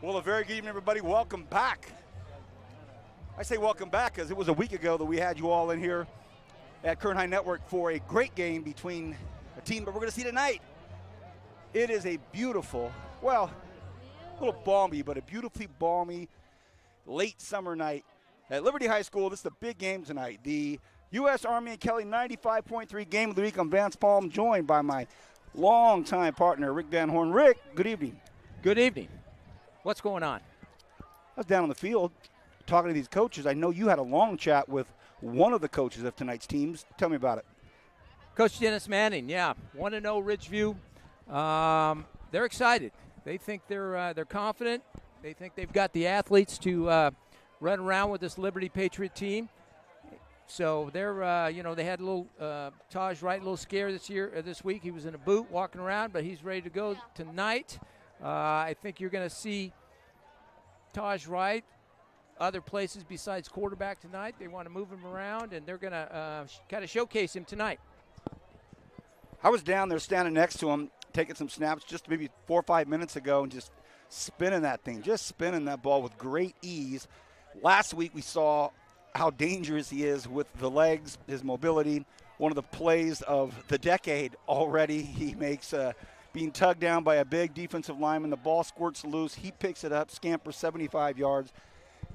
Well, a very good evening, everybody. Welcome back. I say welcome back because it was a week ago that we had you all in here at Kern High Network for a great game between a team that we're going to see tonight. It is a beautiful, well, a little balmy, but a beautifully balmy late summer night at Liberty High School. This is the big game tonight. The U.S. Army and Kelly 95.3 Game of the Week. I'm Vance Palm, joined by my longtime partner, Rick Van Horn. Rick, good evening. Good evening. What's going on? I was down on the field talking to these coaches. I know you had a long chat with one of the coaches of tonight's teams. Tell me about it. Coach Dennis Manning, yeah, 1-0 Ridgeview. They're excited. They think they're confident. They think they've got the athletes to run around with this Liberty Patriot team. So they're, they had a little Taj Wright, a little scare this week. He was in a boot walking around, but he's ready to go tonight. I think you're going to see Taj Wright other places besides quarterback tonight. They want to move him around, and they're going to kind of showcase him tonight. I was down there standing next to him, taking some snaps just maybe 4 or 5 minutes ago and just spinning that thing, just spinning that ball with great ease. Last week we saw how dangerous he is with the legs, his mobility. One of the plays of the decade already. He makes being tugged down by a big defensive lineman. The ball squirts loose. He picks it up, scampers 75 yards,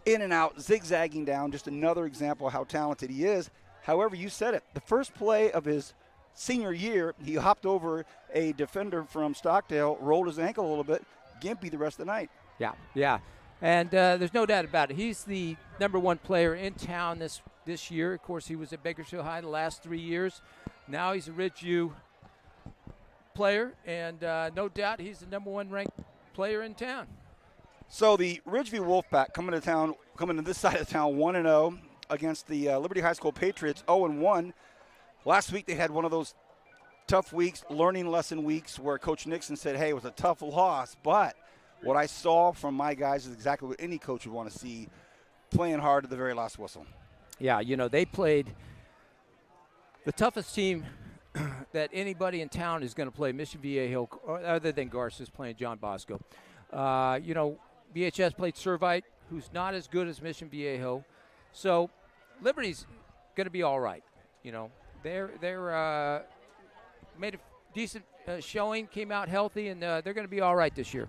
in and out, zigzagging down. Just another example of how talented he is. However, you said it. The first play of his senior year, he hopped over a defender from Stockdale, rolled his ankle a little bit, gimpy the rest of the night. Yeah. And there's no doubt about it. He's the number one player in town this year. Of course, he was at Bakersfield High the last 3 years. Now he's a Ridgeview player, and no doubt he's the number one ranked player in town. So the Ridgeview Wolfpack coming to this side of town 1-0 against the Liberty High School Patriots 0-1. Last week they had one of those tough weeks, learning lesson weeks, where Coach Nixon said, hey, it was a tough loss, but what I saw from my guys is exactly what any coach would want to see, playing hard at the very last whistle. Yeah, they played the toughest team that anybody in town is going to play, Mission Viejo, other than Garces playing John Bosco. BHS played Servite, who's not as good as Mission Viejo. So Liberty's going to be all right. They're made a decent showing, came out healthy, and they're going to be all right this year.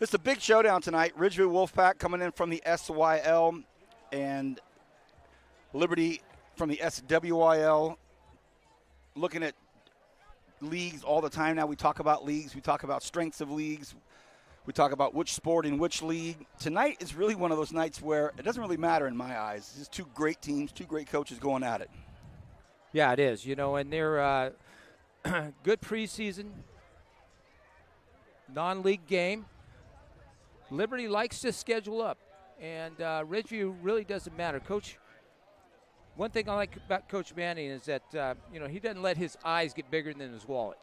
It's a big showdown tonight. Ridgeview Wolfpack coming in from the SYL and Liberty from the SWYL. Looking at leagues all the time now. We talk about leagues. We talk about strengths of leagues. We talk about which sport in which league. Tonight is really one of those nights where it doesn't really matter in my eyes. It's just two great teams, two great coaches going at it. Yeah, it is. And they're good preseason, non-league game. Liberty likes to schedule up, and Ridgeview really doesn't matter. One thing I like about Coach Manning is that he doesn't let his eyes get bigger than his wallet.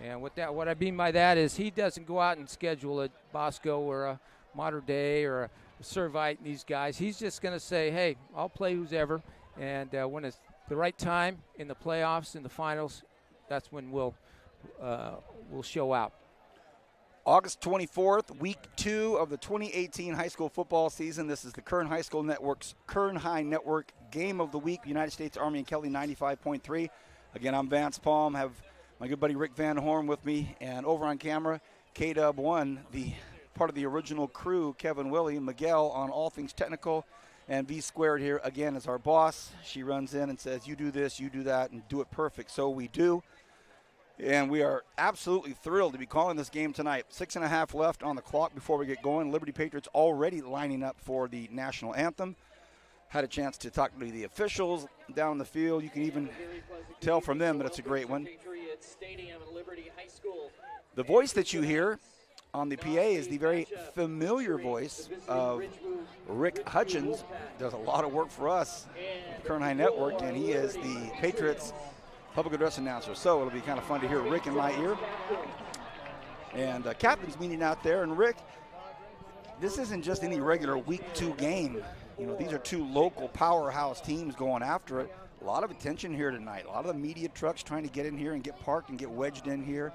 And what I mean by that is he doesn't go out and schedule a Bosco or a Mater Dei or a Servite and these guys. He's just going to say, hey, I'll play who's ever, and when it's the right time in the playoffs, in the finals, that's when we'll show out. August 24th, week 2 of the 2018 high school football season. This is the Kern High School Network's Kern High Network Game of the Week, United States Army and Kelly 95.3. Again, I'm Vance Palm, have my good buddy Rick Van Horn with me, and over on camera, K-Dub1, the part of the original crew, Kevin Willie, Miguel on all things technical, and V Squared here again is our boss. She runs in and says, you do this, you do that, and do it perfect. So we do. And we are absolutely thrilled to be calling this game tonight. 6.5 left on the clock before we get going. Liberty Patriots already lining up for the national anthem. Had a chance to talk to the officials down the field. You can even tell from them that it's a great one. The voice that you hear on the PA is the very familiar voice of Rick Hutchins. Does a lot of work for us at the Kern High Network, and he is the Patriots public address announcer. So it'll be kind of fun to hear Rick in my ear. And captain's meeting out there. And Rick, this isn't just any regular week 2 game. These are two local powerhouse teams going after it. A lot of attention here tonight. A lot of the media trucks trying to get in here and get parked and get wedged in here.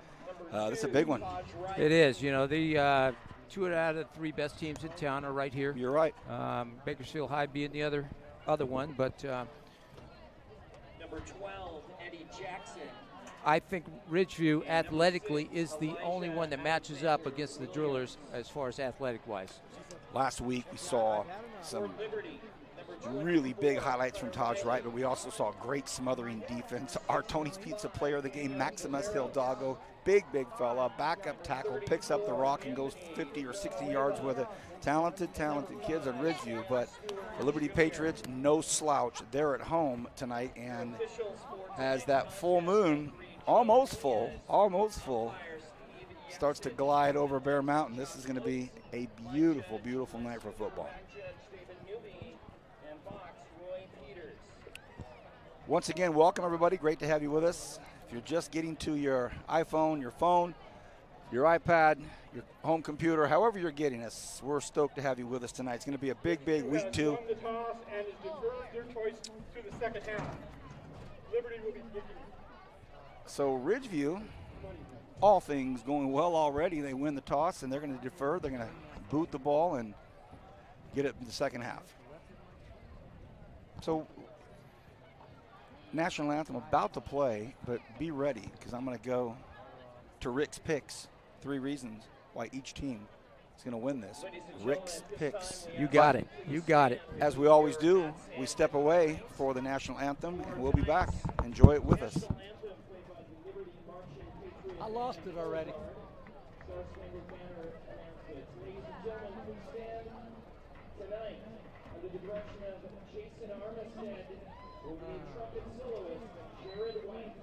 This is a big one. It is. The 2 out of the 3 best teams in town are right here. You're right. Bakersfield High being the other one, but Number 12, Eddie Jackson. I think Ridgeview athletically is the only one that matches up against the Drillers as far as athletic-wise. Last week we saw some really big highlights from Taj Wright, but we also saw great smothering defense. Our Tony's Pizza player of the game, Maximus Hildago, big fella, backup tackle, picks up the rock and goes 50 or 60 yards with it. Talented kids at Ridgeview, but the Liberty Patriots, no slouch. They're at home tonight, and as that full moon, almost full, starts to glide over Bear Mountain, this is going to be a beautiful night for football. Once again, welcome everybody. Great to have you with us. If you're just getting to your iPhone, your phone, your iPad, your home computer, however you're getting us, we're stoked to have you with us tonight. It's going to be a big week 2. So Ridgeview, all things going well already. They win the toss and they're going to defer. They're going to boot the ball and get it in the second half. So national anthem about to play, but be ready because I'm going to go to Rick's picks. 3 reasons why each team is going to win this. Rick's picks. You got it. You got it. As we always do, we step away for the national anthem, and we'll be back. Enjoy it with us. I lost it already. Tonight, under the direction of Jason Armistead, will be trumpet soloist Jared White.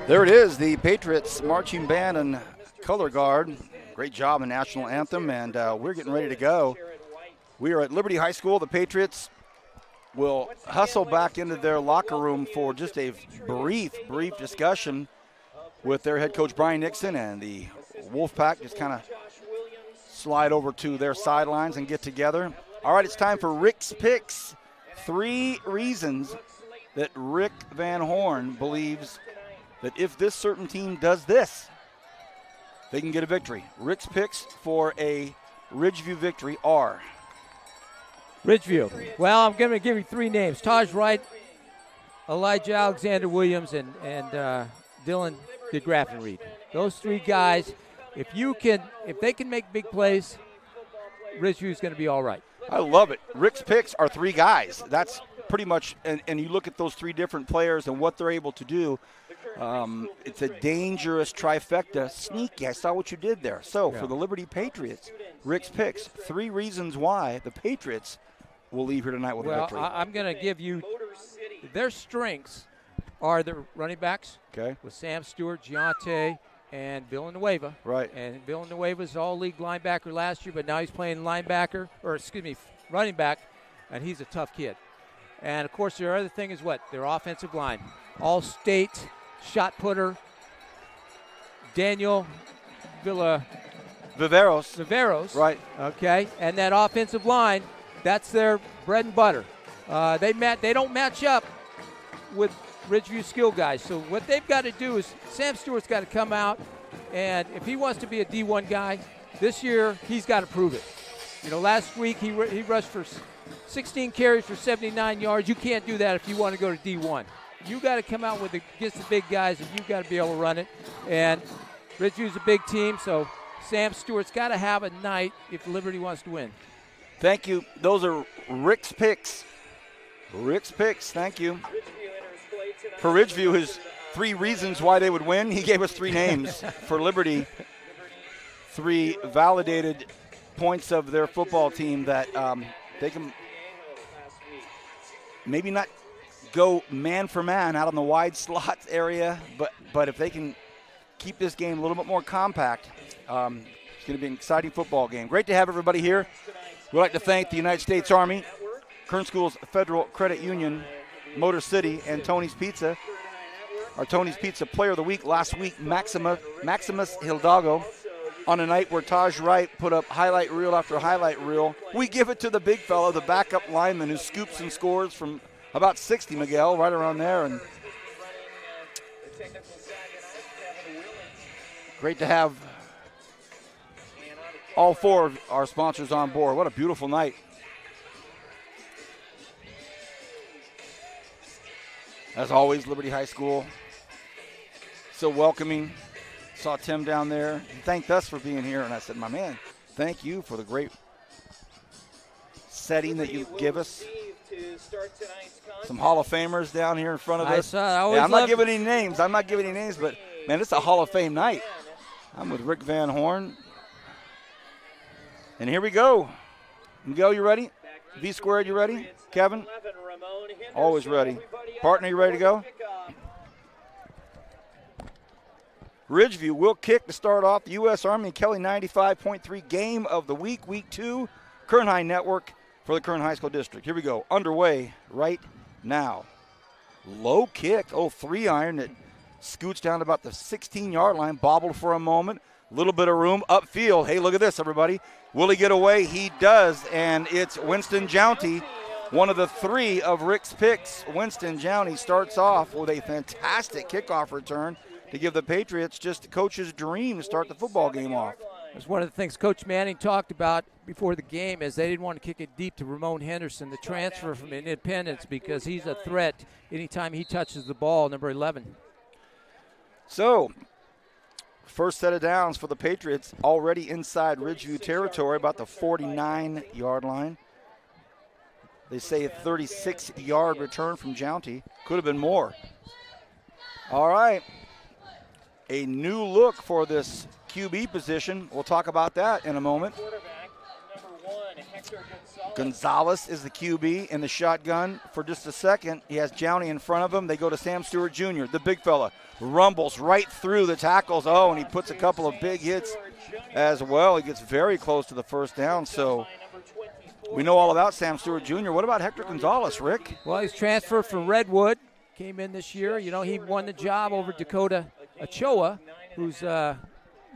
There it is, the Patriots marching band and color guard. Great job in national anthem, and we're getting ready to go. We are at Liberty High School. The Patriots will hustle back into their locker room for just a brief discussion with their head coach Brian Nixon, and the Wolfpack just kind of slide over to their sidelines and get together. All right, it's time for Rick's Picks. 3 reasons that Rick Van Horn believes that if this certain team does this, they can get a victory. Rick's picks for a Ridgeview victory are? Ridgeview. Well, I'm going to give you 3 names. Taj Wright, Elijah Alexander Williams, and Dylan DeGraffenried. Those 3 guys, if they can make big plays, Ridgeview is going to be all right. I love it. Rick's picks are 3 guys. That's pretty much, and you look at those 3 different players and what they're able to do. It's a dangerous trifecta. Sneaky. I saw what you did there. So for the Liberty Patriots, Rick's picks, 3 reasons why the Patriots will leave here tonight with a victory. I'm going to give you their strengths are their running backs. Okay. With Sam Stewart, Giante, and Villanueva. Right. And Villanueva's all-league linebacker last year, but now he's playing running back, and he's a tough kid. And, of course, their other thing is what? Their offensive line. All-state shot putter, Daniel Viveros. Right. Okay. And that offensive line, that's their bread and butter. They don't match up with Ridgeview skill guys. So what they've got to do is Sam Stewart's got to come out, and if he wants to be a D1 guy, this year he's got to prove it. You know, last week he rushed for 16 carries for 79 yards. You can't do that if you want to go to D1. You got to come out against the big guys, and you've got to be able to run it. And Ridgeview's a big team, so Sam Stewart's got to have a night if Liberty wants to win. Thank you. Those are Rick's picks. Rick's picks. Thank you. For Ridgeview, his 3 reasons why they would win, he gave us 3 names. For Liberty, 3 validated points of their football team that they can maybe not go man for man out on the wide slot area, but if they can keep this game a little bit more compact, it's going to be an exciting football game. Great to have everybody here. We'd like to thank the United States Army, Kern Schools Federal Credit Union, Motor City, and Tony's Pizza. Our Tony's Pizza Player of the Week last week, Maximus Hidalgo. On a night where Taj Wright put up highlight reel after highlight reel, we give it to the big fellow, the backup lineman who scoops and scores from about 60, Miguel, right around there. And great to have all 4 of our sponsors on board. What a beautiful night. As always, Liberty High School, so welcoming. Saw Tim down there. He thanked us for being here, and I said, my man, thank you for the great setting that you give us. Some Hall of Famers down here in front of us. I'm not giving any names. But, man, it's a Hall of Fame night. I'm with Rick Van Horn. And here we go. Miguel, you ready? V squared, you ready? Kevin? Always ready. Partner, you ready to go? Ridgeview will kick to start off the U.S. Army and Kelly 95.3 game of the week, week 2, Kern High Network for the Kern High School District. Here we go, underway right now. Low kick, 3 iron that scoots down to about the 16-yard line, bobbled for a moment, little bit of room upfield. Hey, look at this, everybody. Will he get away? He does, and it's Winston Jounty, one of the 3 of Rick's picks. Winston Jounty starts off with a fantastic kickoff return to give the Patriots just coach's dream to start the football game off. That's one of the things Coach Manning talked about before the game, is they didn't want to kick it deep to Ramon Henderson, the transfer from Independence, because he's a threat anytime he touches the ball, number 11. So, first set of downs for the Patriots, already inside Ridgeview territory, about the 49-yard line. They say a 36-yard return from Jounty. Could have been more. All right. A new look for this QB position. We'll talk about that in a moment. Gonzalez is the QB in the shotgun. For just a second, he has Jounty in front of him. They go to Sam Stewart Jr., the big fella. Rumbles right through the tackles. And he puts a couple of big hits as well. He gets very close to the first down. So we know all about Sam Stewart Jr. What about Hector Gonzalez, Rick? Well, he's transferred from Redwood. Came in this year. You know, he won the job over Dakota Ochoa, who's a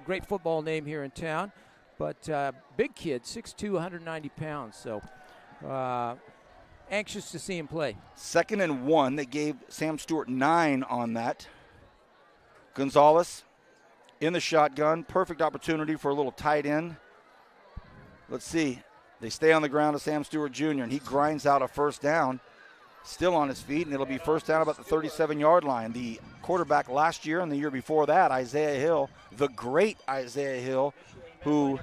great football name here in town. But big kid, 6'2", 190 pounds. So anxious to see him play. 2nd and 1. They gave Sam Stewart 9 on that. Gonzalez in the shotgun. Perfect opportunity for a little tight end. Let's see. They stay on the ground to Sam Stewart Jr., and he grinds out a first down. Still on his feet, and it'll be first down about the 37-yard line. The quarterback last year and the year before that, Isaiah Hill, the great Isaiah Hill, who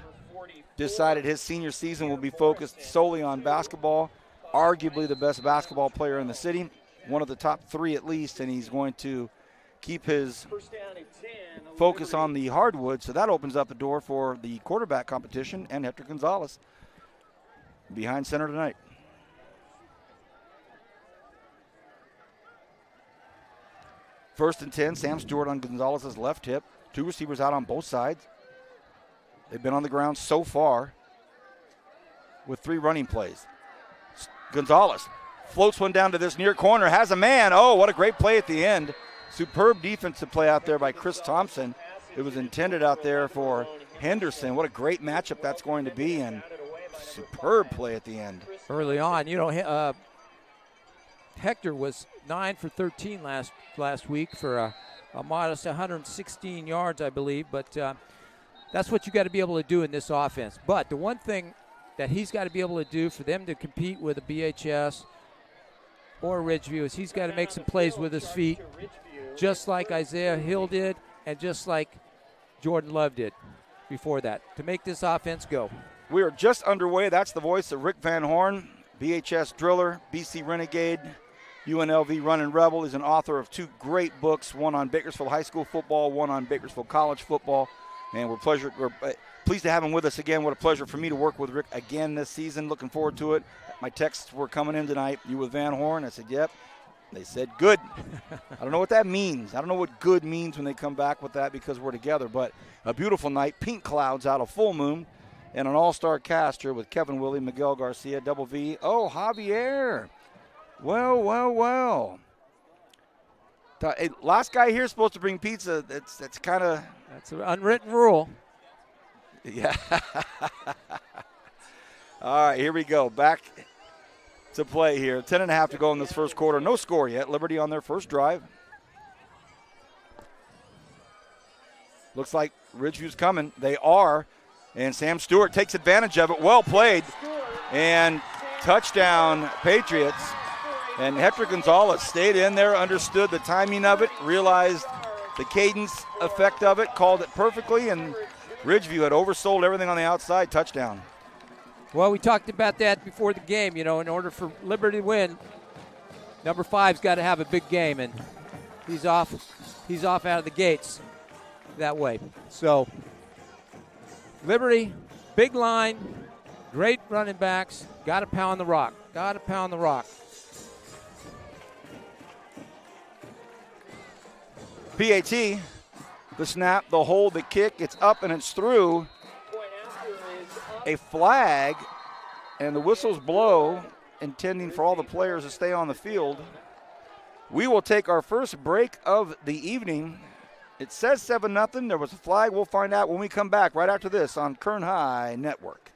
decided his senior season will be focused solely on basketball, arguably the best basketball player in the city, one of the top 3 at least, and he's going to keep his focus on the hardwood, so that opens up the door for the quarterback competition and Hector Gonzalez behind center tonight. First and 10, Sam Stewart on Gonzalez's left hip. Two receivers out on both sides. They've been on the ground so far with 3 running plays. Gonzalez floats one down to this near corner, has a man. Oh, what a great play at the end. Superb defensive play out there by Chris Thompson. It was intended out there for Henderson. What a great matchup that's going to be, and superb play at the end. Early on, Hector was 9 for 13 last week for a modest 116 yards, I believe. But that's what you got to be able to do in this offense. But the one thing that he's got to be able to do for them to compete with a BHS or Ridgeview is he's got to make some plays with his feet, just like Isaiah Hill did and just like Jordan Love did before that, to make this offense go. We are just underway. That's the voice of Rick Van Horn, BHS driller, BC Renegade, UNLV Running Rebel. He's an author of 2 great books, one on Bakersfield High School football, one on Bakersfield College football. And we're pleased to have him with us again. What a pleasure for me to work with Rick again this season. Looking forward to it. My texts were coming in tonight. You with Van Horn? I said, yep. They said good. I don't know what that means. I don't know what good means when they come back with that because we're together. But a beautiful night. Pink clouds out of full moon. And an all-star cast here with Kevin Willie, Miguel Garcia, Double V. Oh, Javier. Well. Hey, last guy here is supposed to bring pizza. That's kind of. That's an unwritten rule. Yeah. All right, here we go. Back to play here. 10.5 to go in this first quarter. No score yet. Liberty on their first drive. Looks like Ridgeview's coming. They are. And Sam Stewart takes advantage of it. Well played. And touchdown, Patriots. And Hector Gonzalez stayed in there, understood the timing of it, realized the cadence effect of it, called it perfectly, and Ridgeview had oversold everything on the outside. Touchdown. Well, we talked about that before the game. In order for Liberty to win, number 5's got to have a big game, and he's off out of the gates that way. So Liberty, big line, great running backs, got to pound the rock. PAT, the snap, the hold, the kick, it's up and it's through. A flag, and the whistles blow, intending for all the players to stay on the field. We will take our first break of the evening. It says 7-0. There was a flag. We'll find out when we come back right after this on Kern High Network.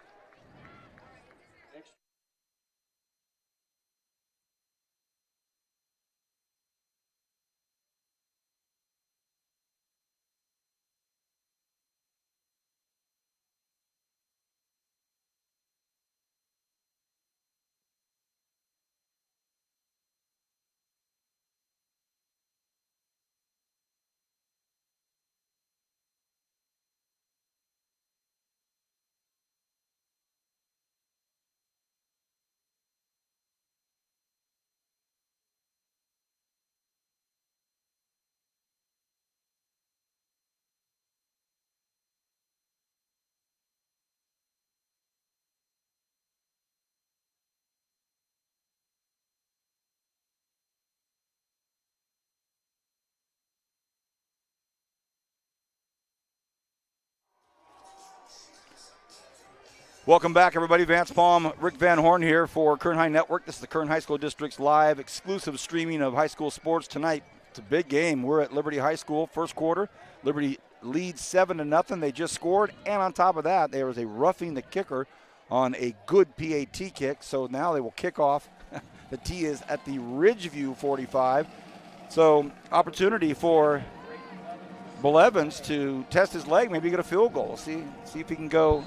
Welcome back, everybody. Vance Palm, Rick Van Horn here for Kern High Network. This is the Kern High School District's live exclusive streaming of high school sports tonight. It's a big game. We're at Liberty High School, first quarter. Liberty leads 7-0. They just scored, and on top of that, there was a roughing the kicker on a good PAT kick. So now they will kick off. The tee is at the Ridgeview 45. So opportunity for Bull Evans to test his leg, maybe get a field goal. See if he can go.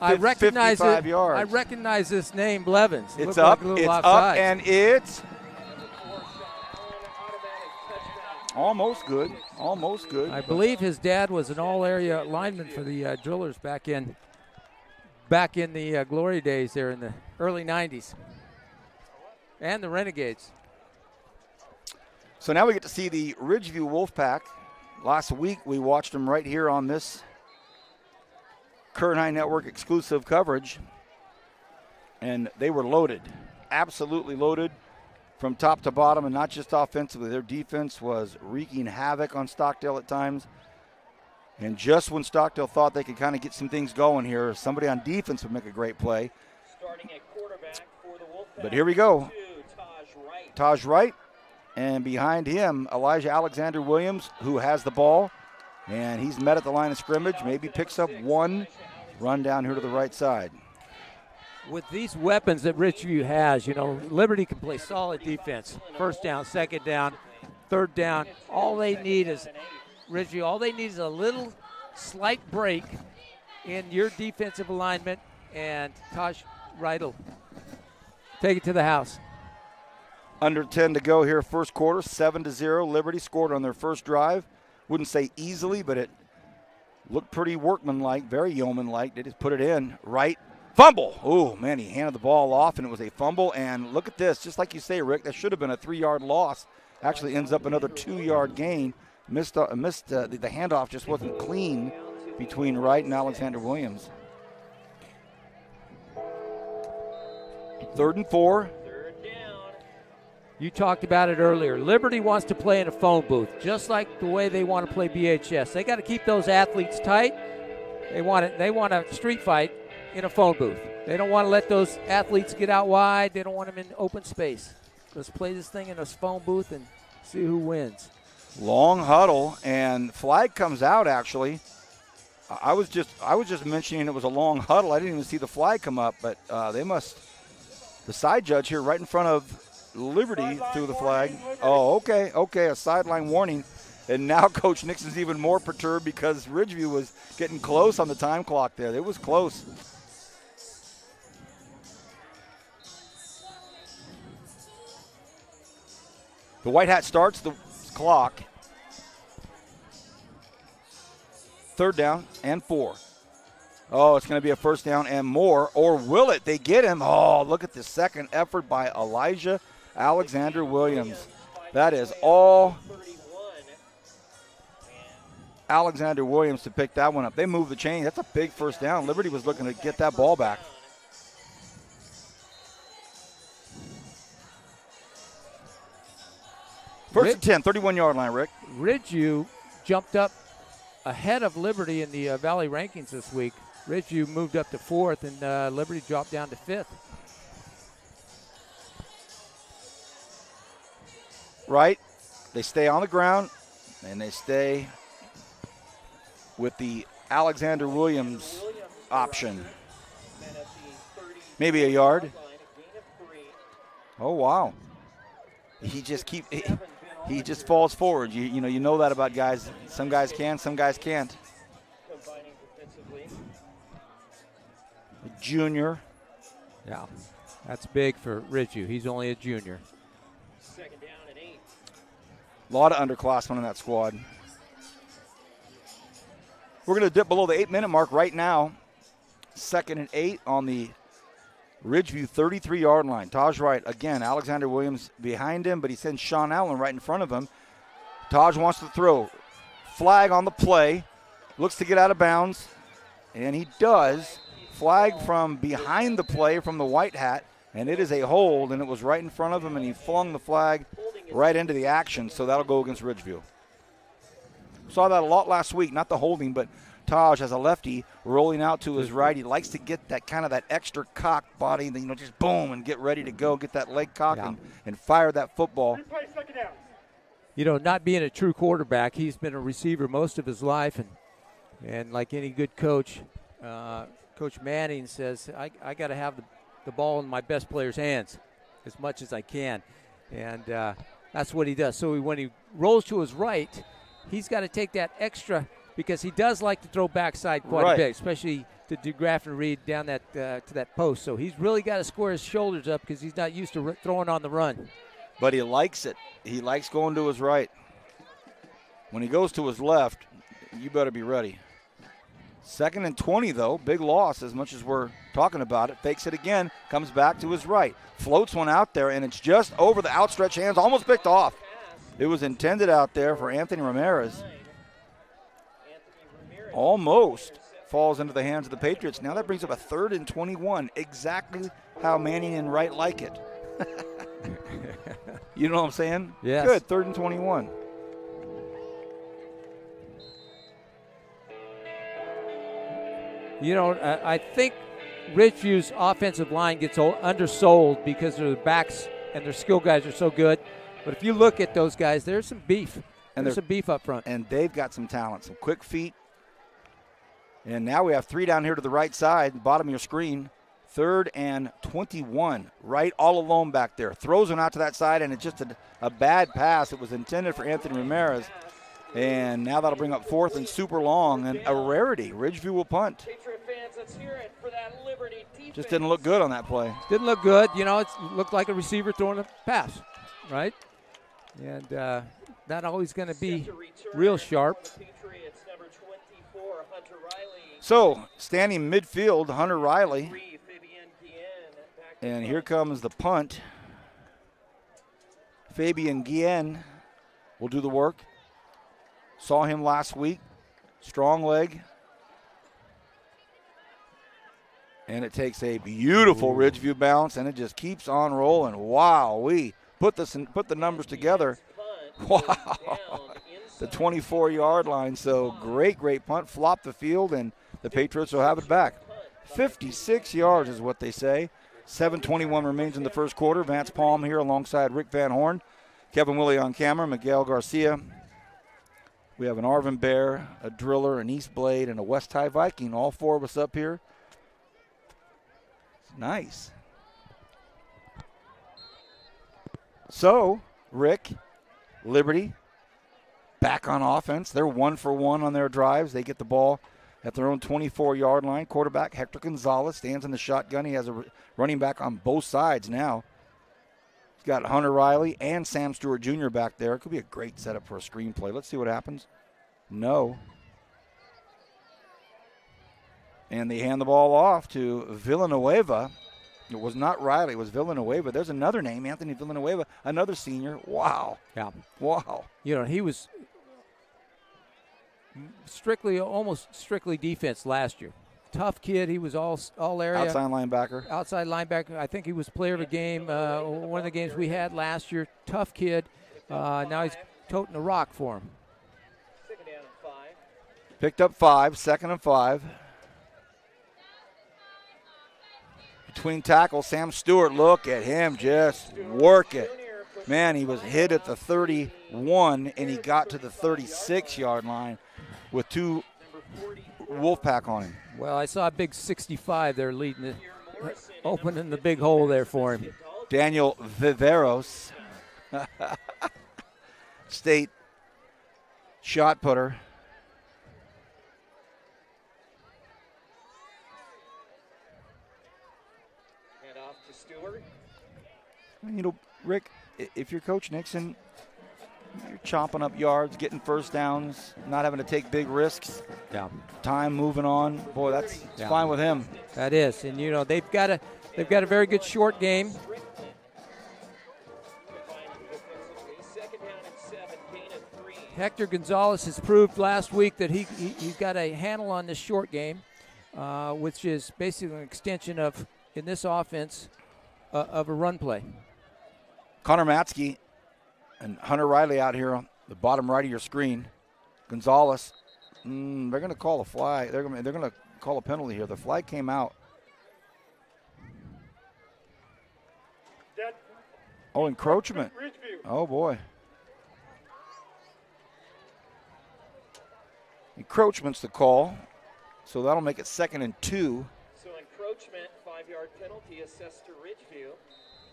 I recognize 55 it. yards. I recognize this name, Blevins. It's up. Like it's offside. Up, and it's almost good. Almost good. I believe his dad was an all-area lineman for the Drillers back in the glory days there in the early '90s, and the Renegades. So now we get to see the Ridgeview Wolfpack. Last week we watched them right here on this Kern High Network exclusive coverage, and they were loaded, absolutely loaded from top to bottom, and not just offensively. Their defense was wreaking havoc on Stockdale at times. And just when Stockdale thought they could kind of get some things going here, somebody on defense would make a great play. Starting at quarterback for the Wolfpack. But here we go. Taj Wright. Taj Wright, and behind him, Elijah Alexander Williams, who has the ball. And he's met at the line of scrimmage, maybe picks up one run down here to the right side. With these weapons that Ridgeview has, you know, Liberty can play solid defense. First down, second down, third down. All they need is Ridgeview. All they need is a little slight break in your defensive alignment, and Taj Wright will take it to the house. Under 10 to go here, first quarter, 7-0. Liberty scored on their first drive. Wouldn't say easily, but it looked pretty workmanlike, very yeoman-like. They just put it in. Right. Fumble. Oh, man, he handed the ball off, and it was a fumble. And look at this. Just like you say, Rick, that should have been a 3-yard loss. Actually ends up another 2-yard gain. The handoff just wasn't clean between Wright and Alexander Williams. 3rd and 4. You talked about it earlier. Liberty wants to play in a phone booth, just like the way they want to play BHS. They got to keep those athletes tight. They want a street fight in a phone booth. They don't want to let those athletes get out wide. They don't want them in open space. Let's play this thing in a phone booth and see who wins. Long huddle, and flag comes out, actually. I was just mentioning it was a long huddle. I didn't even see the flag come up, but the side judge here right in front of Liberty threw the flag. Oh, okay, a sideline warning. And now Coach Nixon's even more perturbed because Ridgeview was getting close on the time clock there. It was close. The White Hat starts the clock. 3rd down and 4. Oh, it's going to be a first down and more. Or will it? They get him. Oh, look at the second effort by Elijah Alexander Williams. That is all Alexander Williams to pick that one up. They move the chain. That's a big first down. Liberty was looking to get that ball back. First and 10, 31-yard line, Rick. Ridgeview jumped up ahead of Liberty in the Valley rankings this week. Ridgeview moved up to 4th, and Liberty dropped down to 5th. Right. They stay on the ground, and they stay with the Alexander Williams option. Maybe a yard. Oh, wow. He just falls forward. You know that about guys. Some guys can, some guys can't. A junior. Yeah, that's big for Ridgeview. He's only a junior. Second down and 8. A lot of underclassmen in that squad. We're going to dip below the 8-minute mark right now. 2nd and 8 on the Ridgeview 33-yard line. Taj Wright, again, Alexander Williams behind him, but he sends Sean Allen right in front of him. Taj wants to throw. Flag on the play. Looks to get out of bounds, and he does. Flag from behind the play from the White Hat, and it is a hold, and it was right in front of him, and he flung the flag right into the action, so that'll go against Ridgeview. Saw that a lot last week, not the holding, but Taj as a lefty rolling out to his right. He likes to get that kind of that extra cocked body, just boom and get ready to go, get that leg cocked and fire that football. Not being a true quarterback, he's been a receiver most of his life, and like any good coach, Coach Manning says, I got to have the ball in my best player's hands as much as I can, and that's what he does. So when he rolls to his right, he's got to take that extra because he does like to throw backside quite a bit, especially to DeGraff and Reed down that to that post. So he's really got to square his shoulders up because he's not used to throwing on the run. But he likes it. He likes going to his right. When he goes to his left, you better be ready. 2nd and 20, though. Big loss as much as we're talking about it. Fakes it again, comes back to his right. Floats one out there, and it's just over the outstretched hands, almost picked off. It was intended out there for Anthony Ramirez. Almost falls into the hands of the Patriots. Now that brings up a 3rd and 21, exactly how Manning and Wright like it. You know what I'm saying? Yes. Good, 3rd and 21. I think Ridgeview's offensive line gets undersold because their backs and their skill guys are so good. But if you look at those guys, there's some beef. There's some beef up front. And they've got some talent, some quick feet. And now we have 3 down here to the right side, bottom of your screen. 3rd and 21, right all alone back there. Throws one out to that side, and it's just a bad pass. It was intended for Anthony Ramirez. And now that'll bring up 4th and super long, and a rarity. Ridgeview will punt. Just didn't look good on that play. Didn't look good. It looked like a receiver throwing a pass, right? And not always going to be real sharp. So, standing midfield, Hunter Riley. And here comes the punt. Fabian Guillen will do the work. Saw him last week. Strong leg. And it takes a beautiful Ridgeview bounce, and it just keeps on rolling. Wow, we put the numbers together. Wow, the 24-yard line. So great punt. Flop the field, and the Patriots will have it back. 56 yards is what they say. 7:21 remains in the first quarter. Vance Palm here alongside Rick Van Horn. Kevin Willie on camera. Miguel Garcia. We have an Arvin Bear, a Driller, an East Blade, and a West High Viking. All 4 of us up here. Nice. So, Rick, Liberty, back on offense. They're 1 for 1 on their drives. They get the ball at their own 24-yard line. Quarterback Hector Gonzalez stands in the shotgun. He has a running back on both sides now. He's got Hunter Riley and Sam Stewart Jr. back there. It could be a great setup for a screenplay. Let's see what happens. No. And they hand the ball off to Villanueva. It was not Riley. It was Villanueva. There's another name, Anthony Villanueva, another senior. Wow. Yeah. Wow. He was almost strictly defense last year. Tough kid. He was all area. Outside linebacker. Outside linebacker. I think he was player of the game, one of the games we had last year. Tough kid. Now he's toting a rock for him. Picked up 5, 2nd and 5. Between tackles, Sam Stewart, look at him just work it. Man, he was hit at the 31, and he got to the 36-yard line with 2 Wolfpack on him. Well, I saw a big 65 there leading opening the big hole there for him. Daniel Viveros, state shot putter. Rick, if you're Coach Nixon, you're chopping up yards, getting first downs, not having to take big risks. Yeah. Time moving on. Boy, that's fine with him. That is, and they've got a very good short game. Hector Gonzalez has proved last week that he's got a handle on this short game, which is basically an extension of, in this offense, of a run play. Connor Matzke and Hunter Riley out here on the bottom right of your screen. Gonzalez, they're going to call a flag. They're going to call a penalty here. The flag came out. Oh, encroachment. Oh, boy. Encroachment's the call, so that'll make it 2nd and 2. So encroachment, 5-yard penalty assessed to Ridgeview.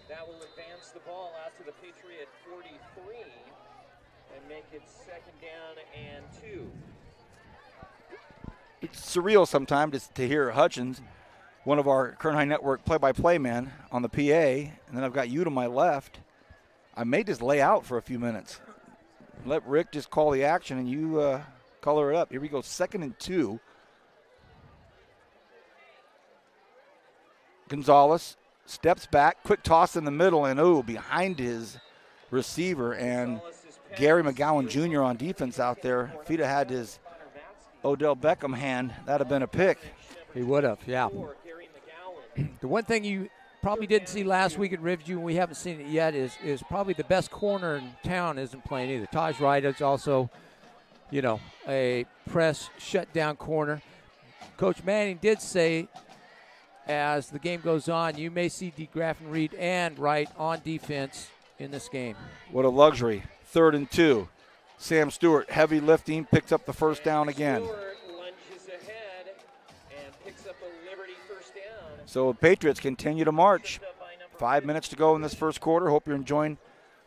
That will advance the ball out to the Patriot 43 and make it 2nd down and 2. It's surreal sometimes to hear Hutchins, one of our Kern High Network play-by-play man, on the PA, and then I've got you to my left. I may just lay out for a few minutes. Let Rick just call the action, and you color it up. Here we go, 2nd and 2. Gonzalez steps back, quick toss in the middle, and behind his receiver. And Gary McGowan Jr. on defense out there. If he'd have had his Odell Beckham hand, that'd have been a pick. He would have, yeah. The one thing you probably didn't see last week at Ridgeview, and we haven't seen it yet, is probably the best corner in town isn't playing either. Taj Wright is also, a press shutdown corner. Coach Manning did say as the game goes on, you may see DeGraff and Reed and Wright on defense in this game. What a luxury. 3rd and 2. Sam Stewart, heavy lifting, picks up the first down again. Lunges ahead and picks up a Liberty first down. So the Patriots continue to march. 5 minutes to go in this first quarter. Hope you're enjoying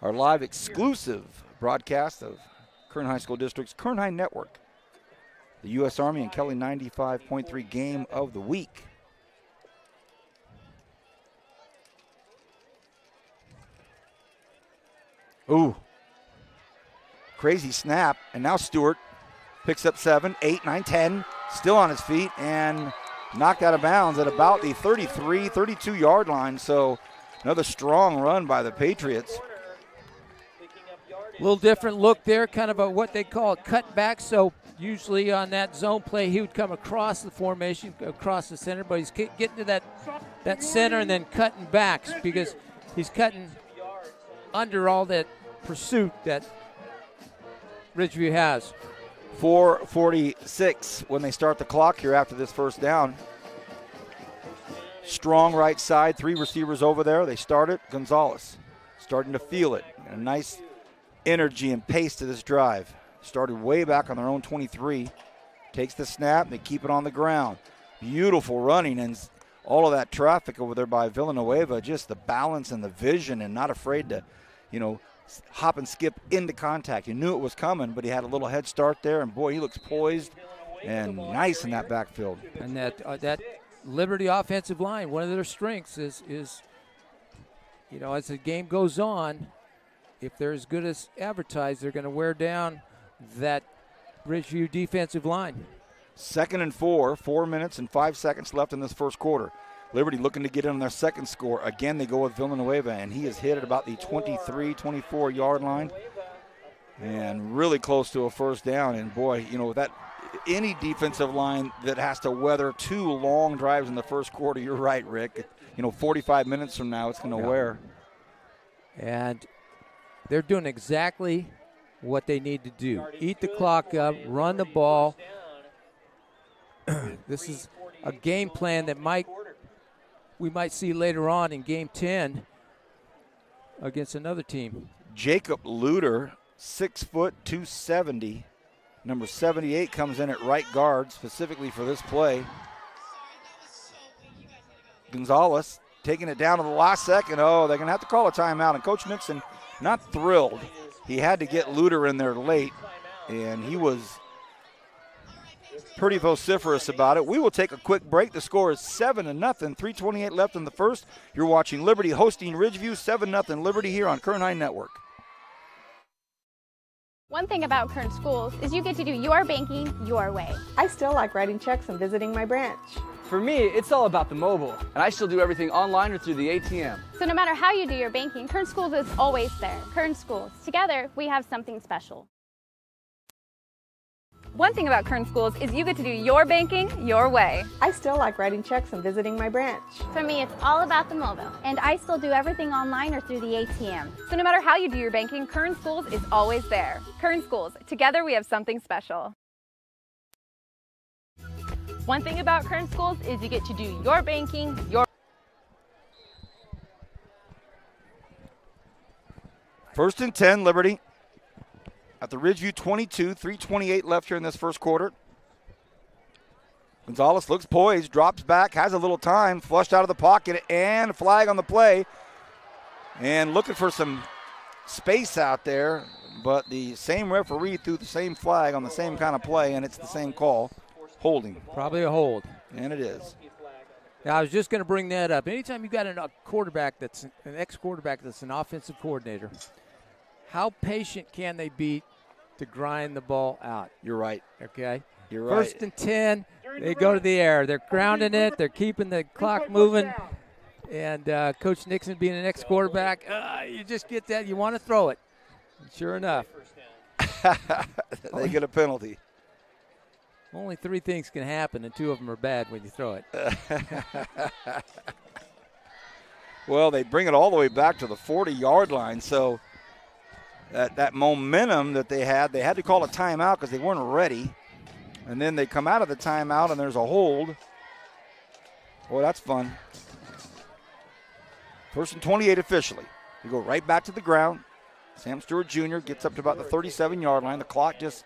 our live exclusive broadcast of Kern High School District's Kern High Network, the U.S. Army and Kelly 95.3 game of the week. Ooh. Crazy snap, and now Stewart picks up 7, 8, 9, 10, still on his feet, and knocked out of bounds at about the 33, 32-yard line. So another strong run by the Patriots. A little different look there, kind of what they call a cutback. So usually on that zone play, he would come across the formation, across the center, but he's getting to that center and then cutting back because he's cutting under all that pursuit that Ridgeview has. 4:46 when they start the clock here after this first down. Strong right side, 3 receivers over there. They start it. Gonzalez starting to feel it. A nice energy and pace to this drive. Started way back on their own 23. Takes the snap. They keep it on the ground. Beautiful running and all of that traffic over there by Villanueva. Just the balance and the vision and not afraid to, hop and skip into contact. He knew it was coming, but he had a little head start there, and boy, he looks poised and nice in that backfield. And that Liberty offensive line, one of their strengths is as the game goes on, if they're as good as advertised, they're going to wear down that Ridgeview defensive line. 2nd and 4, 4 minutes and 5 seconds left in this first quarter. Liberty looking to get in on their second score. Again, they go with Villanueva, and he is hit at about the 23, 24-yard line. And really close to a first down. And, boy, that any defensive line that has to weather 2 long drives in the first quarter, you're right, Rick. 45 minutes from now, it's going to wear. And they're doing exactly what they need to do. Eat the clock up, run the ball. This is a game plan that we might see later on in Game 10 against another team. Jacob Luter, 6 foot, 270. Number 78 comes in at right guard specifically for this play. Gonzalez taking it down to the last second. Oh, they're going to have to call a timeout. And Coach Nixon not thrilled. He had to get Luter in there late, and he was pretty vociferous about it. We will take a quick break. The score is 7-0, 3:28 left in the first. You're watching Liberty hosting Ridgeview, 7-0 Liberty here on Kern High Network. One thing about Kern Schools is you get to do your banking your way. I still like writing checks and visiting my branch. For me, it's all about the mobile, and I still do everything online or through the ATM. So no matter how you do your banking, Kern Schools is always there. Kern Schools, together we have something special. One thing about Kern Schools is you get to do your banking your way. I still like writing checks and visiting my branch. For me, it's all about the mobile. And I still do everything online or through the ATM. So no matter how you do your banking, Kern Schools is always there. Kern Schools, together we have something special. One thing about Kern Schools is you get to do your banking your First and 10, Liberty. At the Ridgeview 22, 3:28 left here in this first quarter. Gonzalez looks poised, drops back, has a little time, flushed out of the pocket, and a flag on the play. And looking for some space out there, but the same referee threw the same flag on the same kind of play, and it's the same call, holding. Probably a hold. And it is. Now, I was just going to bring that up. Anytime you've got an ex-quarterback that's an offensive coordinator, how patient can they be to grind the ball out? You're right. Okay? You're right. First and 10, they go to the air. They're grounding it. They're keeping the clock moving. And Coach Nixon being an ex-quarterback, you just get that. You want to throw it. And sure enough. They get a penalty. Only 3 things can happen, and 2 of them are bad when you throw it. Well, they bring it all the way back to the 40-yard line. So that momentum that they had to call a timeout because they weren't ready. And then they come out of the timeout, and there's a hold. Boy, that's fun. First and 28 officially. We go right back to the ground. Sam Stewart Jr. gets up to about the 37-yard line. The clock just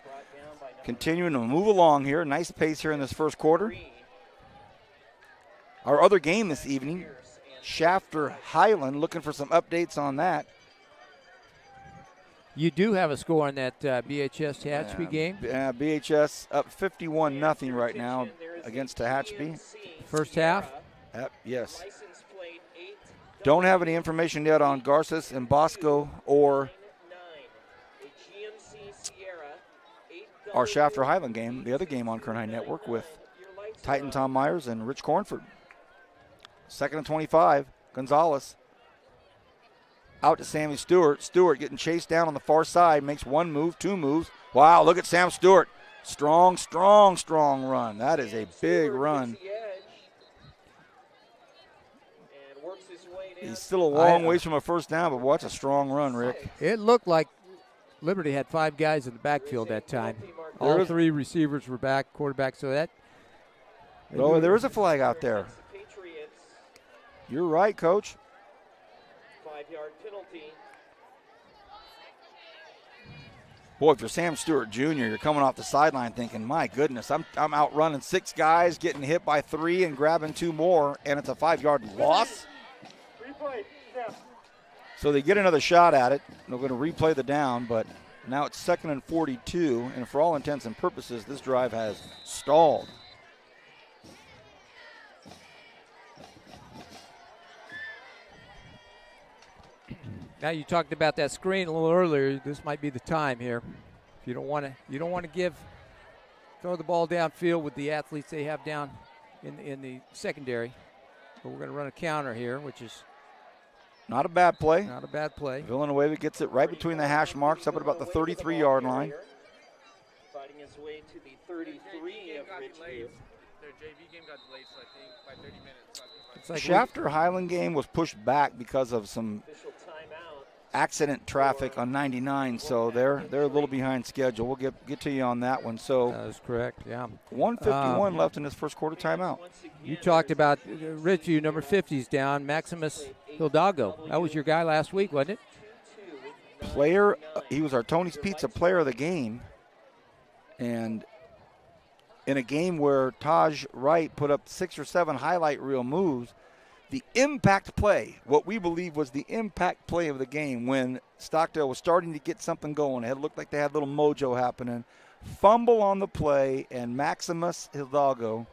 continuing to move along here. Nice pace here in this first quarter. Our other game this evening, Shafter Highland, looking for some updates on that. You do have a score on that BHS Tehachapi game. BHS up 51-0 right now against Tehachapi. First half? Yes. Don't have any information yet on Garces and Bosco or our Shafter Highland game, the other game on Kern High Network with Titan Tom Myers and Rich Cornford. Second and 25, Gonzalez. Out to Sammy Stewart. Stewart getting chased down on the far side, makes one move, two moves. Wow, look at Sam Stewart. Strong, strong, strong run. That is a big run. He's still a long ways from a first down, but watch a strong run, Rick. It looked like Liberty had 5 guys in the backfield that time. All 3 receivers were back, quarterback, so that. Oh, there is a flag out there. You're right, Coach. 5-yard penalty. Boy, if you're Sam Stewart Jr., you're coming off the sideline thinking, my goodness, I'm outrunning 6 guys, getting hit by 3 and grabbing 2 more, and it's a 5-yard loss. So they get another shot at it. They're going to replay the down, but now it's 2nd and 42, and for all intents and purposes, this drive has stalled. Now you talked about that screen a little earlier. This might be the time here. If you don't want to throw the ball downfield with the athletes they have down in the secondary. But we're going to run a counter here, which is not a bad play. Not a bad play. Villanueva gets it right between the hash marks, up at about the 33-yard line. Fighting his way to the 33 of Ridgeview. Their JV game got delayed, so I think by 30 minutes. It's like Shafter Highland game was pushed back because of some accident traffic on 99, so they're a little behind schedule. We'll get to you on that one. So that's correct. Yeah. 1:51 left in this first quarter timeout. You talked about Ridgeview, number 50's down, Maximus Hidalgo. That was your guy last week, wasn't it? He was our Tony's Pizza player of the game, and in a game where Taj Wright put up 6 or 7 highlight reel moves, the impact play, what we believe was the impact play of the game when Stockdale was starting to get something going. It looked like they had a little mojo happening. Fumble on the play, and Maximus Hidalgo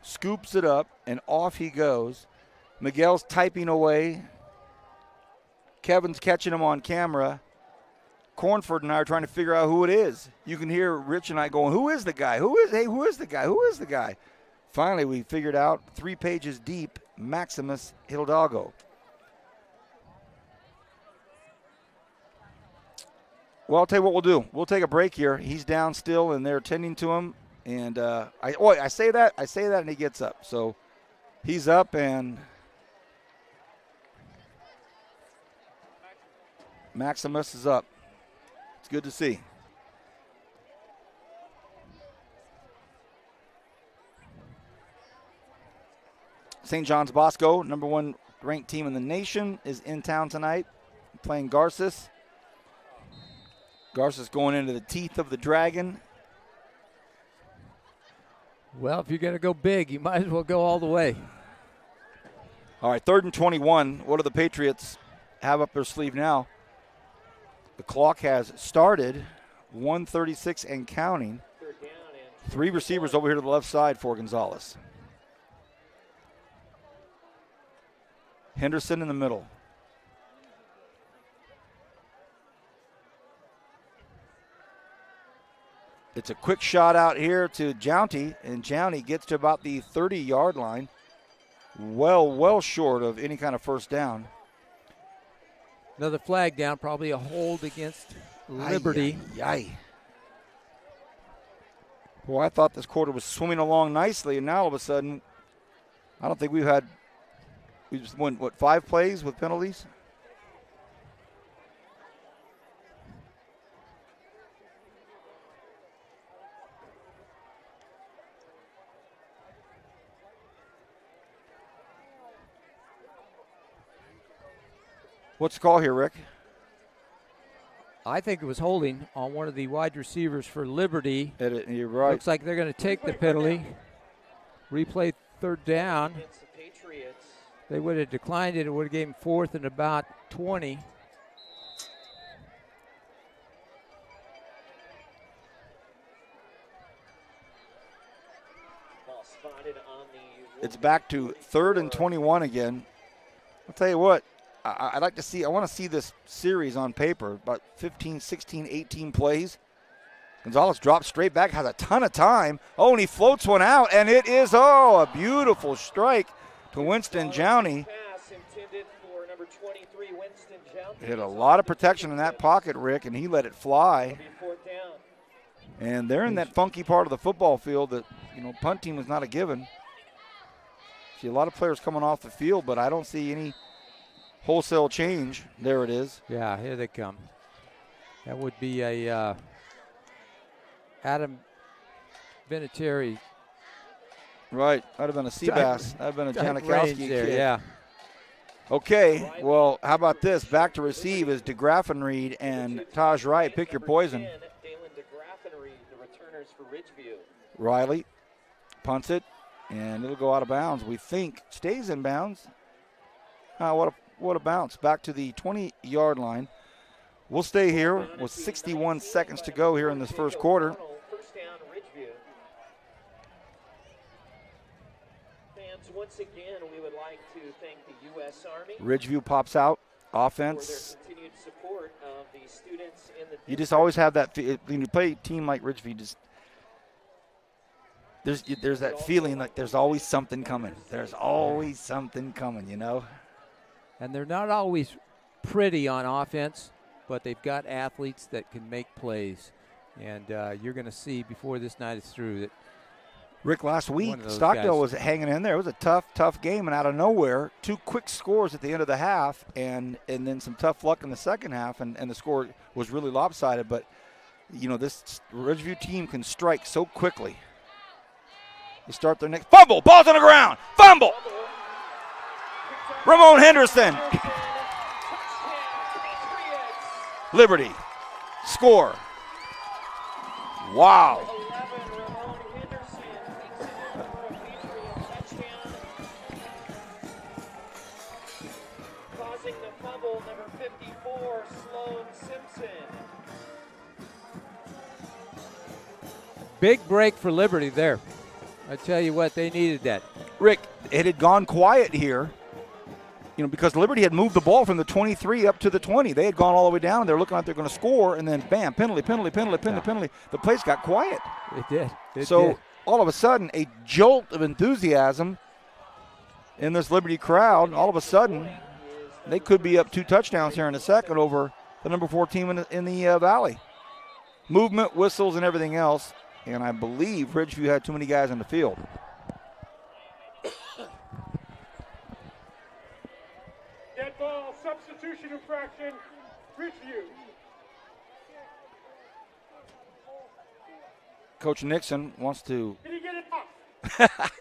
scoops it up, and off he goes. Miguel's typing away. Kevin's catching him on camera. Cornford and I are trying to figure out who it is. You can hear Rich and I going, who is the guy? Who is the guy? Who is the guy? Finally, we figured out 3 pages deep, Maximus Hidalgo. Well, I'll tell you what we'll do. We'll take a break here. He's down still, and they're tending to him. And I say that, and he gets up. So he's up, and Maximus is up. It's good to see. St. John's Bosco, number 1 ranked team in the nation, is in town tonight playing Garces. Garces going into the teeth of the dragon. Well, if you're going to go big, you might as well go all the way. All right, 3rd and 21. What do the Patriots have up their sleeve now? The clock has started, 1:36 and counting. 3 receivers over here to the left side for Gonzalez. Henderson in the middle. It's a quick shot out here to Jounty, and Jounty gets to about the 30-yard line. Well short of any kind of first down. Another flag down, probably a hold against Liberty. Boy, I thought this quarter was swimming along nicely, and now all of a sudden, I don't think we just won, 5 plays with penalties? What's the call here, Rick? I think it was holding on one of the wide receivers for Liberty. You're right. Looks like they're going to take the penalty. Replay third down. Against the Patriots. They would have declined it. It would have gave him 4th and about 20. Ball spotted on the. It's back to 3rd and 21 again. I'll tell you what, I'd like to see, I want to see this series on paper, about 15, 16, 18 plays. Gonzalez drops straight back, has a ton of time. Oh, and he floats one out, and it is, a beautiful strike to Winston Jowney. Pass intended for number 23, Winston Jowney. Hit a lot of protection in that pocket, Rick, and he let it fly. And they're in that funky part of the football field that, punting was not a given. See a lot of players coming off the field, but I don't see any wholesale change. There it is. Yeah, here they come. That would be a Adam Vinatieri. Right. That would have been a Seabass. That would have been a Janikowski there, kid. yeah. Okay, well, how about this? Back to receive is DeGraffenreid and Taj Wright. Pick your poison. Dalen DeGraffenreid, the returners for Ridgeview. Riley punts it, and it'll go out of bounds. We think stays in bounds. What a bounce. Back to the 20-yard line. We'll stay here with 61 seconds to go here in this first quarter. First down, Ridgeview. Fans, once again, we would like to thank the U.S. Army. Ridgeview pops out. Offense. For their continued support of the students in the You just always have that, when you play a team like Ridgeview, there's that feeling like there's always something coming. There's always something coming, And they're not always pretty on offense, but they've got athletes that can make plays. And you're going to see before this night is through that. Rick, last week, Stockdale was hanging in there. It was a tough game, and out of nowhere, 2 quick scores at the end of the half, and then some tough luck in the second half, and the score was really lopsided. But, this Ridgeview team can strike so quickly. They start their next fumble. Ball's on the ground. Fumble. Ramon Henderson. Liberty. Score. Wow. 11, Ramon Henderson takes it in for a Patriot touchdown. Causing the fumble, number 54, Sloan Simpson. Big break for Liberty there. I tell you what, they needed that. Rick, it had gone quiet here, because Liberty had moved the ball from the 23 up to the 20. They had gone all the way down, and they're looking like they're going to score, and then bam, penalty. The place got quiet. It did. All of a sudden, a jolt of enthusiasm in this Liberty crowd. All of a sudden, they could be up 2 touchdowns here in a second over the number 4 team in the Valley. Movement, whistles, and everything else. And I believe Ridgeview had too many guys on the field. Dead ball, substitution infraction, Ridgeview. Coach Nixon wants to. Did he get it off?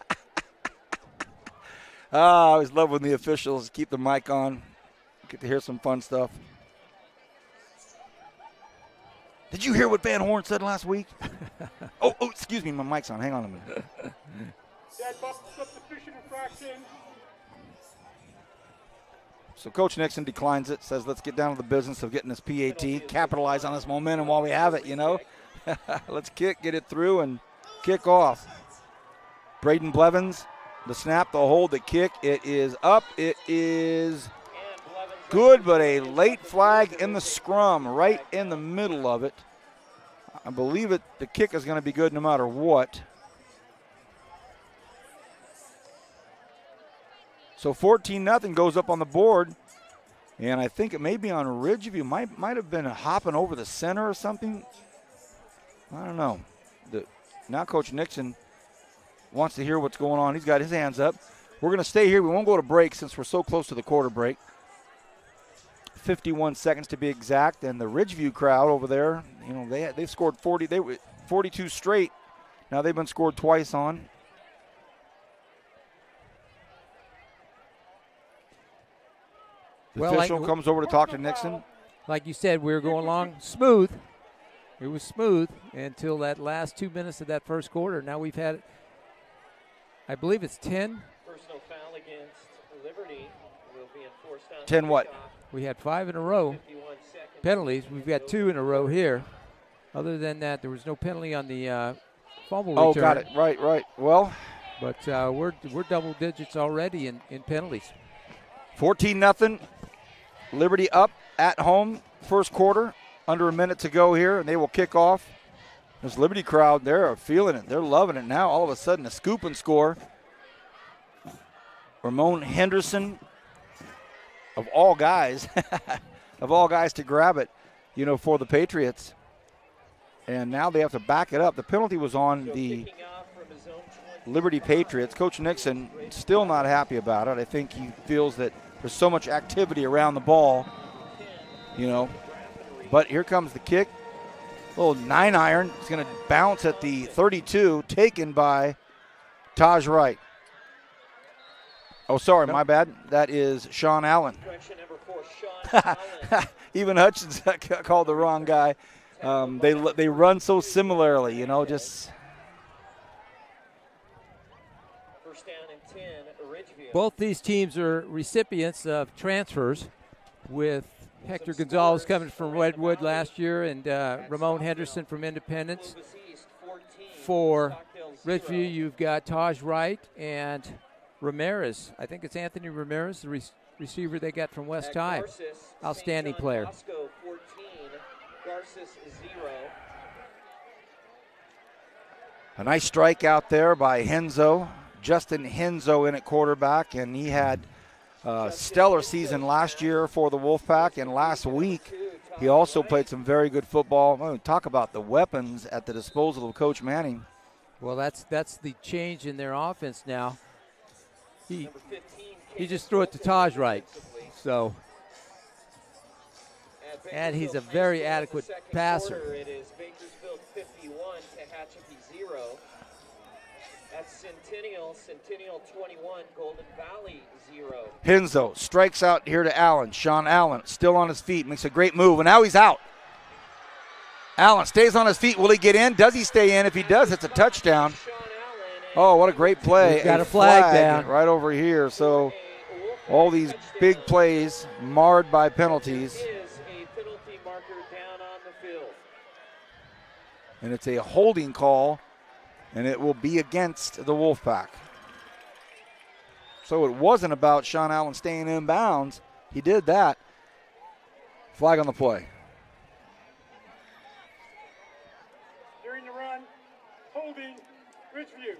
I always love when the officials keep the mic on. Get to hear some fun stuff. Did you hear what Van Horn said last week? oh, excuse me, my mic's on. Hang on a minute. Dead ball, substitution infraction. So Coach Nixon declines it, says let's get down to the business of getting this PAT, capitalize on this momentum while we have it, Let's get it through and kick off. Braden Blevins, the snap, the hold, the kick. It is up. It is good, but a late flag in the scrum right in the middle of it. I believe the kick is going to be good no matter what. So 14-0 goes up on the board, and I think it may be on Ridgeview. Might have been hopping over the center or something. I don't know. Now Coach Nixon wants to hear what's going on. He's got his hands up. We're going to stay here. We won't go to break since we're so close to the quarter break. 51 seconds to be exact, and the Ridgeview crowd over there, they've scored 40. They were 42 straight. Now they've been scored twice on. The official comes over to talk to Nixon. Like you said, we were going along smooth. It was smooth until that last 2 minutes of that first quarter. Now we've had, I believe it's 10. Personal foul against Liberty will be enforced on 10 what? We had 5 in a row. Penalties. We've got 2 in a row here. Other than that, there was no penalty on the fumble return. Oh, got it. Right. Well, but we're double digits already in penalties. 14-0. Liberty up at home, first quarter. Under a minute to go here, and they will kick off. This Liberty crowd, they're feeling it. They're loving it now. All of a sudden, a scoop and score. Ramon Henderson, of all guys, to grab it, for the Patriots. And now they have to back it up. The penalty was on the Liberty Patriots. Coach Nixon still not happy about it. I think he feels that there's so much activity around the ball, But here comes the kick. Little 9-iron. It's going to bounce at the 32, taken by Taj Wright. Oh, sorry, my bad. That is Sean Allen. Even Hutchins called the wrong guy. They run so similarly, just. First down and 10, Ridgeview. Both these teams are recipients of transfers, with Hector Gonzalez coming from Redwood last year and Ramon Henderson from Independence. For Ridgeview, you've got Taj Wright and Ramirez. I think it's Anthony Ramirez, the receiver they got from West High. Outstanding player. A nice strike out there by Henzo. Justin Henzo in at quarterback, and he had stellar season last year for the Wolfpack, and last week he also played some very good football. Talk about the weapons at the disposal of Coach Manning. Well, that's the change in their offense now. He just threw it to Taj Wright, so, and he's a very adequate passer. It is Bakersfield 51 to Tehachapi 0. That's Centennial 21, Golden Valley 0. Henzo strikes out here to Allen. Sean Allen still on his feet, makes a great move, and now he's out. Allen stays on his feet. Will he get in? Does he stay in? If he does, it's a touchdown. Oh, what a great play. He's got a flag down. Right over here. So all these big plays marred by penalties. And it's a holding call, and it will be against the Wolfpack. So it wasn't about Sean Allen staying in bounds. He did that. Flag on the play. During the run, holding Ridgeview.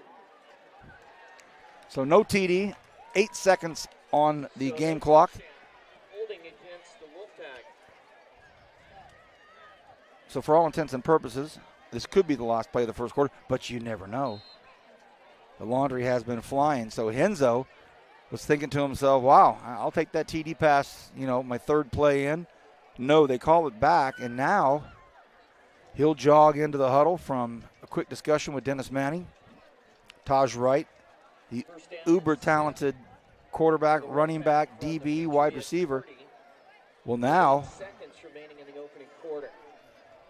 So no TD, 8 seconds on the game clock. Holding against the Wolfpack. So for all intents and purposes, this could be the last play of the first quarter, but you never know. The laundry has been flying. So Henzo was thinking to himself, wow, I'll take that TD pass, my third play in. No, they call it back, and now he'll jog into the huddle from a quick discussion with Dennis Manning. Taj Wright, the uber-talented quarterback, running back, DB, wide receiver, will now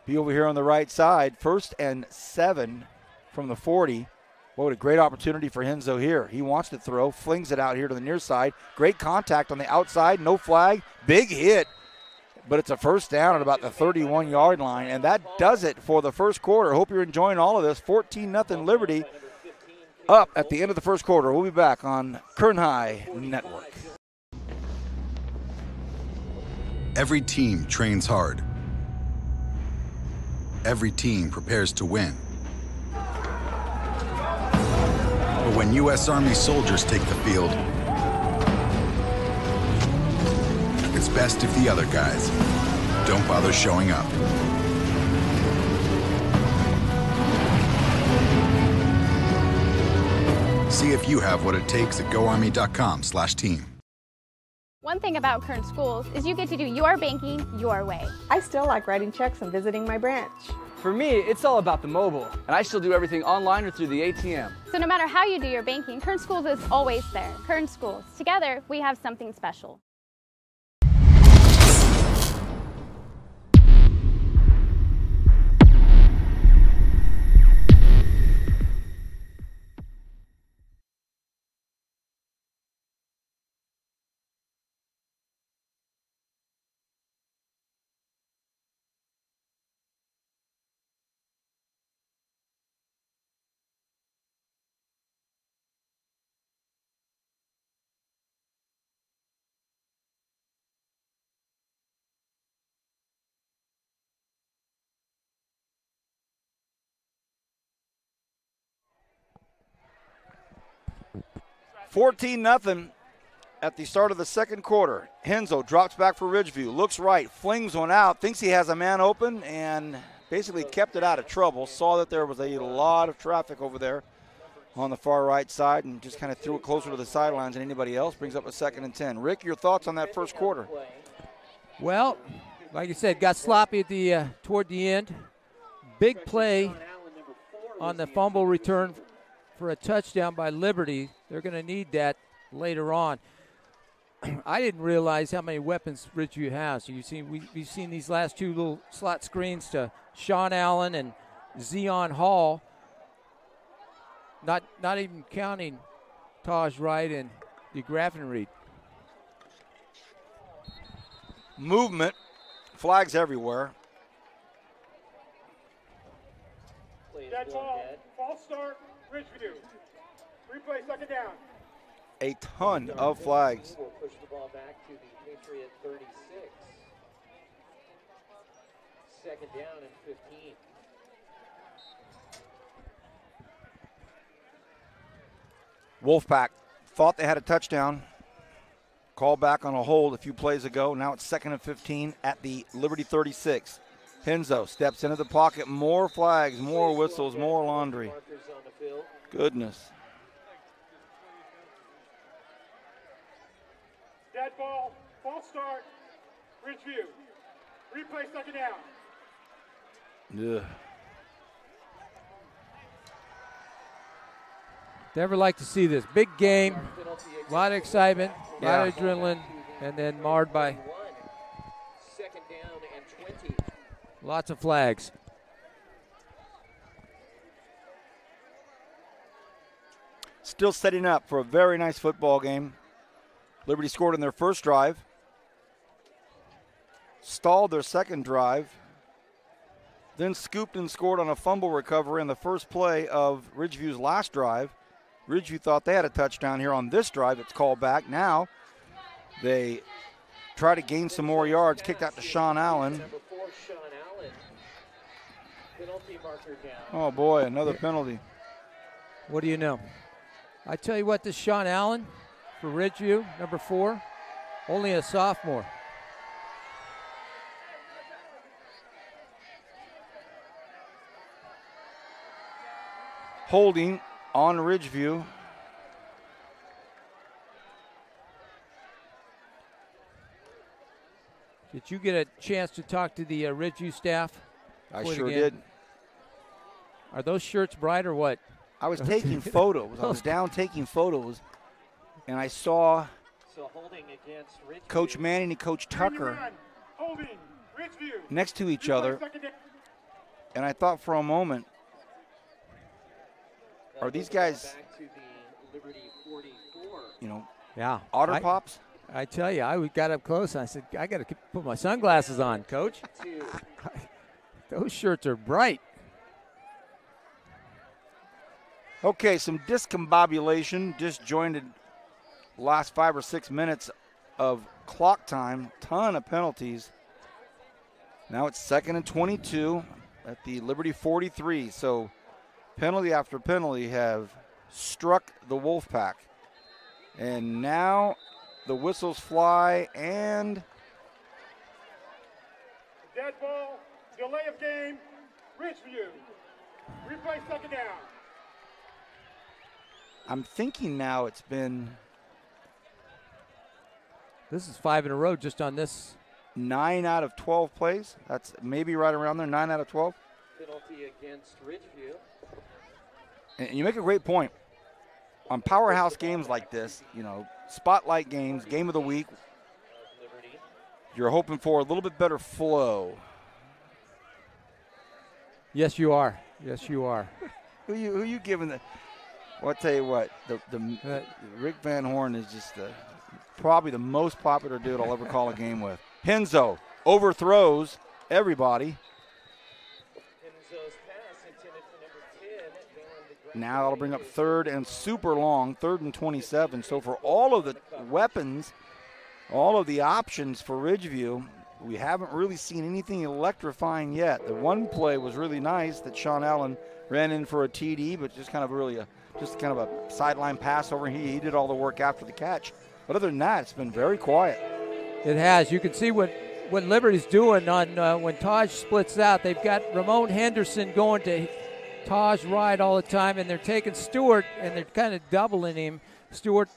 be over here on the right side. 1st and 7 from the 40. What a great opportunity for Henzo here. He wants to throw, flings it out here to the near side. Great contact on the outside, no flag. Big hit, but it's a first down at about the 31-yard line, and that does it for the first quarter. Hope you're enjoying all of this. 14-0 Liberty up at the end of the first quarter. We'll be back on Kern High Network. Every team trains hard. Every team prepares to win. But when U.S. Army soldiers take the field, it's best if the other guys don't bother showing up. See if you have what it takes at goarmy.com/team. One thing about Kern Schools is you get to do your banking your way. I still like writing checks and visiting my branch. For me, it's all about the mobile. And I still do everything online or through the ATM. So no matter how you do your banking, Kern Schools is always there. Kern Schools. Together, we have something special. 14-0 at the start of the second quarter. Henzo drops back for Ridgeview, looks right, flings one out, thinks he has a man open, and basically kept it out of trouble. Saw that there was a lot of traffic over there on the far right side and just kind of threw it closer to the sidelines than anybody else. Brings up a 2nd and 10. Rick, your thoughts on that first quarter? Well, like you said, got sloppy at toward the end. Big play on the fumble return for a touchdown by Liberty. They're going to need that later on. I didn't realize how many weapons Ridgeview has. We've seen these last two little slot screens to Sean Allen and Zion Hall. Not even counting Taj Wright and DeGraffenried. Movement, flags everywhere. Dead ball, false start, Ridgeview. Replay 2nd down. A ton of flags. Will push the ball back to the Patriot 36. 2nd down and 15. Wolfpack thought they had a touchdown. Call back on a hold a few plays ago. Now it's 2nd and 15 at the Liberty 36. Henzo steps into the pocket. More flags, more whistles, more laundry. Goodness. Dead ball, false start, Ridgeview. Replay 2nd down. Ugh. Never like to see this. Big game, a lot of excitement, a lot of adrenaline, and then marred by 2nd down and 20. lots of flags. Still setting up for a very nice football game. Liberty scored in their first drive, stalled their second drive, then scooped and scored on a fumble recovery in the first play of Ridgeview's last drive. Ridgeview thought they had a touchdown here on this drive. It's called back. Now they try to gain some more yards. Kicked out to Sean Allen. Number 4, Sean Allen. Penalty marker down. Oh, boy, another penalty. What do you know? I tell you what, this Sean Allen for Ridgeview, number 4, only a sophomore. Holding on Ridgeview. Did you get a chance to talk to the Ridgeview staff? I sure did. Are those shirts bright or what? I was taking photos. I was down taking photos, and I saw Coach Manning and Coach Tucker next to each other, and I thought for a moment, are these guys, Otter Pops? I tell you, I got up close and I said, I got to put my sunglasses on, Coach. Those shirts are bright. Okay, some discombobulation, disjointed last 5 or 6 minutes of clock time, ton of penalties. Now it's 2nd and 22 at the Liberty 43. So penalty after penalty have struck the Wolfpack. And now the whistles fly and dead ball, delay of game, Ridgeview. Replay 2nd down. I'm thinking now it's been. This is 5 in a row just on this. 9 out of 12 plays. That's maybe right around there, 9 out of 12. Penalty against Ridgeview. And you make a great point. On powerhouse games like this, spotlight games, game of the week, you're hoping for a little bit better flow. Yes, you are. Yes, you are. Who you giving the? Well, I'll tell you what, Rick Van Horn is just probably the most popular dude I'll ever call a game with. Henzo overthrows everybody. Henzo's pass intended for number 10. Now that'll bring up 3rd and super long, 3rd and 27. So for all of the weapons, all of the options for Ridgeview, we haven't really seen anything electrifying yet. The one play was really nice that Sean Allen ran in for a TD, but just kind of really just kind of a sideline pass over. He did all the work after the catch. But other than that, it's been very quiet. It has. You can see what Liberty's doing on when Taj splits out. They've got Ramon Henderson going to Taj right all the time, and they're taking Stewart, and they're kind of doubling him. Stewart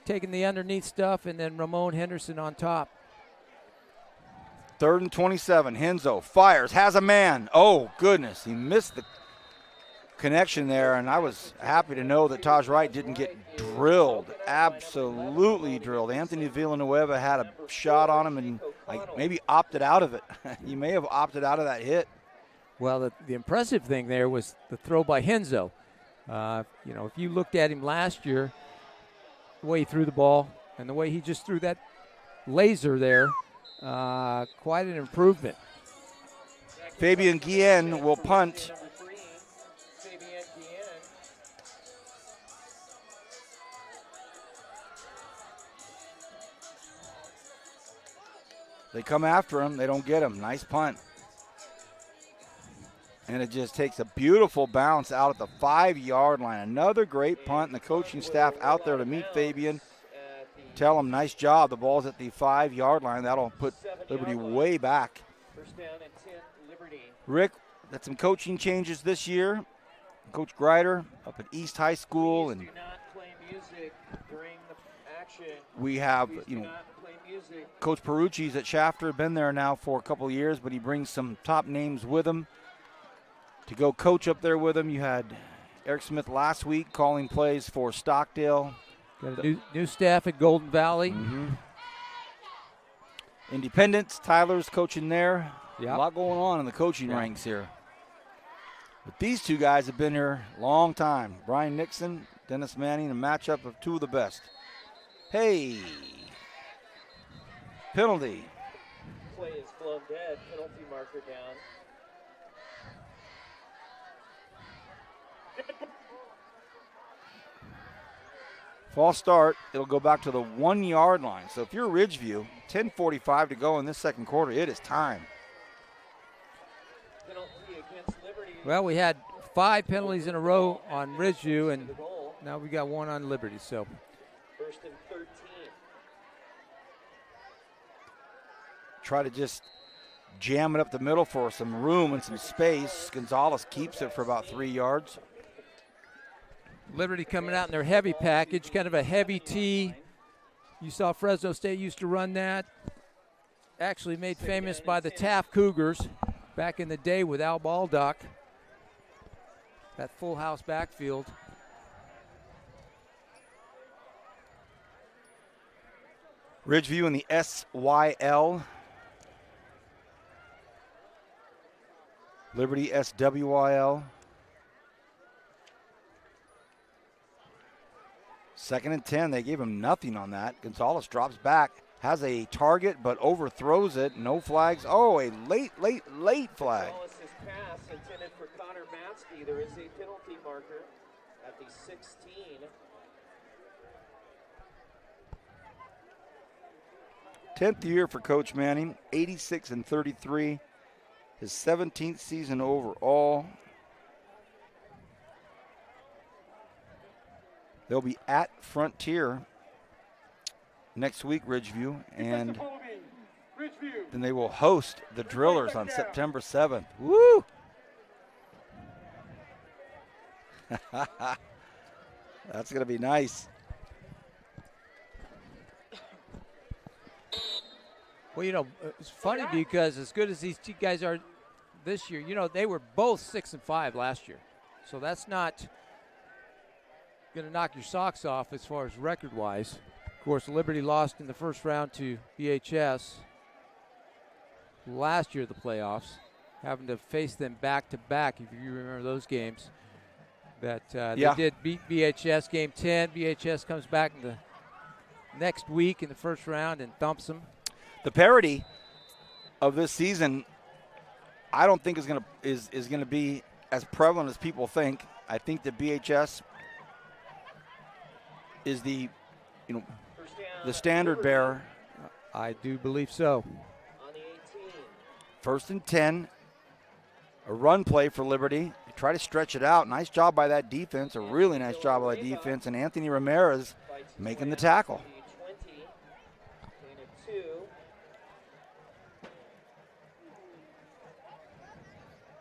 taking the underneath stuff, and then Ramon Henderson on top. 3rd and 27. Henzo fires, has a man. Oh, goodness. He missed the connection there, and I was happy to know that Taj Wright didn't get drilled, absolutely drilled. Anthony Villanueva had a shot on him and maybe opted out of it. He may have opted out of that hit. Well, the impressive thing there was the throw by Henzo. If you looked at him last year, the way he threw the ball and the way he just threw that laser there, quite an improvement. Fabian Guillen will punt. They come after him. They don't get him. Nice punt. And it just takes a beautiful bounce out at the 5-yard line. Another great punt, and the coaching staff out there to meet Fabian. Tell him, nice job. The ball's at the 5-yard line. That'll put Liberty way back. First down and 10, Liberty. Rick, got some coaching changes this year. Coach Greider up at East High School. And do not play music during the action. we have, Coach Perucci's at Shafter, been there now for a couple of years, but he brings some top names with him to go coach up there with him. You had Eric Smith last week calling plays for Stockdale. Got a new staff at Golden Valley. Mm-hmm. Independence, Tyler's coaching there. Yep. A lot going on in the coaching ranks here. But these two guys have been here a long time. Brian Nixon, Dennis Manning, a matchup of two of the best. Hey, penalty. Play is blown dead. Penalty marker down. False start. It'll go back to the 1-yard line. So if you're Ridgeview, 10:45 to go in this second quarter, it is time. Penalty against Liberty. Well, we had 5 penalties in a row on Ridgeview, and now we got 1 on Liberty. So 1st and 13. Try to just jam it up the middle for some room and some space. Gonzalez keeps it for about 3 yards. Liberty coming out in their heavy package, kind of a heavy tee. You saw Fresno State used to run that. Actually made famous by the Taft Cougars back in the day with Al Baldock. That full house backfield. Ridgeview in the SYL. Liberty SWYL. 2nd and 10. They gave him nothing on that. Gonzalez drops back, has a target, but overthrows it. No flags. Oh, a late flag. Gonzalez's pass intended for Connor Matsky. There is a penalty marker at the 16. Tenth year for Coach Manning, 86 and 33. His 17th season overall. They'll be at Frontier next week, Ridgeview, and then they will host the Drillers on September 7th. Woo! That's going to be nice. Well, it's funny because as good as these two guys are this year, they were both 6-5 last year. So that's not going to knock your socks off as far as record-wise. Of course, Liberty lost in the first round to BHS last year of the playoffs, having to face them back-to-back, if you remember those games. They did beat BHS game 10. BHS comes back in the next week in the first round and thumps them. The parity of this season, I don't think is going to be as prevalent as people think. I think that BHS is the standard bearer. I do believe so. On the 18. 1st and 10. A run play for Liberty. They try to stretch it out. Nice job by that defense. A really nice job by that defense. And Anthony Ramirez making the tackle.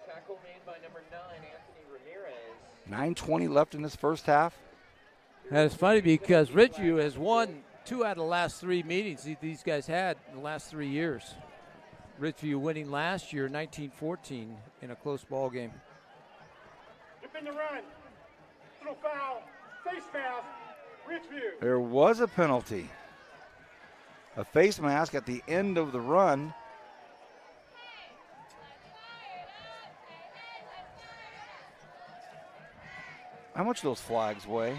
Tackle made by number 9, Anthony Ramirez. 9:20 left in this first half. And it's funny because Ridgeview has won 2 out of the last 3 meetings these guys had in the last 3 years. Ridgeview winning last year, 19-14, in a close ball game. Dip in the run. Little foul. Face mask. Ridgeview. There was a penalty. A face mask at the end of the run. How much do those flags weigh?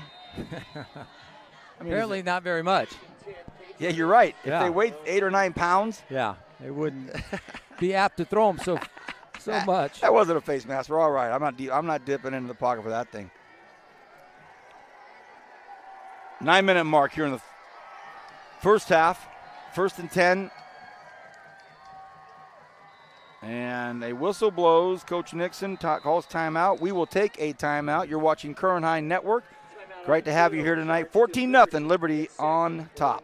Apparently not very much. Yeah, you're right. If they weighed 8 or 9 pounds. Yeah, they wouldn't be apt to throw them so much. That wasn't a face mask. We're all right. I'm not dipping into the pocket for that thing. 9-minute mark here in the first half. 1st and 10. And a whistle blows. Coach Nixon calls timeout. We will take a timeout. You're watching Kern High Network. Great to have you here tonight. 14-0 Liberty on top.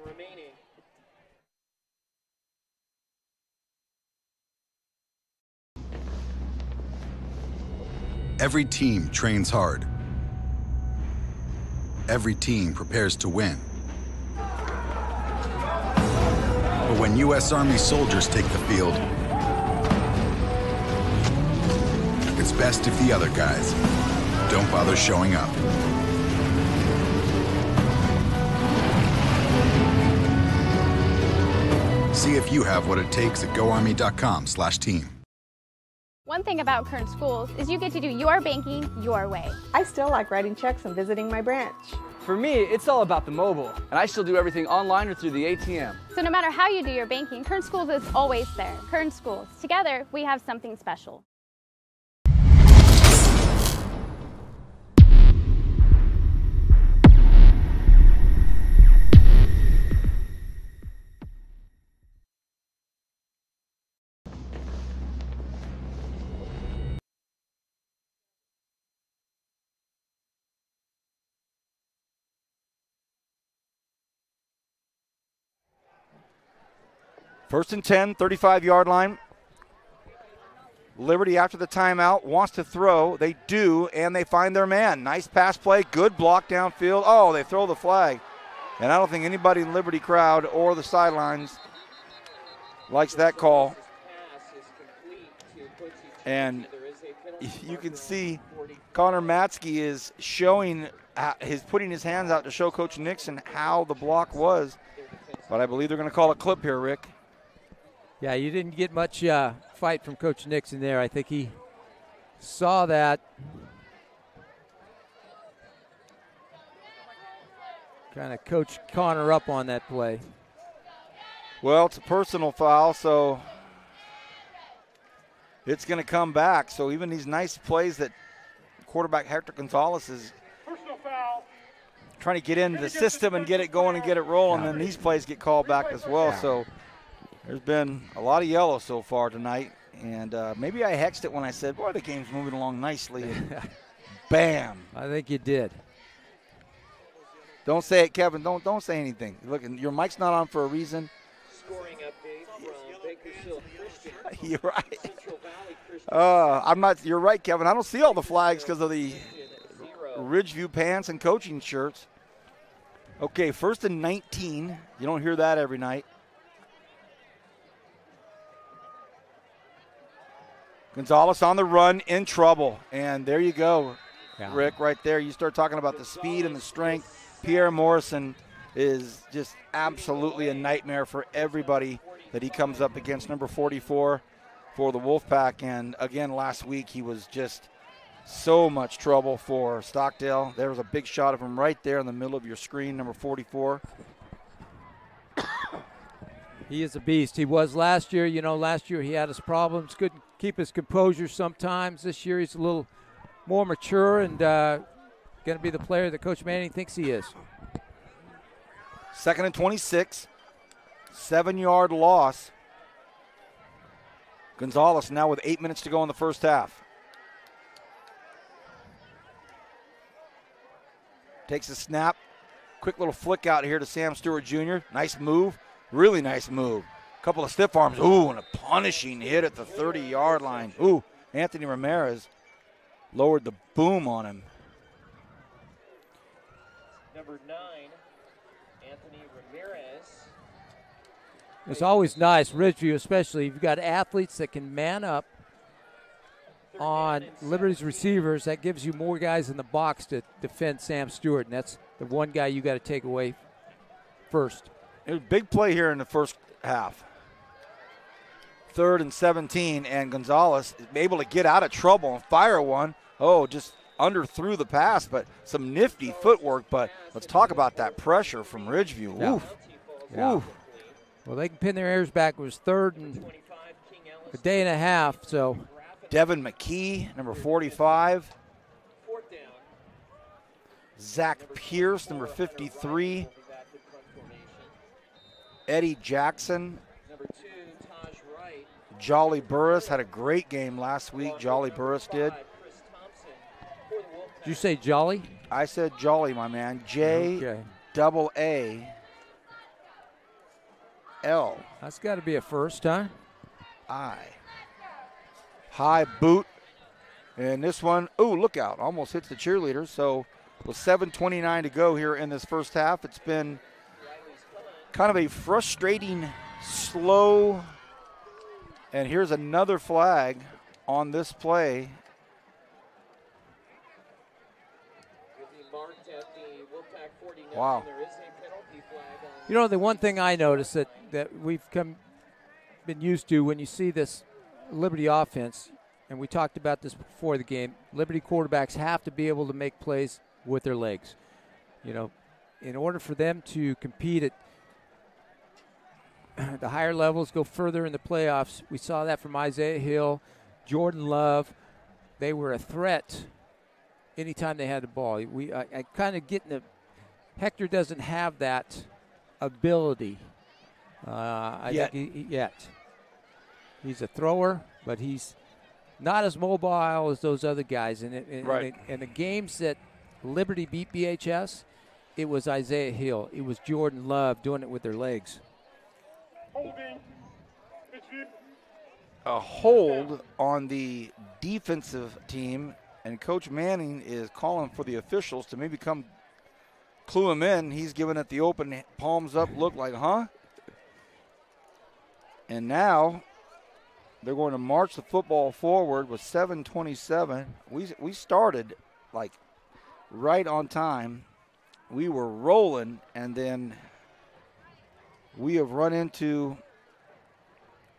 Every team trains hard. Every team prepares to win. But when U.S. Army soldiers take the field, it's best if the other guys don't bother showing up. See if you have what it takes at goarmy.com/team. One thing about Kern Schools is you get to do your banking your way. I still like writing checks and visiting my branch. For me, it's all about the mobile. And I still do everything online or through the ATM. So no matter how you do your banking, Kern Schools is always there. Kern Schools. Together, we have something special. First and 10, 35-yard line. Liberty, after the timeout, wants to throw. They do, and they find their man. Nice pass play, good block downfield. Oh, they throw the flag. And I don't think anybody in the Liberty crowd or the sidelines likes that call. And you can see Connor Matzke is showing, putting his hands out to show Coach Nixon how the block was. But I believe they're going to call a clip here, Rick. Yeah, you didn't get much fight from Coach Nixon there. I think he saw that. Kind of coached Connor up on that play. Well, it's a personal foul, so it's going to come back. So even these nice plays that quarterback Hector Gonzalez is trying to get into the system and get it going and get it rolling, and then these plays get called back as well. So there's been a lot of yellow so far tonight, and maybe I hexed it when I said, boy, the game's moving along nicely. And bam. I think you did. Don't say it, Kevin. Don't say anything. Look, your mic's not on for a reason. Scoring update from Bakersfield Christian. You're right. I'm not. You're right, Kevin. I don't see all the flags because of the Ridgeview pants and coaching shirts. Okay, 1st and 19. You don't hear that every night. Gonzalez on the run, in trouble. And there you go, Rick, right there. You start talking about the speed and the strength. Pierre Morrison is just absolutely a nightmare for everybody that he comes up against, number 44 for the Wolfpack. And again, last week he was just so much trouble for Stockdale. There was a big shot of him right there in the middle of your screen, number 44. He is a beast. He was last year. You know, last year he had his problems, couldn't keep his composure sometimes. This year he's a little more mature and going to be the player that Coach Manning thinks he is. 2nd and 26, 7-yard loss. Gonzalez now with 8 minutes to go in the first half. Takes a snap. Quick little flick out here to Sam Stewart Jr. Nice move. Really nice move. Couple of stiff arms. Ooh, and a punishing hit at the 30-yard line. Ooh, Anthony Ramirez lowered the boom on him. Number 9, Anthony Ramirez. It's always nice, Ridgeview especially. You've got athletes that can man up on Liberty's receivers. That gives you more guys in the box to defend Sam Stewart, and that's the one guy you got to take away first. It was a big play here in the first half. 3rd and 17, and Gonzalez is able to get out of trouble and fire one. Oh, just underthrew the pass, but some nifty footwork. But let's talk about that pressure from Ridgeview. Yeah. Oof. Yeah. Oof. Well, they can pin their ears back. It was 3rd and a day and a half, so. Devin McKee, number 45. Zach Pierce, number 53. Eddie Jackson. Jolly Burris had a great game last week. Jolly Burris did. Did you say Jolly? I said Jolly, my man. J-double-A-L. That's got to be a first, huh? High boot. And this one, ooh, look out. Almost hits the cheerleader. So with 7:29 to go here in this first half, it's been kind of a frustrating, slow. And here's another flag on this play. Wow. You know, the one thing I noticed that we've been used to when you see this Liberty offense, and we talked about this before the game, Liberty quarterbacks have to be able to make plays with their legs. You know, in order for them to compete at the higher levels, go further in the playoffs, we saw that from Isaiah Hill, Jordan Love. They were a threat anytime they had the ball. I kind of get in the – Hector doesn't have that ability yet. Yet. He's a thrower, but he's not as mobile as those other guys. And the games that Liberty beat BHS, it was Isaiah Hill. It was Jordan Love doing it with their legs. A hold on the defensive team, and Coach Manning is calling for the officials to maybe come clue him in. He's giving it the open palms up look like, huh? And now they're going to march the football forward with 7:27. We started like right on time. We were rolling, and then we have run into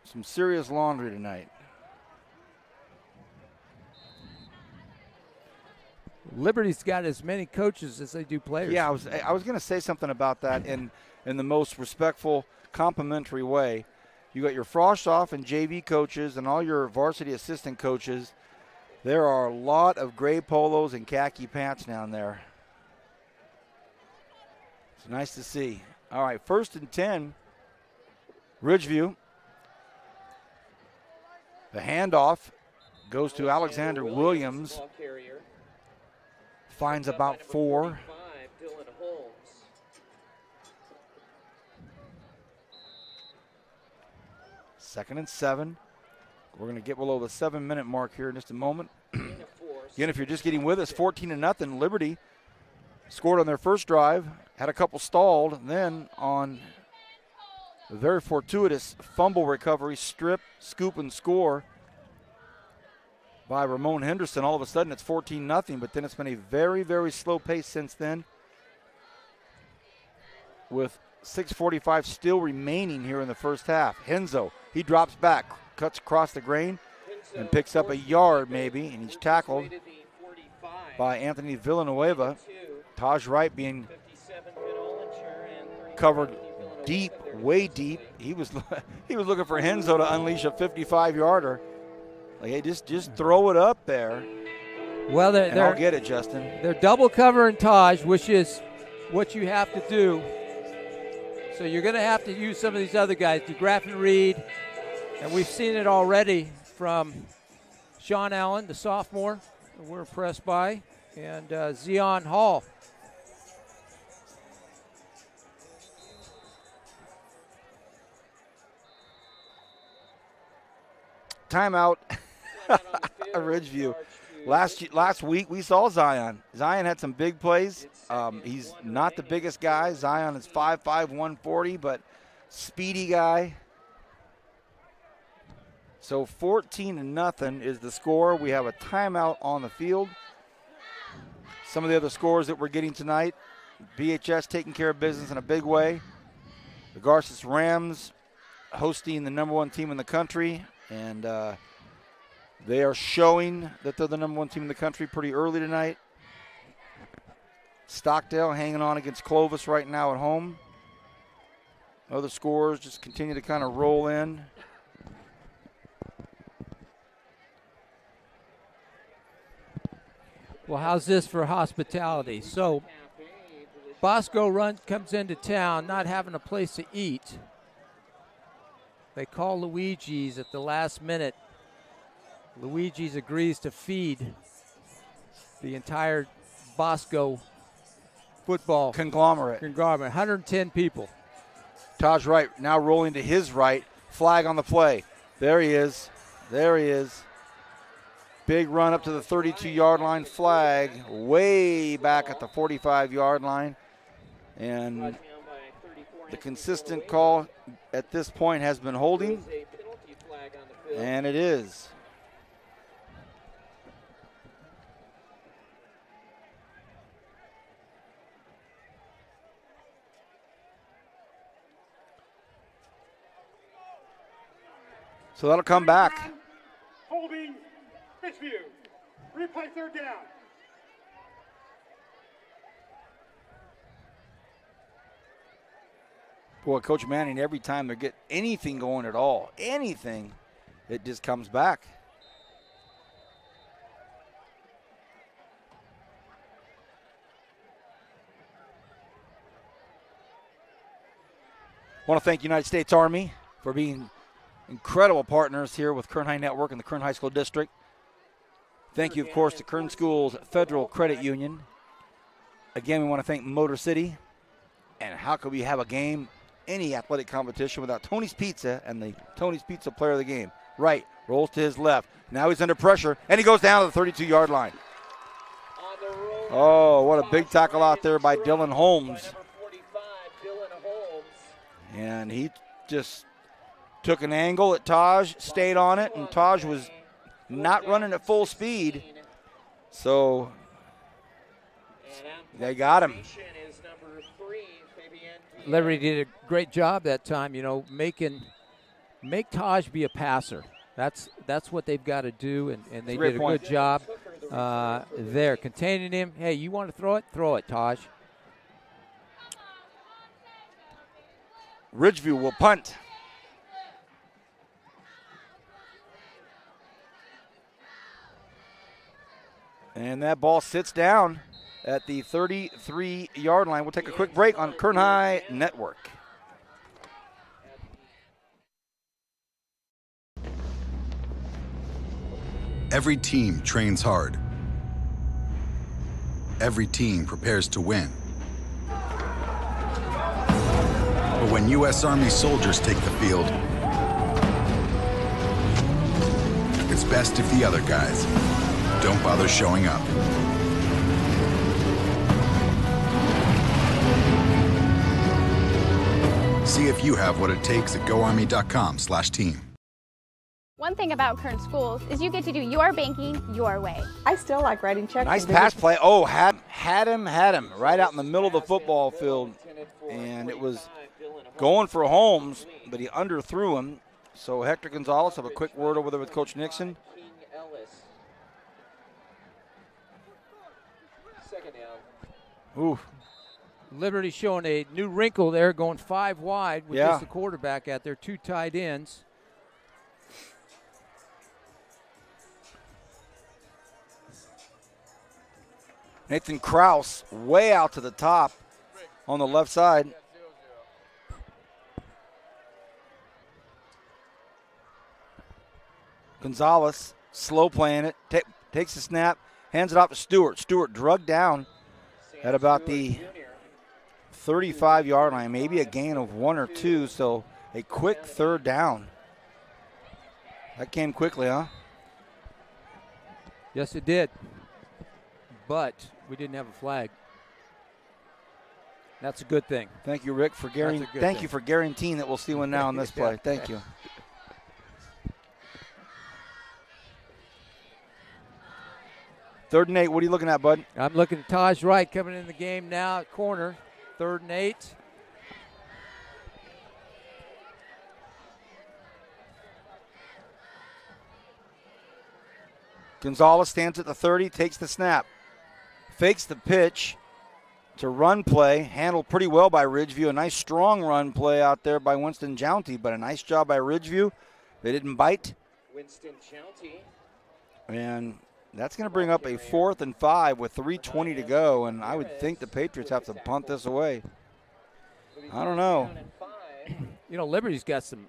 some serious laundry tonight. Liberty's got as many coaches as they do players. Yeah, I was going to say something about that in the most respectful, complimentary way. You got your Frostoff and JV coaches and all your varsity assistant coaches. There are a lot of gray polos and khaki pants down there. It's nice to see. All right, 1st and 10, Ridgeview. The handoff goes to Alexander Williams. Finds about 4. Second and 7. We're going to get below the 7-minute mark here in just a moment. Again, if you're just getting with us, 14-0. Liberty scored on their first drive, had a couple stalled, and then on a very fortuitous fumble recovery, strip, scoop, and score by Ramon Henderson. All of a sudden it's 14-0, but then it's been a very, very slow pace since then, with 6:45 still remaining here in the first half. Henzo, he drops back, cuts across the grain, and picks up a yard maybe, and he's tackled by Anthony Villanueva. Taj Wright being covered deep, way deep. He was looking for Henzo to unleash a 55-yarder. Like, hey, just throw it up there. Well, I'll get it, Justin. They're double covering Taj, which is what you have to do. So you're going to have to use some of these other guys, DeGraff and Reed, and we've seen it already from Sean Allen, the sophomore, we're impressed by, and Zion Hall. timeout. Ridgeview. Last week we saw Zion. Zion had some big plays. He's not the biggest guy. Zion is 5'5", 140, but speedy guy. So 14-0 is the score. We have a timeout on the field. Some of the other scores that we're getting tonight, BHS taking care of business in a big way. The Garces Rams hosting the #1 team in the country, and they are showing that they're the #1 team in the country pretty early tonight. Stockdale hanging on against Clovis right now at home. Other scores just continue to kind of roll in. Well, how's this for hospitality? So Bosco comes into town not having a place to eat. They call Luigi's at the last minute. Luigi's agrees to feed the entire Bosco football conglomerate. 110 people. Taj Wright now rolling to his right. Flag on the play. There he is. There he is. Big run up to the 32-yard line. Flag way back at the 45-yard line. And the consistent call at this point has been holding. And it is. So that'll come back. Holding Ridgeview. Replay third down. Boy, Coach Manning, every time they get anything going at all, anything, it just comes back. I want to thank United States Army for being incredible partners here with Kern High Network and the Kern High School District. Thank you, of course, to Kern Schools Federal Credit Union. Again, we want to thank Motor City. And how could we have a game, any athletic competition, without Tony's Pizza and the Tony's Pizza player of the game? Right, rolls to his left. Now he's under pressure, and he goes down to the 32-yard line. Oh, what a big tackle out there by Dylan Holmes. And he just took an angle at Taj, stayed on it, and Taj was not running at full speed. So they got him. Liberty did a great job that time, make Taj be a passer. That's what they've got to do, and they did a good job there, containing him. Hey, you want to throw it? Throw it, Taj. Ridgeview will punt. And that ball sits down at the 33-yard line. We'll take a quick break on Kern High Network. Every team trains hard. Every team prepares to win. But when U.S. Army soldiers take the field, it's best if the other guys don't bother showing up. See if you have what it takes at GoArmy.com/team. One thing about Kern Schools is you get to do your banking your way. I still like writing checks. Nice pass play. Oh, had him right out in the middle of the football field. And it was going for Holmes, but he underthrew him. So Hector Gonzalez have a quick word over there with Coach Nixon. Ooh. Liberty showing a new wrinkle there, going 5 wide with just the quarterback out there, 2 tight ends. Nathan Kraus way out to the top on the left side. Gonzalez slow playing it, takes the snap, hands it off to Stewart. Stewart drugged down at about the 35-yard line, maybe a gain of 1 or 2, so a quick third down. That came quickly, huh? Yes, it did. But we didn't have a flag. That's a good thing. Thank you, Rick, for thank you for guaranteeing that we'll see one now on this play. Thank you. Third and 8. What are you looking at, bud? I'm looking at Taj Wright coming in the game now at corner. 3rd and 8. Gonzalez stands at the 30, takes the snap, fakes the pitch. It's a run play, handled pretty well by Ridgeview. A nice strong run play out there by Winston Jounty, but a nice job by Ridgeview. They didn't bite. Winston Jounty. And that's going to bring up a 4th and 5 with 3:20 to go, and I would think the Patriots have to punt this away. I don't know. You know, Liberty's got some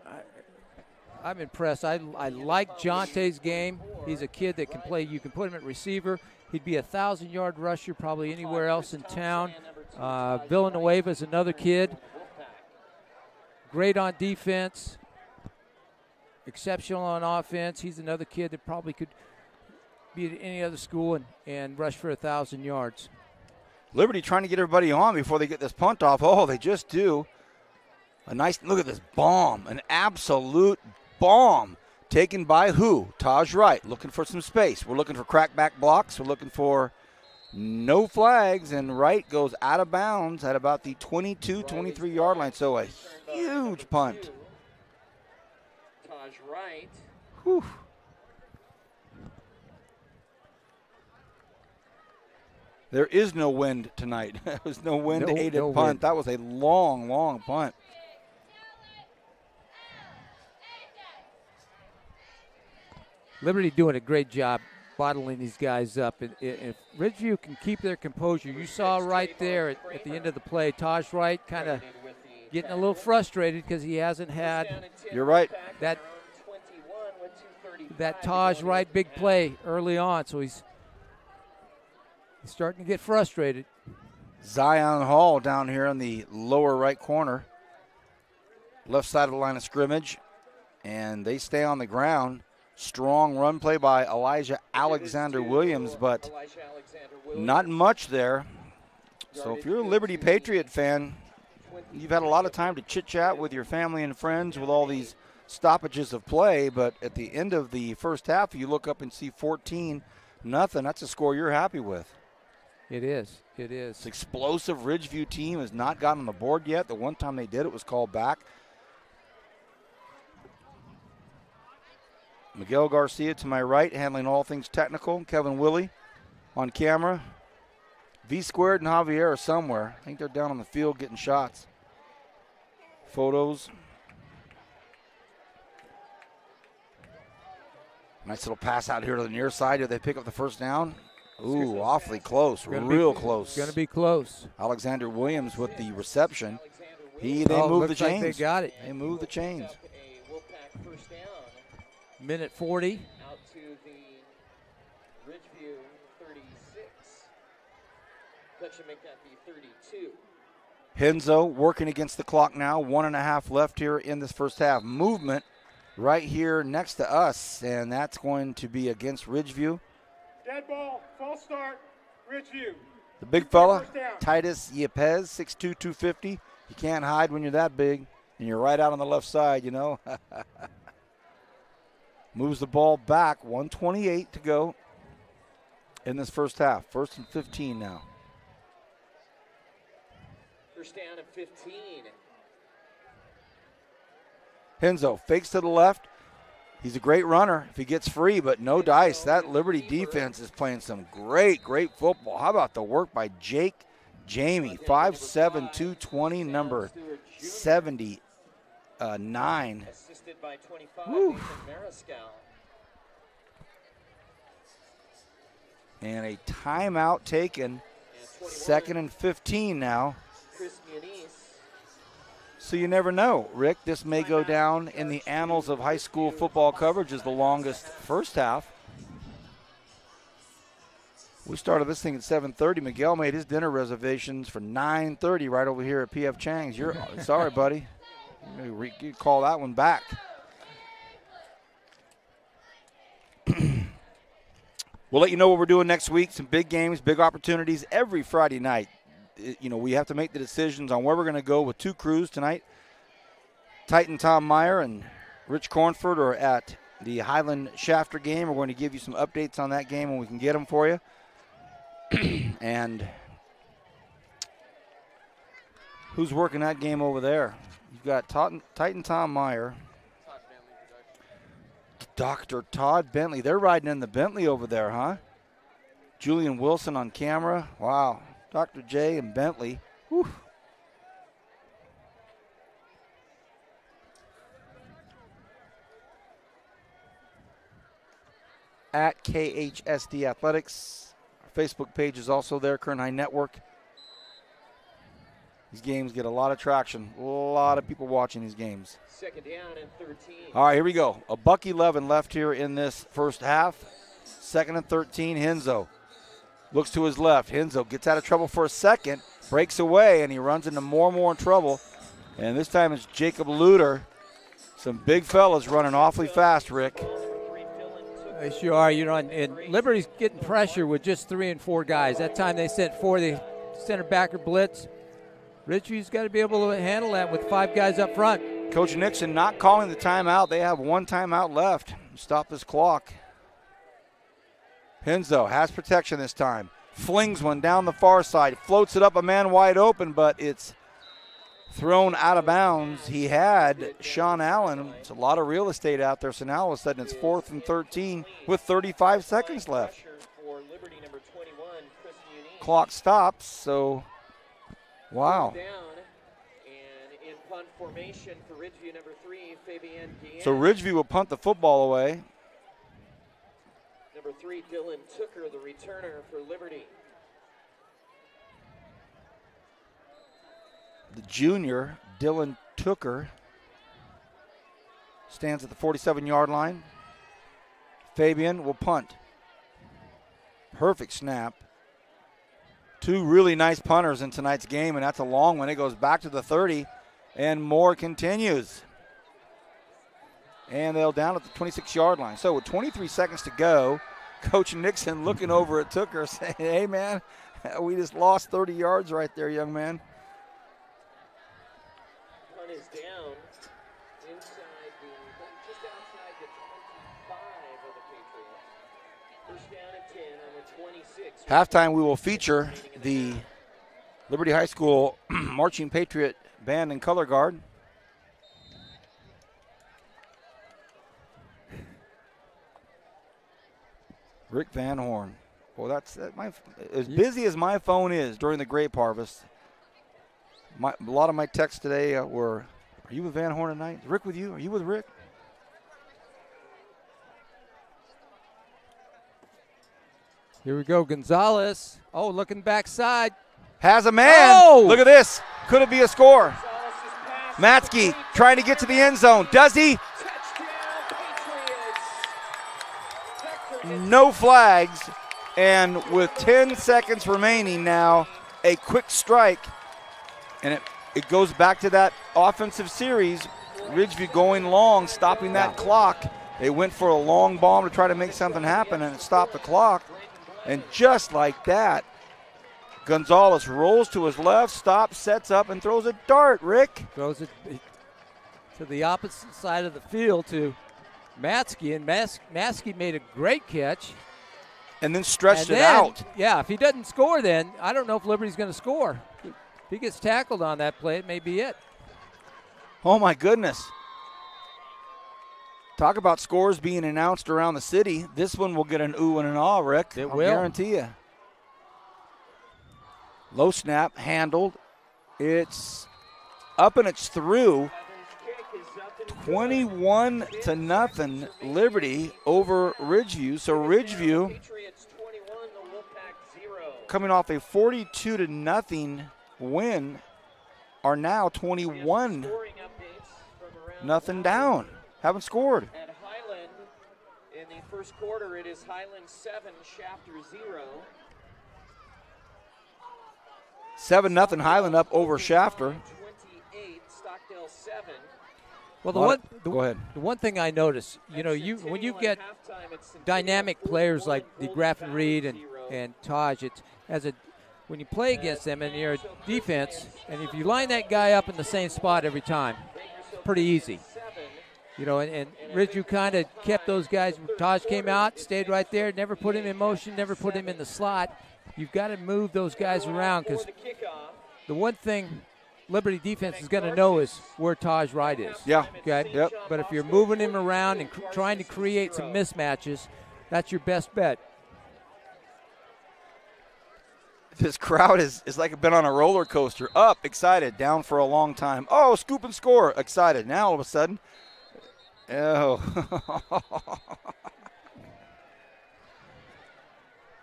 I'm impressed. I like Jonte's game. He's a kid that can play. You can put him at receiver. He'd be a 1,000-yard rusher probably anywhere else in town. Villanueva's another kid. Great on defense. Exceptional on offense. He's another kid that probably could be at any other school and rush for 1,000 yards. Liberty trying to get everybody on before they get this punt off. Oh, they just do. A nice look at this bomb. An absolute bomb. Taken by who? Taj Wright. Looking for some space. We're looking for crackback blocks. We're looking for no flags. And Wright goes out of bounds at about the 22, 23-yard line. So a huge punt. Taj Wright. Whew. There is no wind tonight. There was no wind-aided punt. Wind. That was a long, long punt. Liberty doing a great job bottling these guys up. If Ridgeview can keep their composure, you saw right there at the end of the play, Taj Wright kind of getting a little frustrated because he hasn't had. You're right. That Taj Wright big play early on, so he's starting to get frustrated. Zion Hall down here in the lower right corner, left side of the line of scrimmage, and they stay on the ground. Strong run play by Elijah Alexander Williams, but not much there. So if you're a Liberty Patriot fan, you've had a lot of time to chit-chat with your family and friends with all these stoppages of play, but at the end of the first half, you look up and see 14-0. That's a score you're happy with. It is. It is. This explosive Ridgeview team has not gotten on the board yet. The one time they did, it was called back. Miguel Garcia to my right, handling all things technical. Kevin Willie on camera. V Squared and Javier are somewhere. I think they're down on the field getting shots. Photos. Nice little pass out here to the near side. Did they pick up the first down? Ooh, awfully close. Real close. Going to be close. Alexander Williams with the reception. They move the chains. Like they got it. They move the chains. Minute 40. Out to the Ridgeview 36. That should make that be 32. Henzo working against the clock now. 1.5 left here in this first half. Movement right here next to us, and that's going to be against Ridgeview. Dead ball, false start, Ridgeview. The big fella, Titus Yepes, 6'2", 250. You can't hide when you're that big, and you're right out on the left side, you know. Moves the ball back, 1:28 to go in this first half. 1st and 15 now. First down at 15. Henzo fakes to the left. He's a great runner if he gets free, but no dice. That Liberty defense is playing some great football. How about the work by Jake Jamie, 5'7", 220, number 79. Assisted by 25, and a timeout taken. 2nd and 15 now. So you never know, Rick. This may go down in the annals of high school football coverage as the longest first half. We started this thing at 7:30. Miguel made his dinner reservations for 9:30 right over here at P.F. Chang's. You're sorry, buddy. You call that one back. We'll let you know what we're doing next week. Some big games, big opportunities every Friday night. We have to make the decisions on where we're going to go with two crews tonight. Titan Tom Meyer and Rich Cornford are at the Highland Shafter game. We're going to give you some updates on that game when we can get them for you. And who's working that game over there? You've got Titan Tom Meyer. Dr. Todd Bentley. They're riding in the Bentley over there, huh? Julian Wilson on camera. Wow. Dr. J and Bentley. Whew. At KHSD Athletics. Our Facebook page is also there, Kern High Network. These games get a lot of traction. A lot of people watching these games. Second down and 13. All right, here we go. $1:11 left here in this first half. Second and 13, Henzo. Looks to his left. Henzo gets out of trouble for a second, breaks away, and he runs into more and more trouble. And this time it's Jacob Luter. Some big fellas running awfully fast, Rick. They sure are. And Liberty's getting pressure with just 3 and 4 guys. That time they sent 4, the center backer blitz. Ridgeview's got to be able to handle that with 5 guys up front. Coach Nixon not calling the timeout. They have 1 timeout left. Stop this clock. Henzo has protection this time. Flings one down the far side. Floats it up, a man wide open, but it's thrown out of bounds. He had Sean Allen. It's a lot of real estate out there, so now all of a sudden it's 4th and 13 with 35 seconds left. Clock stops, so wow. In punt formation for Ridgeview, number 3, Fabian Guillen. So Ridgeview will punt the football away. Number 3, Dylan Tooker, the returner for Liberty. The junior, Dylan Tooker, stands at the 47-yard line. Fabian will punt. Perfect snap. 2 really nice punters in tonight's game, and that's a long one. It goes back to the 30, and more continues. And they'll down at the 26-yard line. So with 23 seconds to go, Coach Nixon looking over at Tooker saying, hey, man, we just lost 30 yards right there, young man. Punt is down inside just outside the 25 of the Patriots. First down and 10 on the 26. Halftime, we will feature the Liberty High School Marching Patriot Band and Color Guard. Rick Van Horn. Well, as busy as my phone is during the grape harvest. A lot of my texts today were, are you with Van Horn tonight? Is Rick with you? Are you with Rick? Here we go, Gonzalez. Oh, looking backside. Has a man. Oh! Look at this. Could it be a score? Matsky trying to get to the end zone. Does he? No flags. And with 10 seconds remaining now, a quick strike. And it goes back to that offensive series. Ridgeview going long, stopping that clock. They went for a long bomb to try to make something happen, and it stopped the clock. And just like that, Gonzalez rolls to his left, stops, sets up, and throws a dart, Rick. Throws it to the opposite side of the field to Matsky, and Matsky made a great catch. And then stretched it out. Yeah, if he doesn't score then, I don't know if Liberty's going to score. If he gets tackled on that play, it may be it. Oh, my goodness. Talk about scores being announced around the city. This one will get an ooh and an ah, Rick. It I'll will. guarantee you. Low snap, handled. It's up and it's through. 21-0 Liberty over Ridgeview. So Ridgeview coming off a 42-0 win are now 21-0 down. Haven't scored. At Highland, in the first quarter, it is Highland 7, Shafter 0. 7-0 Highland up over Shafter. 28, Stockdale 7. Well, go ahead. The one thing I notice, when you get dynamic players like DeGraff Reed and Taj, when you play against them and you're a defense, and if you line that guy up in the same spot every time, it's pretty easy. And Ridgeview kind of kept those guys. Taj came out, stayed right there, never put him in motion, never put him in the slot. You've got to move those guys around, because the one thing Liberty defense is going to know is where Taj Wright is. Yeah. Okay? Yep. But if you're moving him around and trying to create some mismatches, that's your best bet. This crowd is like been on a roller coaster. Up, excited, down for a long time. Oh, scoop and score, excited. Now all of a sudden,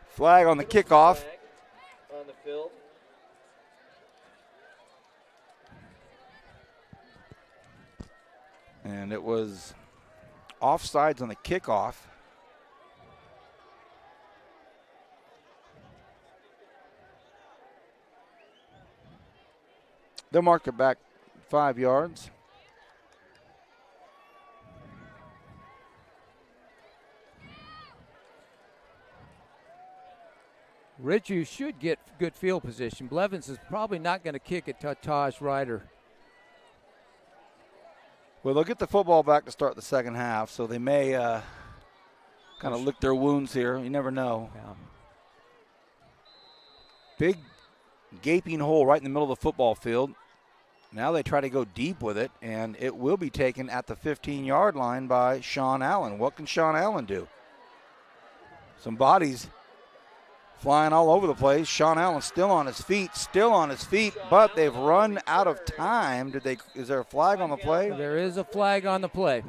flag on the kickoff. On the field. And it was offsides on the kickoff. They'll mark it back 5 yards. Ridgeview should get good field position. Blevins is probably not going to kick it to Taj Ryder. Well, they'll get the football back to start the second half, so they may kind of lick their wounds here. You never know. Yeah. Big gaping hole right in the middle of the football field. Now they try to go deep with it, and it will be taken at the 15-yard line by Sean Allen. What can Sean Allen do? Some bodies flying all over the place. Sean Allen still on his feet, but they've run out of time. Is there a flag on the play? There is a flag on the play.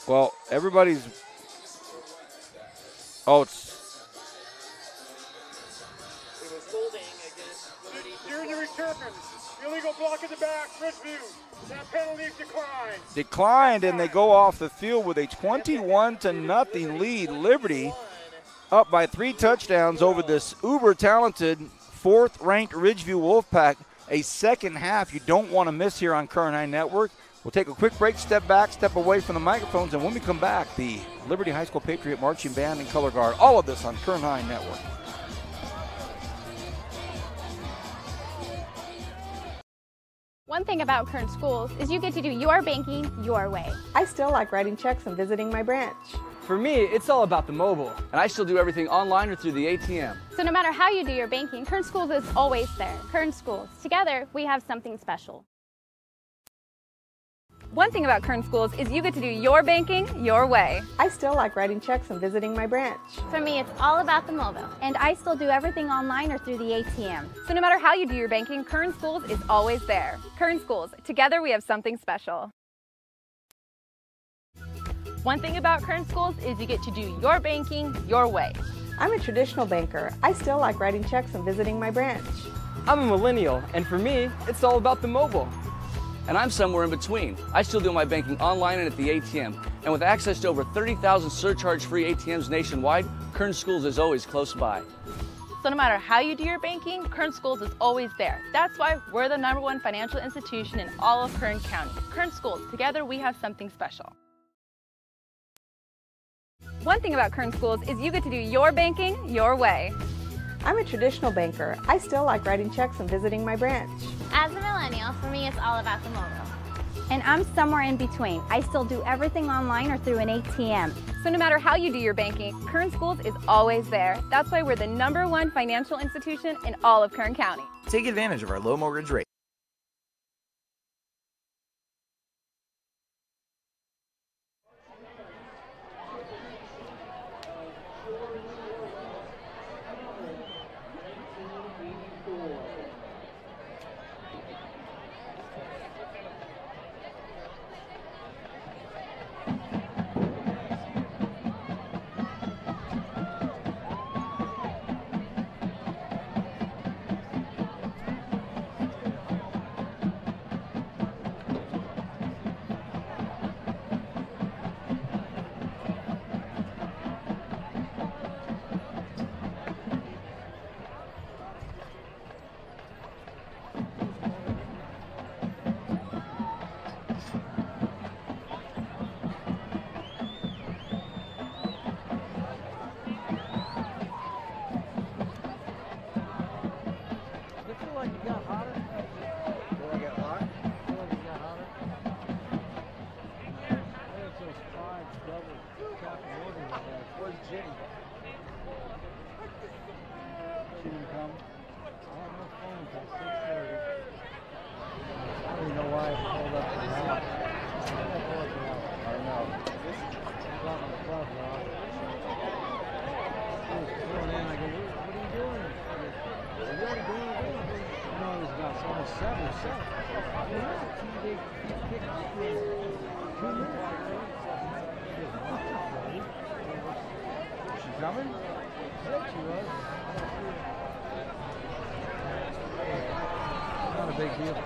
Well, everybody's – oh, it's It was holding against Junior Turpin, illegal block in the back, Ridgeview. That penalty is declined, and they go off the field with a 21-0 lead. Liberty up by 3 touchdowns over this uber-talented 4th-ranked Ridgeview Wolfpack. A second half you don't want to miss here on Current High Network. We'll take a quick break, step back, step away from the microphones, and when we come back, the Liberty High School Patriot Marching Band and Color Guard. All of this on Current High Network. One thing about Kern Schools is you get to do your banking your way. I still like writing checks and visiting my branch. For me, it's all about the mobile. And I still do everything online or through the ATM. So no matter how you do your banking, Kern Schools is always there. Kern Schools, together we have something special. One thing about Kern Schools is you get to do your banking your way. I still like writing checks and visiting my branch. For me, it's all about the mobile. And I still do everything online or through the ATM. So no matter how you do your banking, Kern Schools is always there. Kern Schools, together we have something special. One thing about Kern Schools is you get to do your banking your way. I'm a traditional banker. I still like writing checks and visiting my branch. I'm a millennial, and for me, it's all about the mobile. And I'm somewhere in between. I still do my banking online and at the ATM. And with access to over 30,000 surcharge-free ATMs nationwide, Kern Schools is always close by. So no matter how you do your banking, Kern Schools is always there. That's why we're the #1 financial institution in all of Kern County. Kern Schools, together we have something special. One thing about Kern Schools is you get to do your banking your way. I'm a traditional banker. I still like writing checks and visiting my branch. As a millennial, for me, it's all about the mobile. And I'm somewhere in between. I still do everything online or through an ATM. So no matter how you do your banking, Kern Schools is always there. That's why we're the #1 financial institution in all of Kern County. Take advantage of our low mortgage rate. got hotter? Did I get hot? Feel like it got hotter? There's those 5 double capital orders I had. Where's Jenny? She didn't come. I had no phone until 6:30. I don't even know why I pulled up the house. I don't know. I got my club lock. He was pulling in. I go, what are you doing? He goes, you already going away? You know, it was about almost 7 or 7. I mean, that's a TV kick. 2 minutes. Is she coming? I said she was. I don't see her. Not a big deal.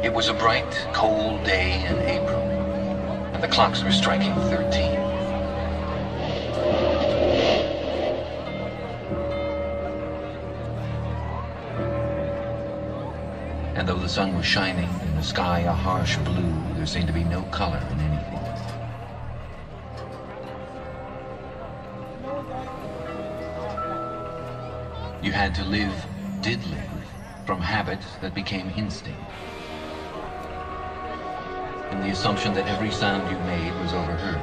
It was a bright, cold day in April, and the clocks were striking 13. And though the sun was shining and the sky a harsh blue, there seemed to be no color in anything. You had to live, did live, from habit that became instinct. In the assumption that every sound you made was overheard,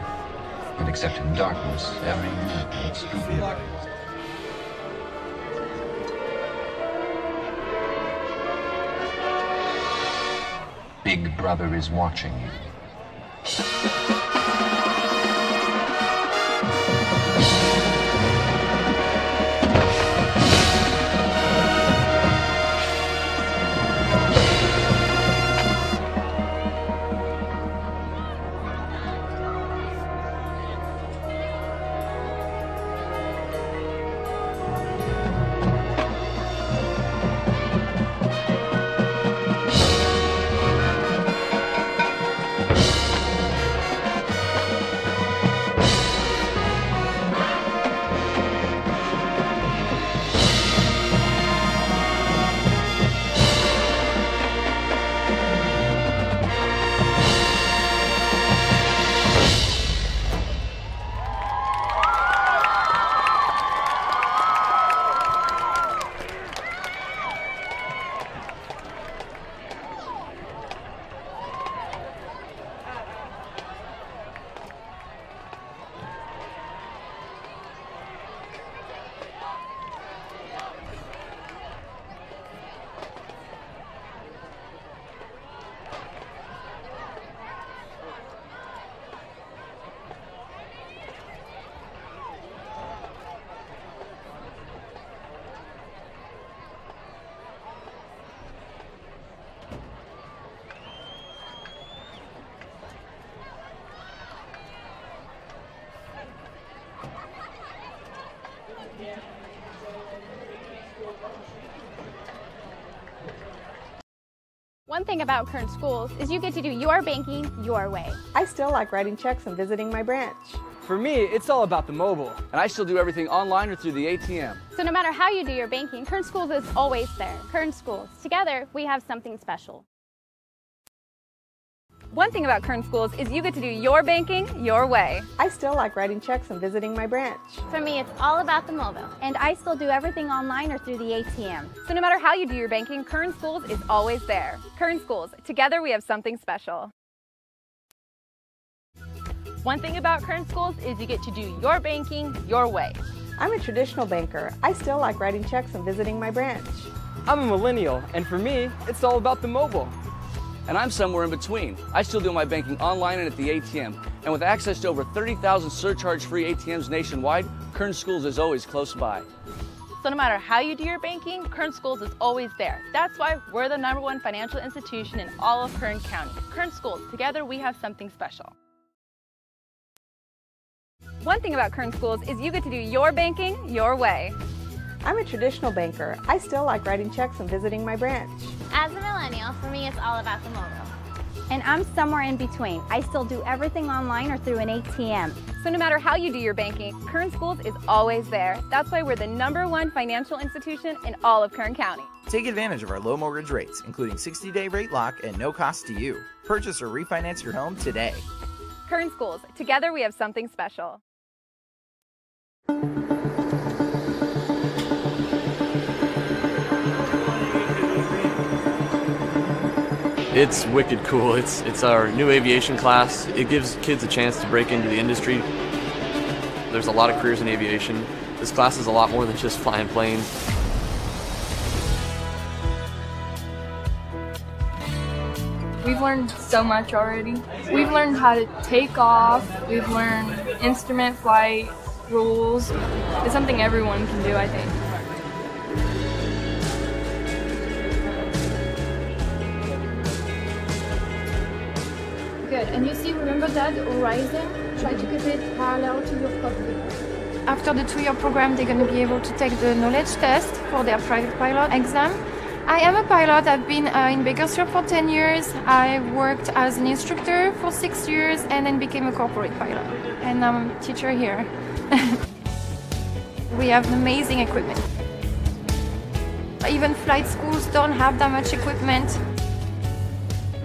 and except in darkness, every movement scrutinized. Big Brother is watching you. One thing about Kern Schools is you get to do your banking your way. I still like writing checks and visiting my branch. For me, it's all about the mobile. And I still do everything online or through the ATM. So no matter how you do your banking, Kern Schools is always there. Kern Schools, together we have something special. One thing about Kern Schools is you get to do your banking your way. I still like writing checks and visiting my branch. For me, it's all about the mobile. And I still do everything online or through the ATM. So no matter how you do your banking, Kern Schools is always there. Kern Schools, together we have something special. One thing about Kern Schools is you get to do your banking your way. I'm a traditional banker. I still like writing checks and visiting my branch. I'm a millennial, and for me, it's all about the mobile. And I'm somewhere in between. I still do my banking online and at the ATM. And with access to over 30,000 surcharge-free ATMs nationwide, Kern Schools is always close by. So no matter how you do your banking, Kern Schools is always there. That's why we're the #1 financial institution in all of Kern County. Kern Schools, together we have something special. One thing about Kern Schools is you get to do your banking your way. I'm a traditional banker. I still like writing checks and visiting my branch. As a millennial, for me, it's all about the mobile. And I'm somewhere in between. I still do everything online or through an ATM. So no matter how you do your banking, Kern Schools is always there. That's why we're the #1 financial institution in all of Kern County. Take advantage of our low mortgage rates, including 60-day rate lock and no cost to you. Purchase or refinance your home today. Kern Schools, together we have something special. It's wicked cool. It's our new aviation class. It gives kids a chance to break into the industry. There's a lot of careers in aviation. This class is a lot more than just flying planes. We've learned so much already. We've learned how to take off. We've learned instrument flight rules. It's something everyone can do, I think. Good, and you see, remember that horizon? Try to keep it parallel to your cockpit. After the 2-year program, they're going to be able to take the knowledge test for their private pilot exam. I am a pilot. I've been in Bakersfield for 10 years. I worked as an instructor for 6 years and then became a corporate pilot. And I'm a teacher here. We have amazing equipment. Even flight schools don't have that much equipment.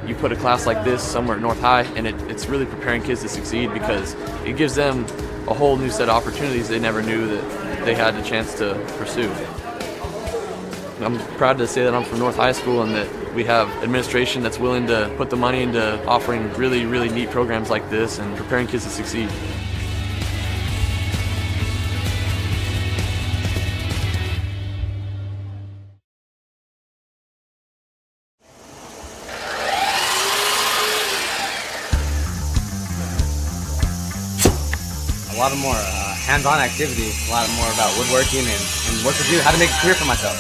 You put a class like this somewhere at North High, and it's really preparing kids to succeed because it gives them a whole new set of opportunities they never knew that they had the chance to pursue. I'm proud to say that I'm from North High School and that we have administration that's willing to put the money into offering really, really neat programs like this and preparing kids to succeed. A lot of more hands-on activity, a lot more about woodworking and what to do, how to make a career for myself.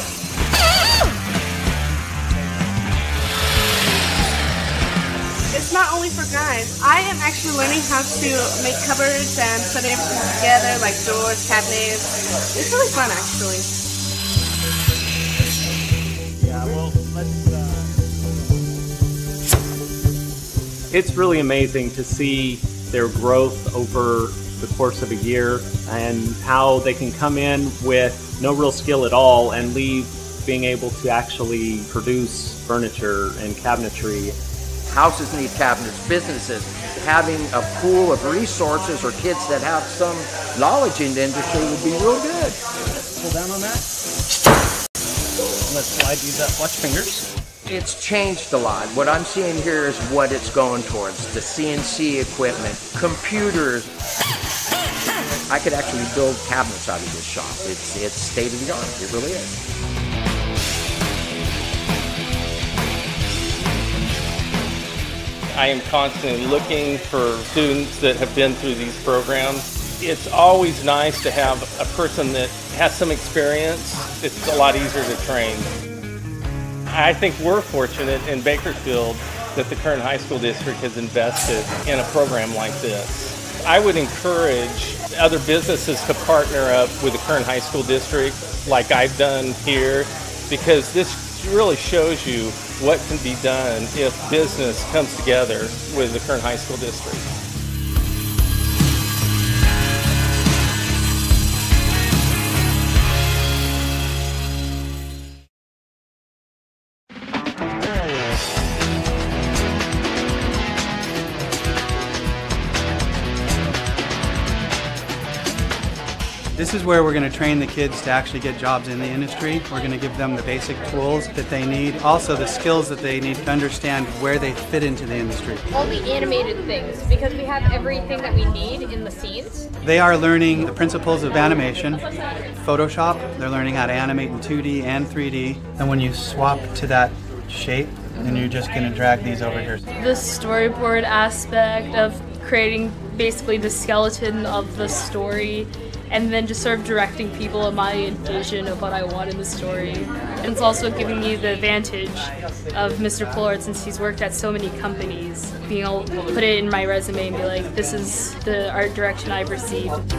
It's not only for guys. I am actually learning how to make cupboards and put everything together, like doors, cabinets. It's really fun, actually. Yeah, well, It's really amazing to see their growth over the course of a year and how they can come in with no real skill at all and leave being able to actually produce furniture and cabinetry. Houses need cabinets, businesses. Having a pool of resources or kids that have some knowledge in the industry would be real good. Pull down on that. Let's slide these up. Watch fingers. It's changed a lot. What I'm seeing here is what it's going towards. The CNC equipment, computers. I could actually build cabinets out of this shop. It's state of the art. It really is. I am constantly looking for students that have been through these programs. It's always nice to have a person that has some experience. It's a lot easier to train. I think we're fortunate in Bakersfield that the Kern High School District has invested in a program like this. I would encourage other businesses to partner up with the Kern High School District like I've done here, because this really shows you what can be done if business comes together with the Kern High School District. This is where we're going to train the kids to actually get jobs in the industry. We're going to give them the basic tools that they need, also the skills that they need to understand where they fit into the industry. All the animated things, because we have everything that we need in the scenes. They are learning the principles of animation, Photoshop. They're learning how to animate in 2D and 3D. And when you swap to that shape, then you're just going to drag these over here. The storyboard aspect of creating basically the skeleton of the story, and then just sort of directing people in my vision of what I want in the story. And it's also giving me the advantage of Mr. Pollard, since he's worked at so many companies, being able to put it in my resume and be like, this is the art direction I've received.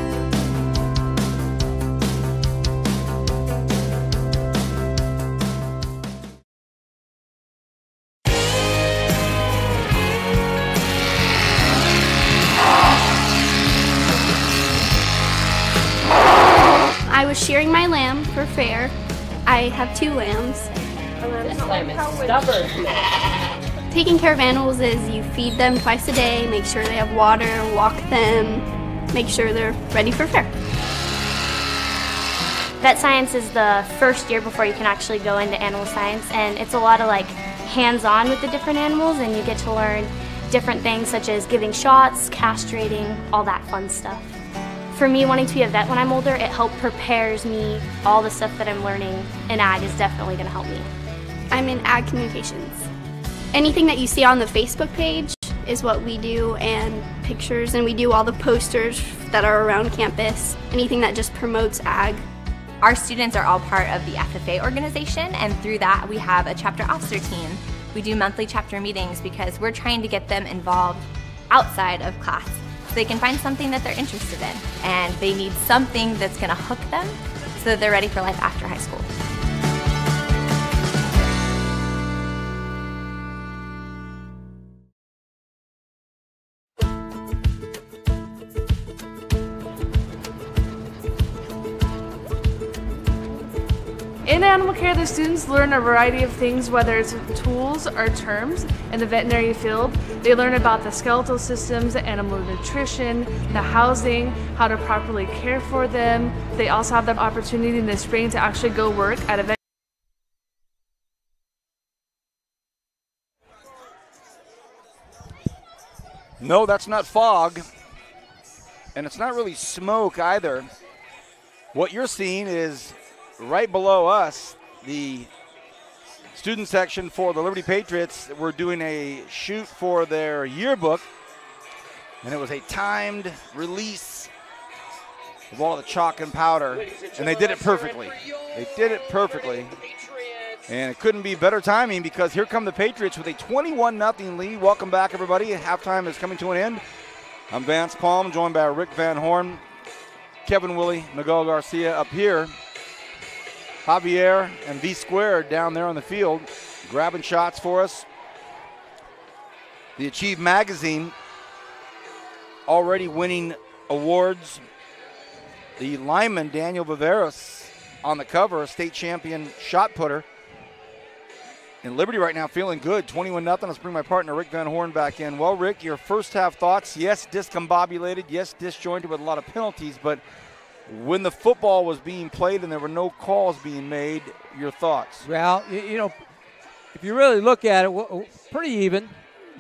I was shearing my lamb for fair. I have 2 lambs. This lamb is stubborn. Taking care of animals is you feed them twice a day, make sure they have water, walk them, make sure they're ready for fair. Vet science is the first year before you can actually go into animal science, and it's a lot of like hands-on with the different animals, and you get to learn different things such as giving shots, castrating, all that fun stuff. For me, wanting to be a vet when I'm older, it helped prepares me. All the stuff that I'm learning in ag is definitely going to help me. I'm in ag communications. Anything that you see on the Facebook page is what we do, and pictures, and we do all the posters that are around campus, anything that just promotes ag. Our students are all part of the FFA organization, and through that we have a chapter officer team. We do monthly chapter meetings because we're trying to get them involved outside of class. They can find something that they're interested in, and they need something that's going to hook them so that they're ready for life after high school. In animal care, the students learn a variety of things, whether it's tools or terms. In the veterinary field, they learn about the skeletal systems, the animal nutrition, the housing, how to properly care for them. They also have the opportunity in the spring to actually go work at a vet. No, that's not fog, and it's not really smoke either. What you're seeing is right below us, the student section for the Liberty Patriots. We're doing a shoot for their yearbook, and it was a timed release of all the chalk and powder, and they did it perfectly. They did it perfectly, and it couldn't be better timing because here come the Patriots with a 21-0 lead. Welcome back, everybody. Halftime is coming to an end. I'm Vance Palm, joined by Rick Van Horn, Kevin Willie, Miguel Garcia up here. Javier and V Squared down there on the field, grabbing shots for us. The Achieve magazine already winning awards. The lineman, Daniel Viveros, on the cover, a state champion shot putter. And Liberty right now feeling good, 21-0. Let's bring my partner, Rick Van Horn, back in. Well, Rick, your first half thoughts. Yes, discombobulated. Yes, disjointed with a lot of penalties, but when the football was being played and there were no calls being made, your thoughts? Well, you know, if you really look at it, pretty even.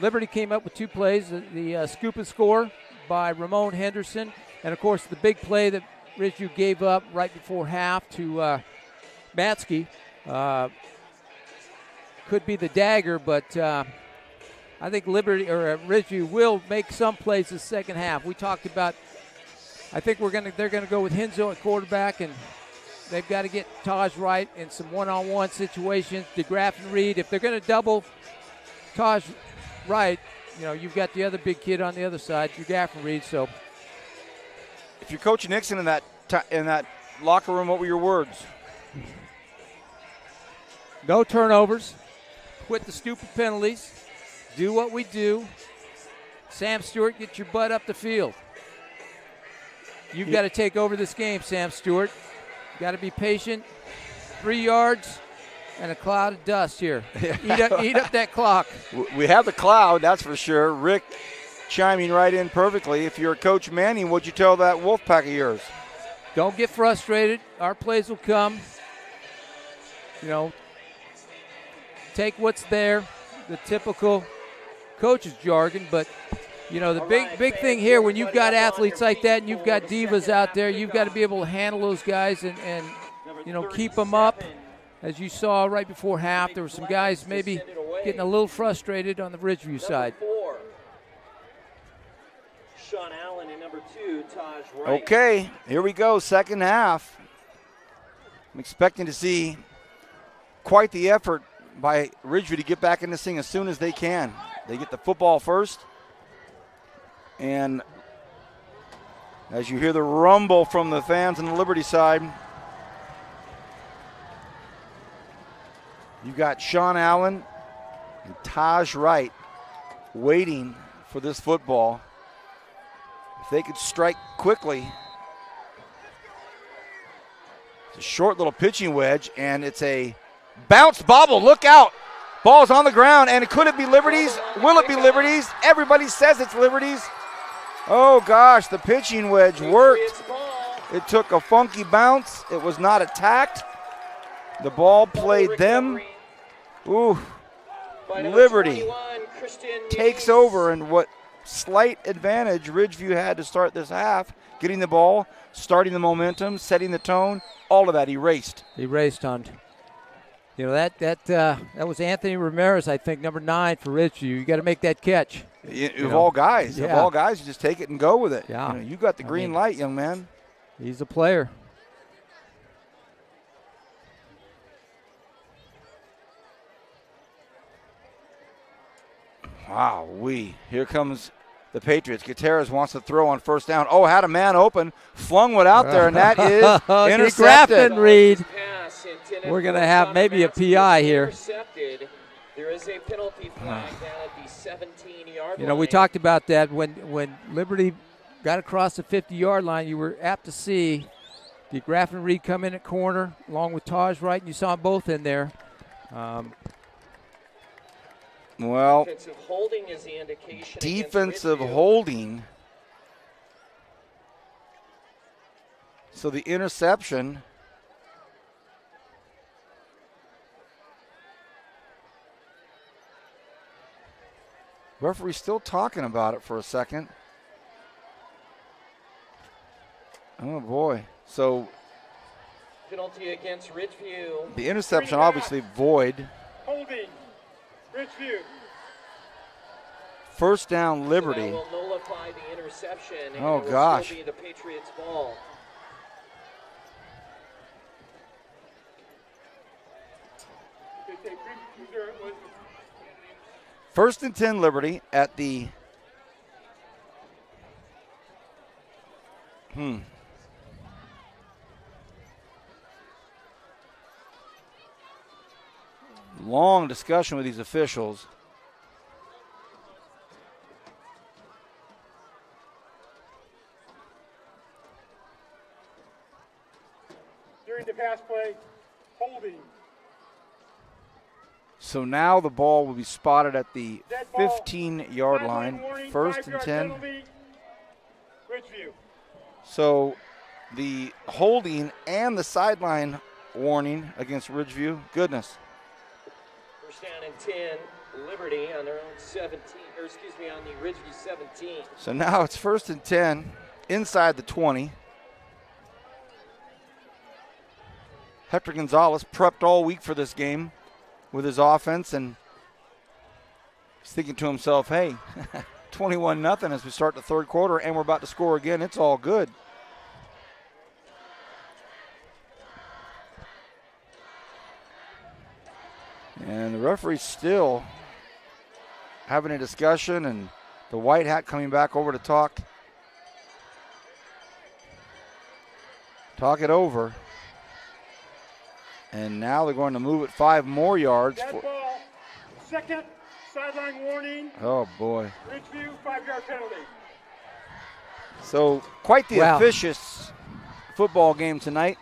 Liberty came up with 2 plays, the scoop and score by Ramon Henderson, and, of course, the big play that Ridgeview gave up right before half to Matsky. Could be the dagger, but I think Liberty or Ridgeview will make some plays the second half. We talked about, I think they're gonna go with Henzo at quarterback, and they've got to get Taj right in some one-on-one situations. DeGraff and Reed, if they're gonna double Taj right, you know, you've got the other big kid on the other side, DeGraff and Reed. So, if you're Coach Nixon in that locker room, what were your words? No turnovers, quit the stupid penalties, do what we do. Sam Stewart, get your butt up the field. You've got to take over this game, Sam Stewart. You've got to be patient. 3 yards and a cloud of dust here. Eat up that clock. We have the cloud, that's for sure. Rick chiming right in perfectly. If you're Coach Manning, what'd you tell that Wolfpack of yours? don't get frustrated. Our plays will come. You know, take what's there, the typical coach's jargon, but you know, the big thing here when you've got athletes like that and you've got divas out there, you've got to be able to handle those guys and you know, keep them up. As you saw right before half, there were some guys maybe getting a little frustrated on the Ridgeview side. Sean Allen and number 2, Taj Wright. Okay, here we go, second half. I'm expecting to see quite the effort by Ridgeview to get back in this thing as soon as they can. They get the football first. And as you hear the rumble from the fans on the Liberty side, you've got Sean Allen and Taj Wright waiting for this football. If they could strike quickly. It's a short little pitching wedge, and it's a bounce bobble. Look out. Ball's on the ground, and could it be Liberty's? Will it be Liberty's? Everybody says it's Liberty's. Oh, gosh, the pitching wedge worked. It took a funky bounce. It was not attacked. The ball played them. Ooh, Liberty takes over, and what slight advantage Ridgeview had to start this half, getting the ball, starting the momentum, setting the tone, all of that erased. Erased, Hunt. You know, that was Anthony Ramirez, I think, number 9 for Ridgeview. You got to make that catch. Of all guys, you just take it and go with it. Yeah. You got the green light, young man. He's a player. Wow, here comes the Patriots. Gutierrez wants to throw on first down. Oh, had a man open, flung one out there, and that is intercepted. Reed. We're going to have maybe a PI here. There is a penalty flag down at the 17-yard line. You know, we talked about that when Liberty got across the 50-yard line. You were apt to see DeGraff and Reed come in at corner along with Taj Wright, and you saw them both in there. Well, defensive holding is the indication. Defensive holding. So the interception. Referee's still talking about it for a second. Oh, boy. So penalty against Ridgeview. The interception obviously void. Holding. Ridgeview. First down, Liberty. So that will nullify the interception. And oh, it will gosh. Still be the Patriots' ball. First and 10, Liberty at the long discussion with these officials. During the pass play, holding. So now the ball will be spotted at the 15-yard line, first and 10. So the holding and the sideline warning against Ridgeview. Goodness. First down and 10, Liberty on their own 17, or excuse me, on the Ridgeview 17. So now it's first and 10 inside the 20. Hector Gonzalez prepped all week for this game with his offense, and he's thinking to himself, hey, 21-0 as we start the third quarter, and we're about to score again. It's all good. And the referee's still having a discussion, and the white hat coming back over to talk it over. And now they're going to move it 5 more yards. Ball. Second sideline warning. Oh, boy. Ridgeview, 5-yard penalty. So quite the officious football game tonight.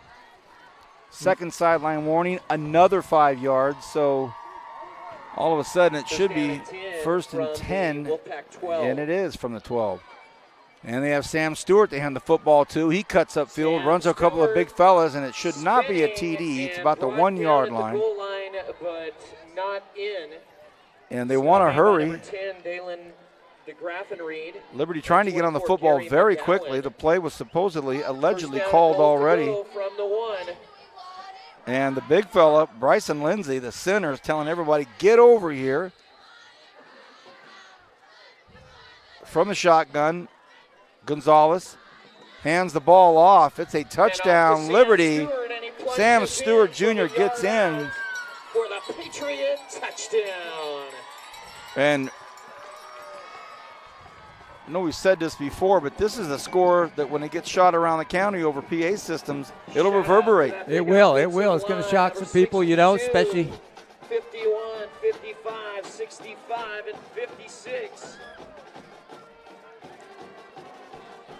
Second sideline warning, another 5 yards. So all of a sudden it should be first and 10. And it is from the 12. And they have Sam Stewart to hand the football to. He cuts upfield, runs a couple of big fellas, and it should not be a TD. It's about the 1 yard line. Goal line, but not in. And they want to hurry. Number 10, Dalen DeGraffenried. Liberty trying to get on the football very quickly. The play was allegedly called already. From the 1. And the big fella, Bryson Lindsay, the center, is telling everybody, get over here. From the shotgun, Gonzalez hands the ball off. It's a touchdown, Liberty. Sam Stewart Jr. gets in. For the Patriot touchdown. And I know we've said this before, but this is a score that when it gets shot around the county over PA systems, it'll reverberate. It will. It's going to shock some people, especially. 51, 55, 65, and 56.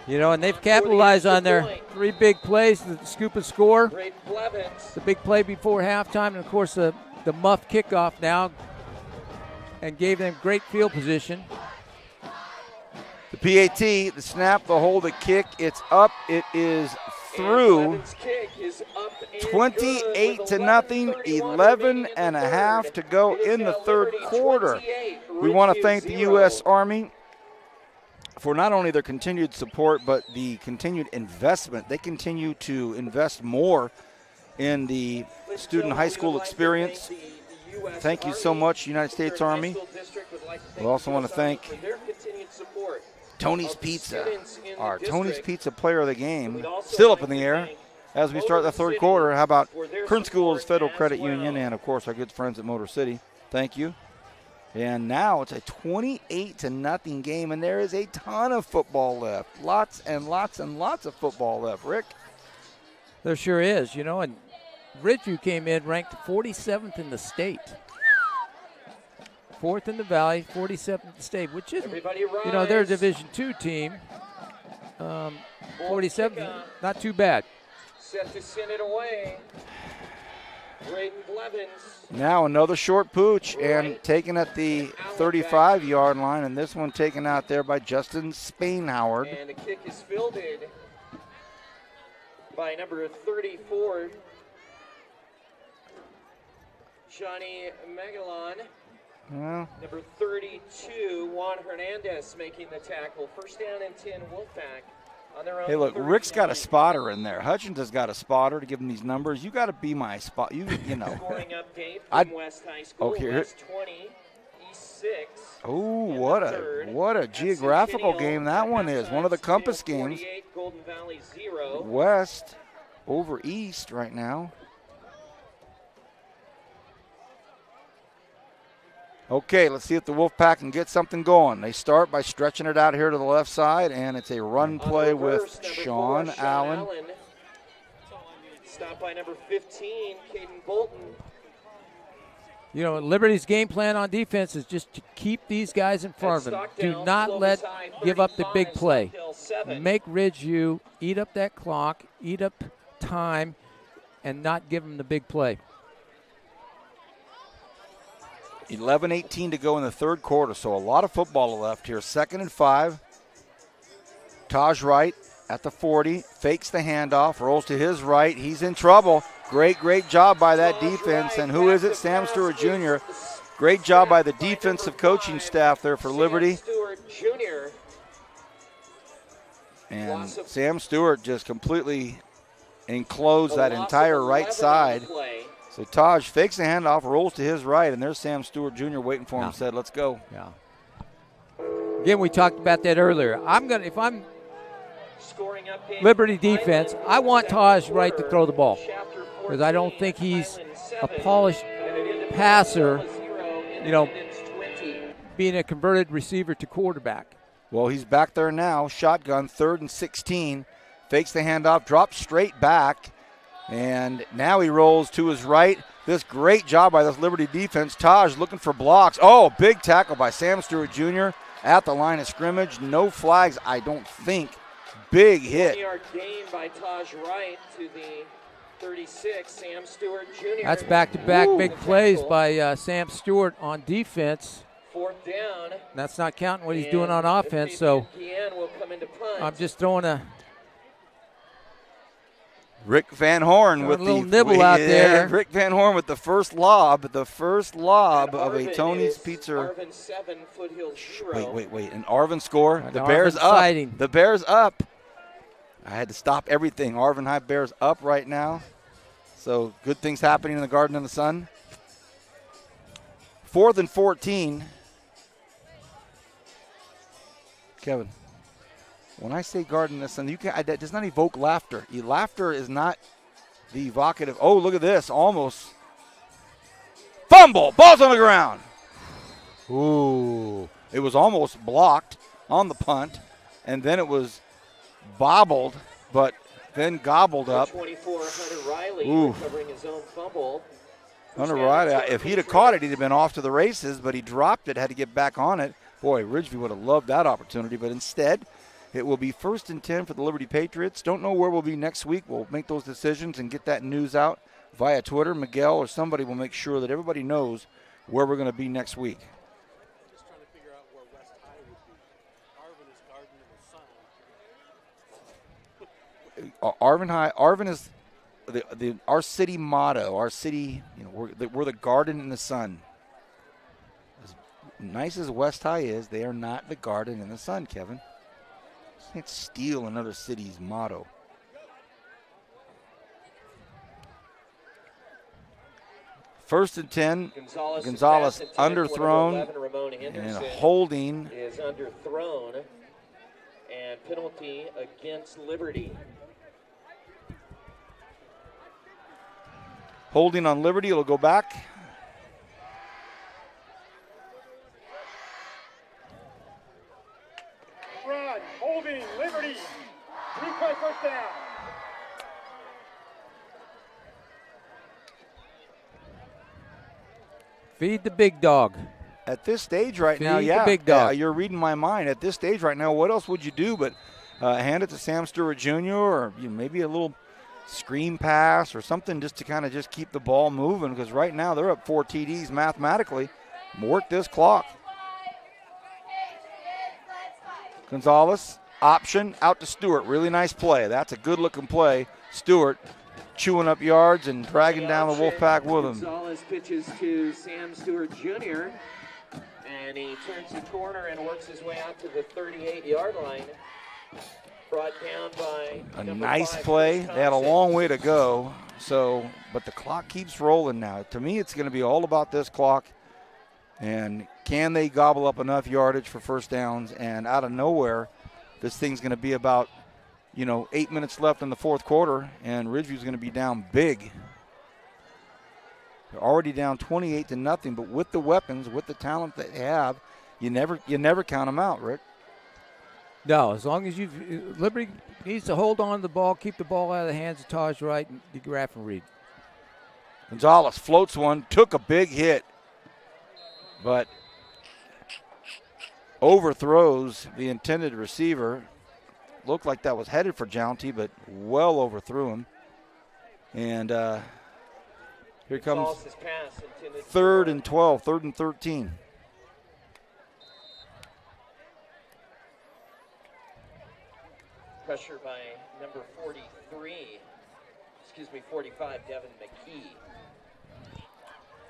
And they've capitalized on their 3 big plays, the scoop and score, the big play before halftime, and, of course, the muff kickoff now, and gave them great field position. The PAT, the snap, the hold, the kick, it's up. It is through. 28-0, 11 and a half to go in the third quarter. We want to thank the U.S. Army for not only their continued support, but the continued investment. They continue to invest more in the student high school experience. Thank you so much, United States Army. We also want to thank Tony's Pizza, our Tony's Pizza player of the game, still up in the air as we start the third quarter. How about Kern Schools Federal Credit Union and, of course, our good friends at Motor City. Thank you. And now it's a 28-0 game, and there is a ton of football left. Lots and lots and lots of football left, Rick. There sure is, and Ridgeview came in ranked 47th in the state. 4th in the Valley, 47th in the state, which isn't, they're a Division II team. 47th, not too bad. Set to send it away. Braden Blevins. Now another short pooch and taken at the 35-yard line, and this one taken out there by Justin Spainhoward. And the kick is fielded by number 34, Johnny Magalon. Well, number 32, Juan Hernandez making the tackle. First down and 10, Wolfpack. Hey, look, Rick's got a spotter in there. Hutchins has got a spotter to give him these numbers. You got to be my spot. You know. Scoring update from West High School. Okay. West 20, East 6. Oh, what a geographical game that one is. One of the compass games. Golden Valley 0. West over East right now. Okay, let's see if the Wolfpack can get something going. They start by stretching it out here to the left side, and it's a run play with Sean Allen. Stopped by number 15, Caden Bolton. Liberty's game plan on defense is just to keep these guys in front of them. Do not give up the big play. Make Ridgeview eat up that clock, eat up time, and not give them the big play. 11-18 to go in the third quarter, so a lot of football left here. 2nd and 5. Taj Wright at the 40, fakes the handoff, rolls to his right. He's in trouble. Great job by that defense. And who is it? Sam Stewart Jr. Great job by the defensive coaching staff there for Liberty. And Sam Stewart just completely enclosed that entire right side. So Taj fakes the handoff, rolls to his right, and there's Sam Stewart Jr. waiting for him. Said, "Let's go." Yeah. Again, we talked about that earlier. If I'm Liberty defense, I want Taj Wright to throw the ball because I don't think he's a polished passer. Being a converted receiver to quarterback. Well, he's back there now. Shotgun, 3rd and 16. Fakes the handoff, drops straight back. And now he rolls to his right. This great job by this Liberty defense. Taj looking for blocks. Oh, big tackle by Sam Stewart Jr. at the line of scrimmage. No flags, I don't think. Big hit. 1-yard gain by Taj Wright to the 36, Sam Stewart Jr. That's back-to-back big plays by Sam Stewart on defense. 4th down. That's not counting what he's doing on offense, so Will come into punt. I'm just throwing a Rick Van Horn with a little the nibble out there. Rick Van Horn with the first lob of a Tony's Pizza. Arvin 7, Foothill 0. Wait. And Arvin score. And the Bears Arvin's up. fighting. The Bears up. I had to stop everything. Arvin High Bears up right now. So good things happening in the Garden of the Sun. 4th and 14. Kevin, when I say Garden of the Sun, that does not evoke laughter. Laughter is not the evocative. Oh, look at this. Almost. Fumble. Ball's on the ground. Ooh. It was almost blocked on the punt, and then it was bobbled, but then gobbled up. 24, Hunter Riley recovering his own fumble. Hunter Riley, if he'd have caught it, he'd have been off to the races, but he dropped it, had to get back on it. Boy, Ridgeview would have loved that opportunity, but instead it will be 1st and 10 for the Liberty Patriots. Don't know where we'll be next week. We'll make those decisions and get that news out via Twitter. Miguel or somebody will make sure that everybody knows where we're going to be next week. Just trying to figure out where West High would be. Arvin is Garden of the Sun. Arvin High. Arvin is our city motto. Our city, we're the Garden in the Sun. As nice as West High is, they are not the Garden in the Sun, Kevin. You can't steal another city's motto. First and 10. Gonzalez underthrown and holding. Is underthrown and penalty against Liberty. Holding on Liberty, it'll go back. Run, holding, Liberty. 3-point first down. feed the big dog. At this stage right now, Feed the big dog. You're reading my mind. At this stage right now, what else would you do but hand it to Sam Stewart Jr. or maybe a little screen pass or something just to kind of just keep the ball moving, because right now they're up 4 TDs mathematically. Work this clock. Gonzalez, option, out to Stewart. Really nice play. That's a good-looking play. Stewart chewing up yards and dragging down the Wolfpack with him. Gonzalez pitches to Sam Stewart Jr., and he turns the corner and works his way out to the 38-yard line. Brought down by a nice play. They had a long way to go, but the clock keeps rolling now. To me, it's going to be all about this clock, and can they gobble up enough yardage for first downs? And out of nowhere, this thing's going to be about 8 minutes left in the fourth quarter, and Ridgeview's going to be down big. They're already down 28-0, but with the weapons, with the talent they have, you never count them out, Rick. No, as long as Liberty needs to hold on to the ball, keep the ball out of the hands of Taj Wright and DeGraff and Reed. Gonzalez floats one, took a big hit, but overthrows the intended receiver. Looked like that was headed for Jounty, but well overthrew him. And here comes 3rd and 12, 3rd and 13. Pressure by number 45, Devin McKee.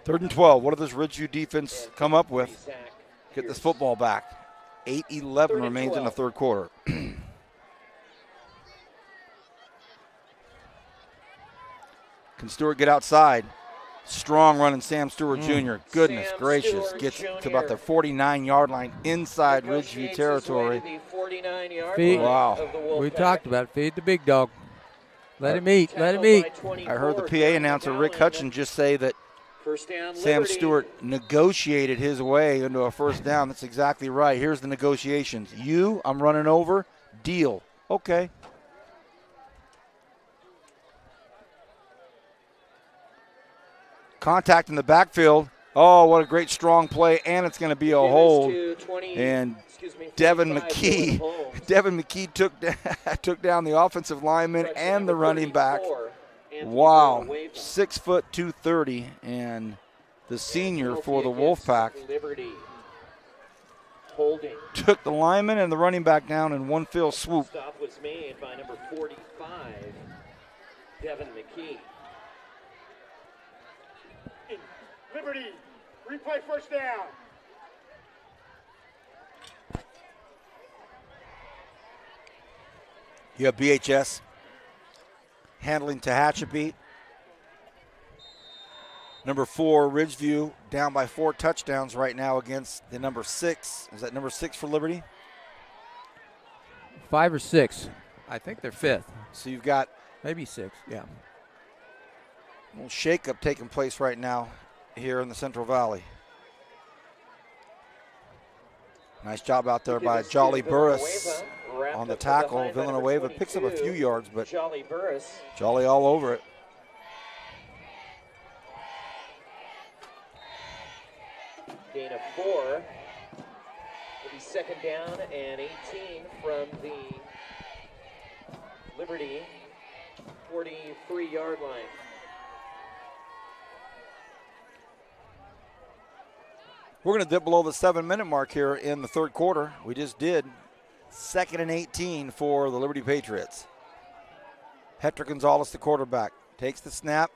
3rd and 12. What does this Ridgeview defense come up with? Get this football back. 8:11 remains in the third quarter. Can Stewart get outside? Strong running Sam Stewart Jr. Goodness gracious. Gets to about the 49-yard line inside Ridgeview territory. Wow. We talked about it. Feed the big dog. Let him eat. Let him eat. I heard the PA announcer, Rick Hutchin, just say that Sam Stewart negotiated his way into a first down. That's exactly right. Here's the negotiations. I'm running over. Deal. Okay. Contact in the backfield. Oh, what a great strong play, and it's going to be a hold. And Devin McKee took down the offensive lineman and the running back. Wow, 6 foot 230, and the senior for the Wolfpack. Holding. Took the lineman and the running back down in one fell swoop. Stop was made by number 45, Devin McKee. Liberty, replay first down. You have BHS handling Tehachapi. Number 4, Ridgeview, down by 4 touchdowns right now against the number 6. Is that number 6 for Liberty? 5 or 6. I think they're 5th. So you've got maybe 6, yeah. A little shakeup taking place right now here in the Central Valley. Nice job out there by Jolly Burris on the tackle. Villanueva picks up a few yards, but Jolly Burris. Jolly all over it. Gain of 4. Will be second down and 18 from the Liberty 43-yard line. We're going to dip below the 7-minute mark here in the third quarter. We just did. 2nd and 18 for the Liberty Patriots. Hector Gonzalez, the quarterback, takes the snap,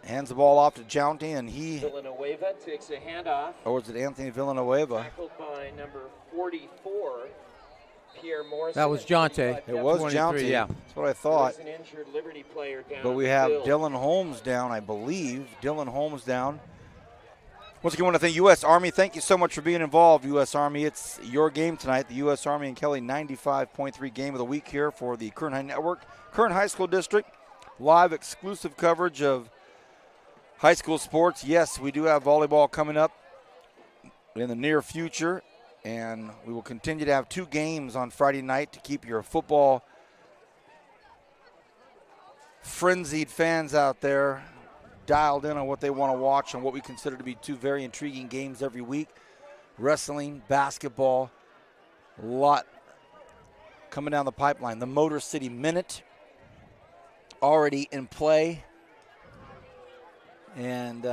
hands the ball off to Jounty, and he. Villanueva takes a handoff. Or is it Anthony Villanueva? Tackled by number 44, Pierre Morrison. That was Jonte. It was Jounty. Yeah. That's what I thought. There's an injured Liberty player down. But we have Dylan Holmes down, I believe. Dylan Holmes down. Once again, I want to thank U.S. Army. Thank you so much for being involved, U.S. Army. It's your game tonight, the U.S. Army and Kelly 95.3 game of the week here for the Kern High Network. Kern High School District, live exclusive coverage of high school sports. Yes, we do have volleyball coming up in the near future, and we will continue to have 2 games on Friday night to keep your football frenzied fans out there dialed in on what they want to watch and what we consider to be 2 very intriguing games every week. Wrestling, basketball, a lot coming down the pipeline. The Motor City Minute already in play. And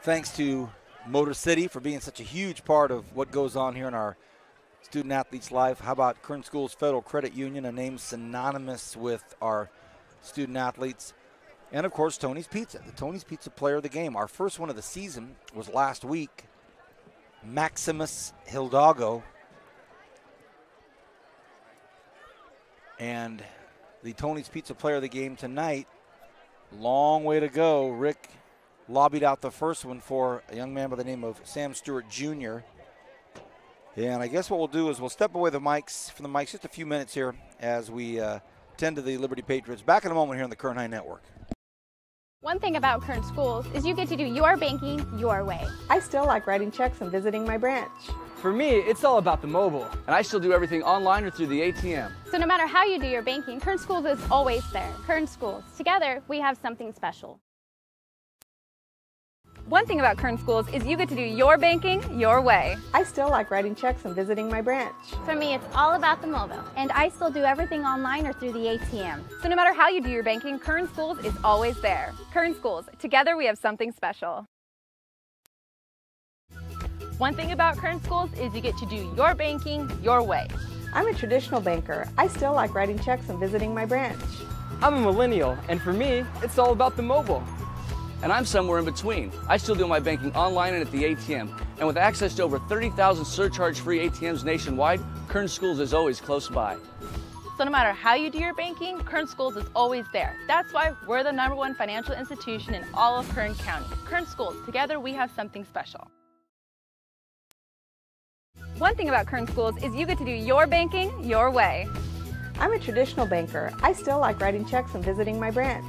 thanks to Motor City for being such a huge part of what goes on here in our student athletes' life. How about Kern Schools Federal Credit Union, a name synonymous with our student athletes? And, of course, Tony's Pizza, the Tony's Pizza player of the game. Our first one of the season was last week, Maximus Hidalgo. And the Tony's Pizza player of the game tonight, long way to go. Rick lobbied out the first one for a young man by the name of Sam Stewart Jr. And I guess what we'll do is we'll step away from the mics just a few minutes here as we tend to the Liberty Patriots. Back in a moment here on the Kern High Network. One thing about Kern Schools is you get to do your banking your way. I still like writing checks and visiting my branch. For me, it's all about the mobile. And I still do everything online or through the ATM. So no matter how you do your banking, Kern Schools is always there. Kern Schools. Together, we have something special. One thing about Kern Schools is you get to do your banking your way. I still like writing checks and visiting my branch. For me, it's all about the mobile. And I still do everything online or through the ATM. So no matter how you do your banking, Kern Schools is always there. Kern Schools. Together, we have something special. One thing about Kern Schools is you get to do your banking your way. I'm a traditional banker. I still like writing checks and visiting my branch. I'm a millennial, and for me, it's all about the mobile. And I'm somewhere in between. I still do my banking online and at the ATM. And with access to over 30,000 surcharge-free ATMs nationwide, Kern Schools is always close by. So no matter how you do your banking, Kern Schools is always there. That's why we're the #1 financial institution in all of Kern County. Kern Schools. Together, we have something special. One thing about Kern Schools is you get to do your banking your way. I'm a traditional banker. I still like writing checks and visiting my branch.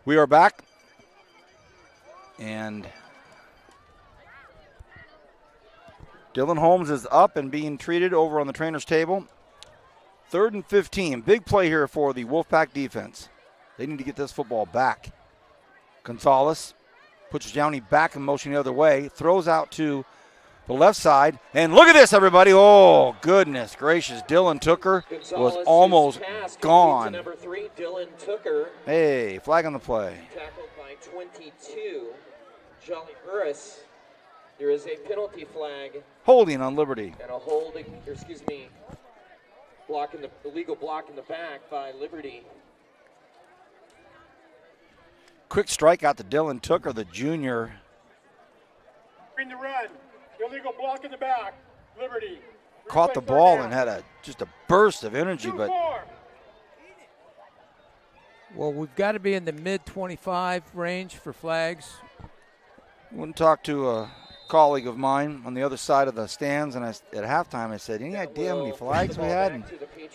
We are back. And Dylan Holmes is up and being treated over on the trainer's table. 3rd and 15. Big play here for the Wolfpack defense. They need to get this football back. Gonzalez puts Downey back in motion the other way. Throws out to the left side. And look at this, everybody. Oh, goodness gracious. Dylan Tooker was almost gone. Number 3, Dylan Tooker. Hey, flag on the play. Tackled by 22, Jolly Burris. There is a penalty flag. Holding on Liberty. And a illegal block in the back by Liberty. Quick strike out to Dylan Tooker, the junior. Green the run. Illegal block in the back. Liberty. Caught the ball and had just a burst of energy, but well, we've got to be in the mid-25 range for flags. Went and talked to a colleague of mine on the other side of the stands, and at halftime I said, any idea how many flags we had? And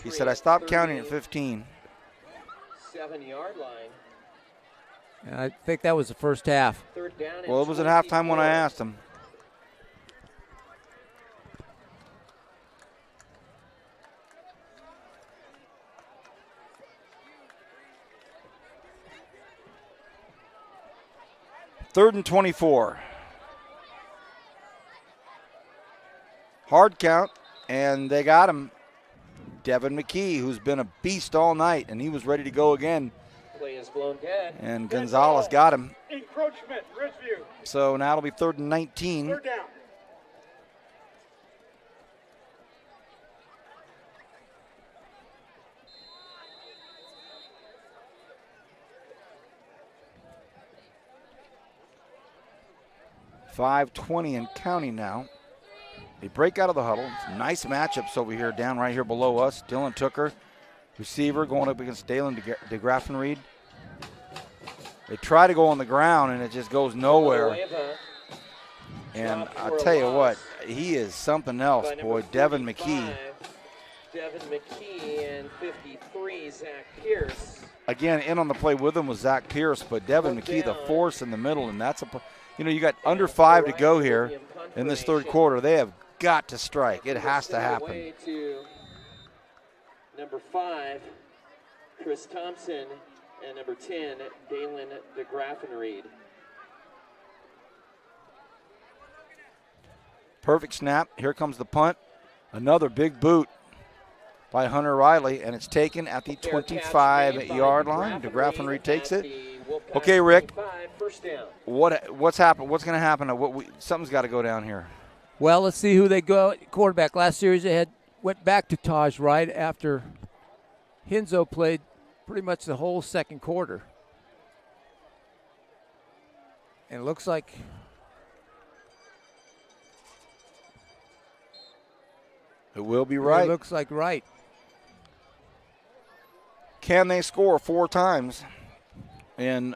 he said, I stopped counting at 15. 7-yard line. And I think that was the first half. Well, it was at halftime when I asked him. Third and 24. Hard count, and they got him. Devin McKee, who's been a beast all night, and he was ready to go again. Play is blown dead. And Gonzalez got him. Encroachment, Ridgeview. So now it'll be 3rd and 19. Third down. .520 and counting now. They break out of the huddle. Nice matchups over here, down right here below us. Dylan Tooker, receiver, going up against Dalen DeGraffenried. They try to go on the ground, and it just goes nowhere. And I'll tell you what, he is something else, boy. Devin McKee. Devin McKee and 53, Zach Pierce. Again, in on the play with him was Zach Pierce, but Devin McKee, the force in the middle, and that's you got under 5 to go here in this third quarter. They have got to strike. It has to happen. To number 5, Chris Thompson, and number 10, Dalen DeGraffenried. Perfect snap. Here comes the punt. Another big boot by Hunter Riley, and it's taken at the 25-yard line. DeGraffenried takes it. Okay, Rick. What's happened? What's going to happen? Something's got to go down here. Well, let's see who they go quarterback. Last series they went back to Taj right after Hinzo played pretty much the whole second quarter. And it looks like it will be right. It looks like right. Can they score 4 times in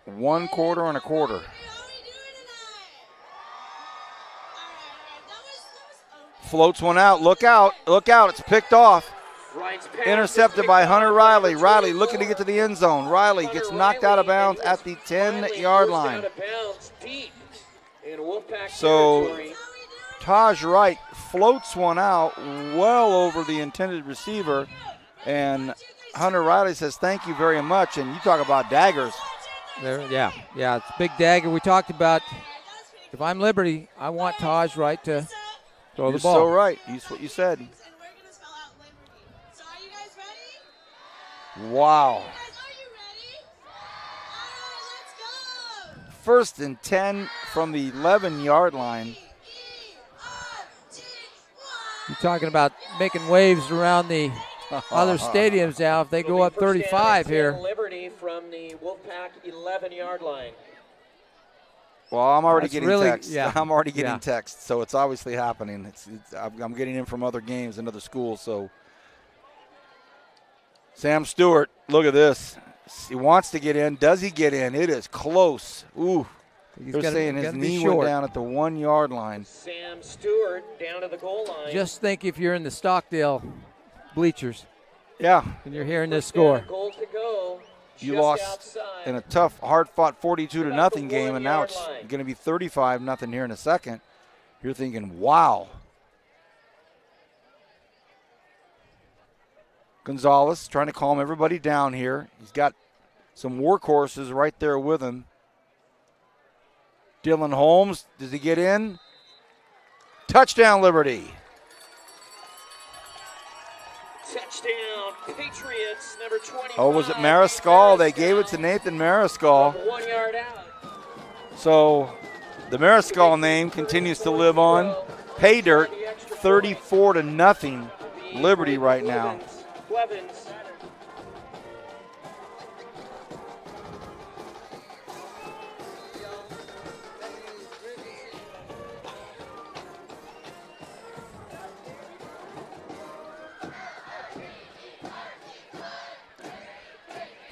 1 quarter and a quarter? Floats one out. Look out. Look out. It's picked off. Intercepted by Hunter Riley. Riley looking to get to the end zone. Riley gets knocked out of bounds at the 10-yard line. So Taj Wright floats one out well over the intended receiver, and Hunter Riley says thank you very much. And you talk about daggers. Yeah, it's a big dagger. We talked about if I'm Liberty, I want Taj Wright to throw the ball. You're so right. That's what you said. Wow. 1st and 10 from the 11-yard line. You're talking about making waves around the other stadiums now if they go up 35 here. Liberty from the Wolfpack 11-yard line. Well, I'm already getting text. Yeah. I'm already getting text, so it's obviously happening. I'm getting in from other games and other schools. So Sam Stewart, look at this. He wants to get in. Does he get in? It is close. Ooh. They're saying his knee went down at the 1-yard line. Sam Stewart down to the goal line. Just think if you're in the Stockdale bleachers. Yeah. And you're hearing this score. Goal to go. You lost in a tough, hard-fought 42-0 game, and now it's going to be 35-0 here in a second. You're thinking, wow. Gonzalez trying to calm everybody down here. He's got some workhorses right there with him. Dylan Holmes, does he get in? Touchdown, Liberty. Touchdown, Patriots, number 25. Oh, was it Mariscal? They gave it to Nathan Mariscal. 1 yard out. So The Mariscal name continues to live on. Pay dirt, 34-0 Liberty right now.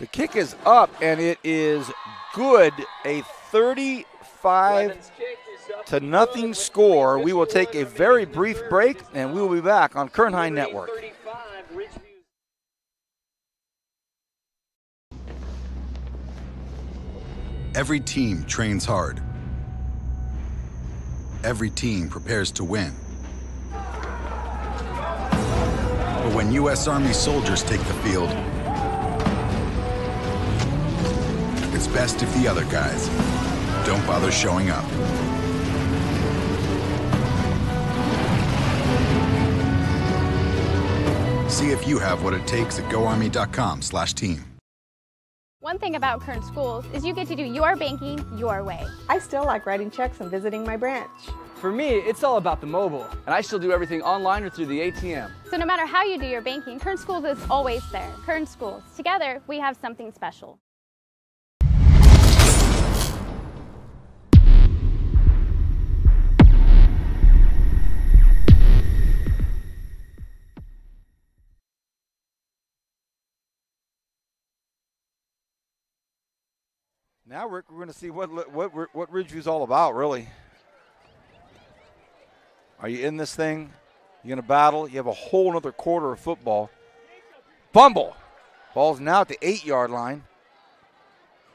The kick is up, and it is good. A 35-0 score. We will take a very brief break, and we will be back on Kern High Network. Every team trains hard. Every team prepares to win. But when U.S. Army soldiers take the field, it's best if the other guys don't bother showing up. See if you have what it takes at GoArmy.com/team. One thing about Kern Schools is you get to do your banking your way. I still like writing checks and visiting my branch. For me, it's all about the mobile, and I still do everything online or through the ATM. So no matter how you do your banking, Kern Schools is always there. Kern Schools. Together, we have something special. Now, Rick, we're going to see what Ridgeview's all about, really. Are you in this thing? You're going to battle. You have a whole other quarter of football. Fumble. Ball's now at the 8-yard line.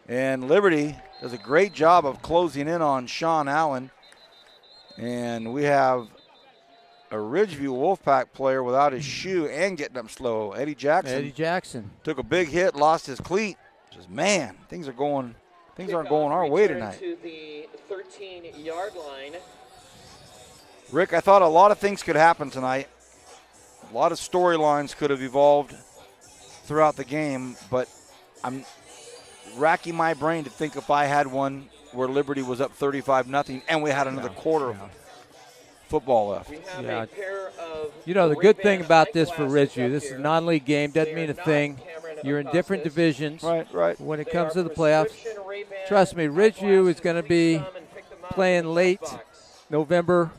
And Liberty does a great job of closing in on Sean Allen. And we have a Ridgeview Wolfpack player without his shoe and getting up slow. Eddie Jackson. Took a big hit, lost his cleat. Just, man, things aren't going our way tonight. To the 13-yard line. Rick, I thought a lot of things could happen tonight. A lot of storylines could have evolved throughout the game, but I'm racking my brain to think if I had one where Liberty was up 35-0 and we had another quarter of football left. Yeah. You know, the good thing about this for Ridgeview, this is a non-league game, doesn't mean a thing. You're in different divisions. Right. When it comes to the playoffs, trust me, Ridgeview is going to be playing late November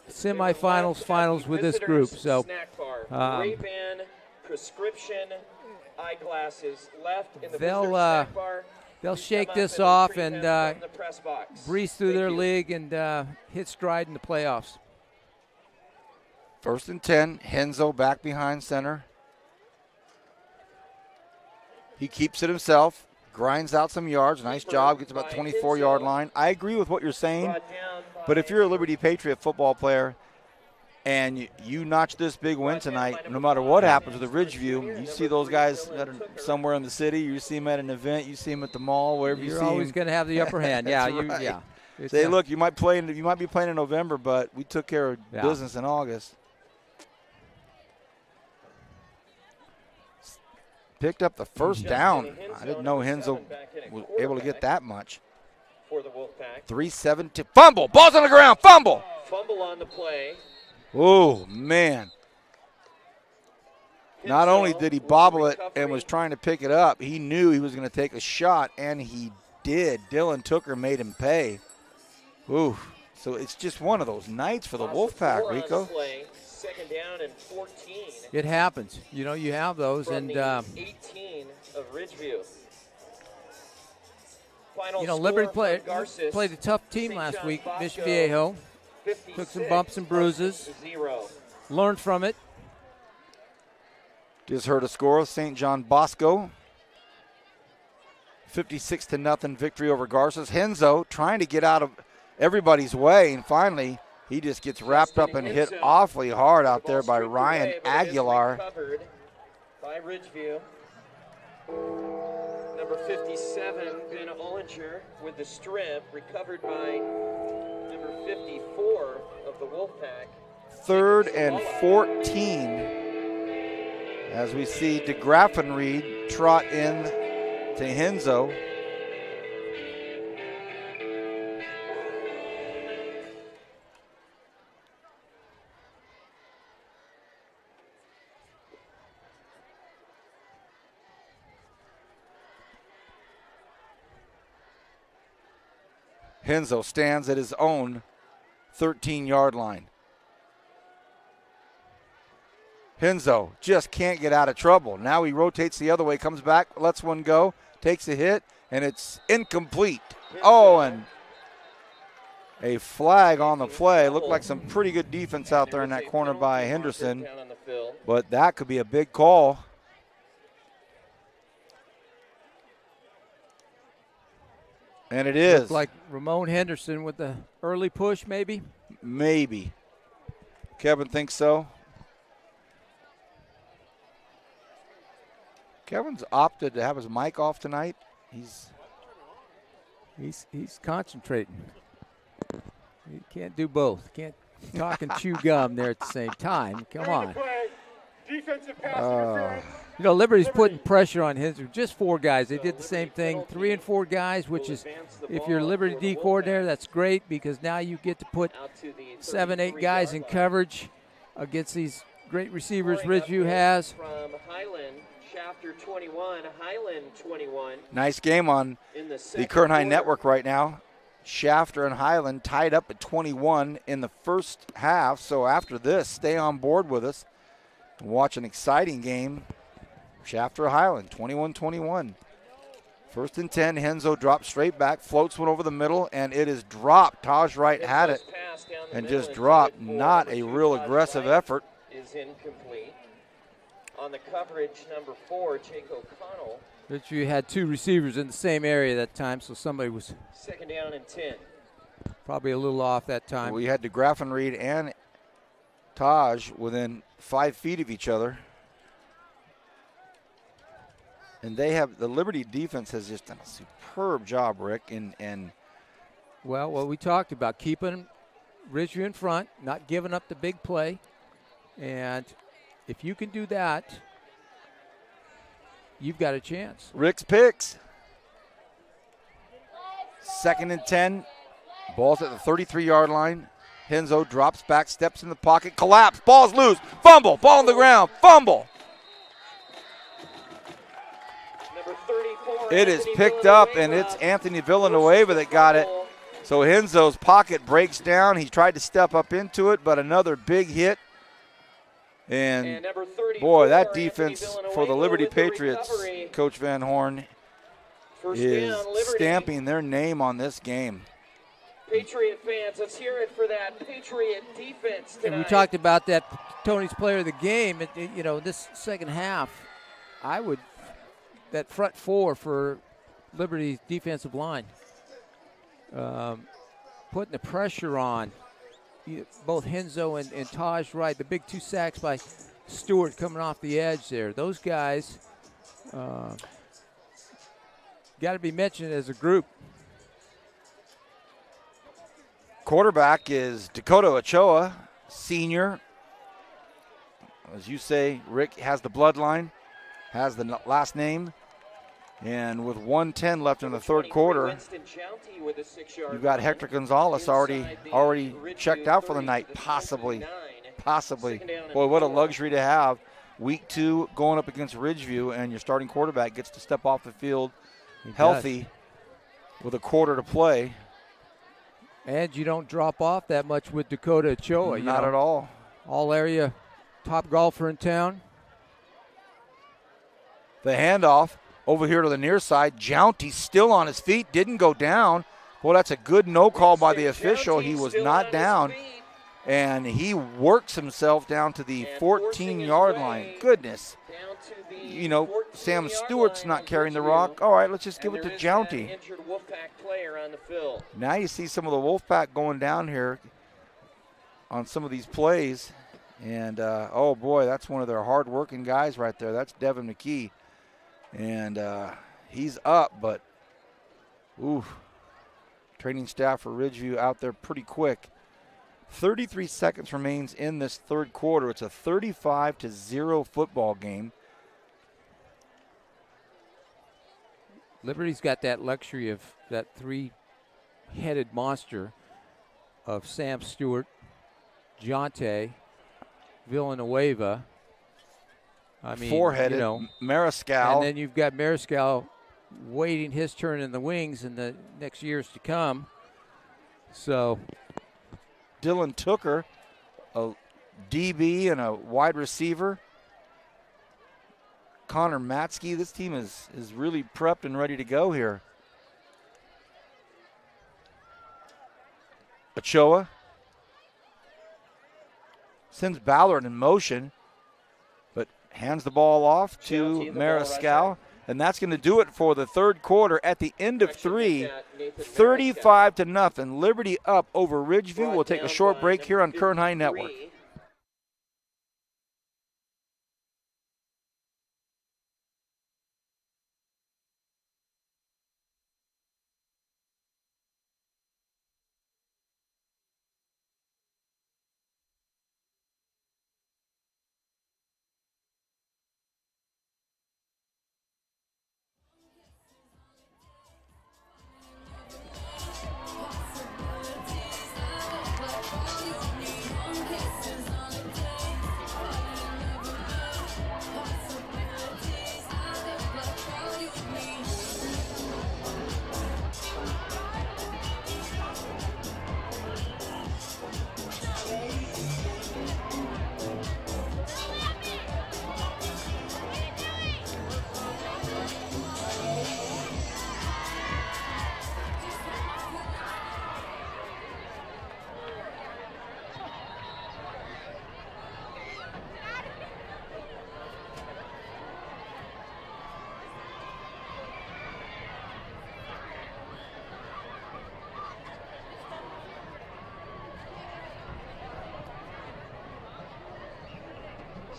semifinals, finals with this group. So Ray-Ban prescription eyeglasses left in the snack bar. They'll shake this off and breeze through their league and hit stride in the playoffs. 1st and 10, Henzo back behind center. He keeps it himself, grinds out some yards. Nice job, gets about 24-yard line. I agree with what you're saying, but if you're a Liberty Patriot football player and you notch this big win tonight, no matter what happens with the Ridgeview, you see those guys that are somewhere in the city, you see them at an event, you see them at the mall, wherever you see them. You're always going to have the upper hand. Yeah, right. Yeah. Say, look, you might be playing in November, but we took care of business in August. Picked up the first down. I didn't know Henzo was able to get that much. 3-7 to fumble. Ball's on the ground. Fumble. Fumble on the play. Oh, man. Not only did he bobble it and was trying to pick it up, he knew he was going to take a shot, and he did. Dylan Tooker made him pay. Ooh. So it's just one of those nights for the Wolfpack, Rico. 2nd down and 14. It happens. You know, you have those. And 18 of Ridgeview. You know, Liberty played a tough team last week. Mission Viejo took some bumps and bruises. Learned from it. Just heard a score. St. John Bosco. 56-0 victory over Garces. Henzo trying to get out of everybody's way, and finally he just gets wrapped up and hit awfully hard out there by Ryan Aguilar. By Ridgeview. Number 57, Ben Ollinger with the strip, recovered by number 54 of the Wolfpack. 3rd and 14 as we see DeGraffenried trot in to Henzo. Henzo stands at his own 13-yard line. Henzo just can't get out of trouble. Now he rotates the other way, comes back, lets one go, takes a hit, and it's incomplete. Oh, and a flag on the play. Looked like some pretty good defense out there in that corner by Henderson, but that could be a big call. And it is. Looked like Ramon Henderson with the early push, maybe? Maybe. Kevin thinks so. Kevin's opted to have his mic off tonight. He's concentrating. He can't do both. Can't talk and chew gum there at the same time. Come on. You know, Liberty's putting pressure on his. Just 4 guys. They did the same thing. 3 and 4 guys, which is, if you're Liberty D coordinator, that's great because now you get to put 7, 8 guys in coverage against these great receivers Ridgeview has. From Highland, Shafter 21, Highland 21. Nice game on the Kern High Network right now. Shafter and Highland tied up at 21 in the first half. So after this, stay on board with us and watch an exciting game. Shafter Highland, 21-21. First and 10, Henzo drops straight back, floats one over the middle, and it is dropped. Taj Wright had it and just dropped. Not a real aggressive effort. Is incomplete. On the coverage, number 4, Jake O'Connell. Ridgeview had 2 receivers in the same area that time, so somebody was second down and 10. Probably a little off that time. We had DeGraffenried and Taj within 5 feet of each other. And they have, the Liberty defense has just done a superb job, Rick. And well, what we talked about, keeping Ridgeview in front, not giving up the big play. And if you can do that, you've got a chance. Rick's picks. Second and 10. Ball's at the 33-yard line. Henzo drops back, steps in the pocket, collapse, ball's loose, fumble, ball on the ground, fumble. It is picked up, and it's Anthony Villanueva that got it. So Henzo's pocket breaks down. He tried to step up into it, but another big hit. And boy, that defense for the Liberty Patriots, Coach Van Horn, is stamping their name on this game. Patriot fans, let's hear it for that Patriot defense tonight. And we talked about that, Tony's player of the game. You know, this second half, that front 4 for Liberty's defensive line, putting the pressure on both Henzo and Taj Wright. The big 2 sacks by Stewart coming off the edge there. Those guys got to be mentioned as a group. Quarterback is Dakota Ochoa, senior. As you say, Rick has the bloodline, has the last name. And with 1:10 left in the third quarter, you've got Hector Gonzalez already checked out for the night, possibly. Boy, what a luxury to have. Week 2 going up against Ridgeview, and your starting quarterback gets to step off the field healthy with a quarter to play. And you don't drop off that much with Dakota Ochoa. Not at all. All area top golfer in town. The handoff over here to the near side. Jounty still on his feet, didn't go down. Well, that's a good no call by the official. He was not down. And he works himself down to the 14-yard line. Goodness. You know, Sam Stewart's not carrying the rock. All right, let's just give it to Jounty. Now you see some of the Wolfpack going down here on some of these plays. And, oh, boy, that's one of their hard-working guys right there. That's Devin McKee. And he's up, but, ooh, training staff for Ridgeview out there pretty quick. 33 seconds remains in this third quarter. It's a 35-0 football game. Liberty's got that luxury of that 3-headed monster of Sam Stewart, Jonte, Villanueva. I mean, 4-headed, Mariscal. And then you've got Mariscal waiting his turn in the wings in the next years to come. So Dylan Tooker, a DB and a wide receiver. Connor Matsky, this team is really prepped and ready to go here. Ochoa sends Ballard in motion, but hands the ball off to Mariscal, and that's going to do it for the third quarter. At the end of 3, 35-0. Liberty up over Ridgeview. We'll take a short break here on Kern High Network.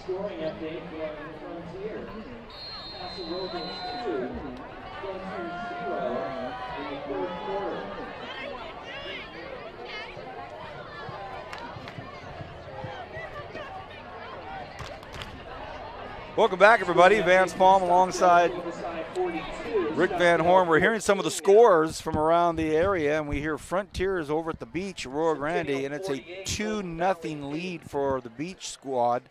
Scoring update from the Frontier. Paso Robles 2, Frontier 0 in the third quarter. Welcome back, everybody. Vance Palm alongside Rick Van Horn. We're hearing some of the scores from around the area, and we hear Frontiers over at the beach, Aurora Grande, and it's a 2-0 lead for the beach squad.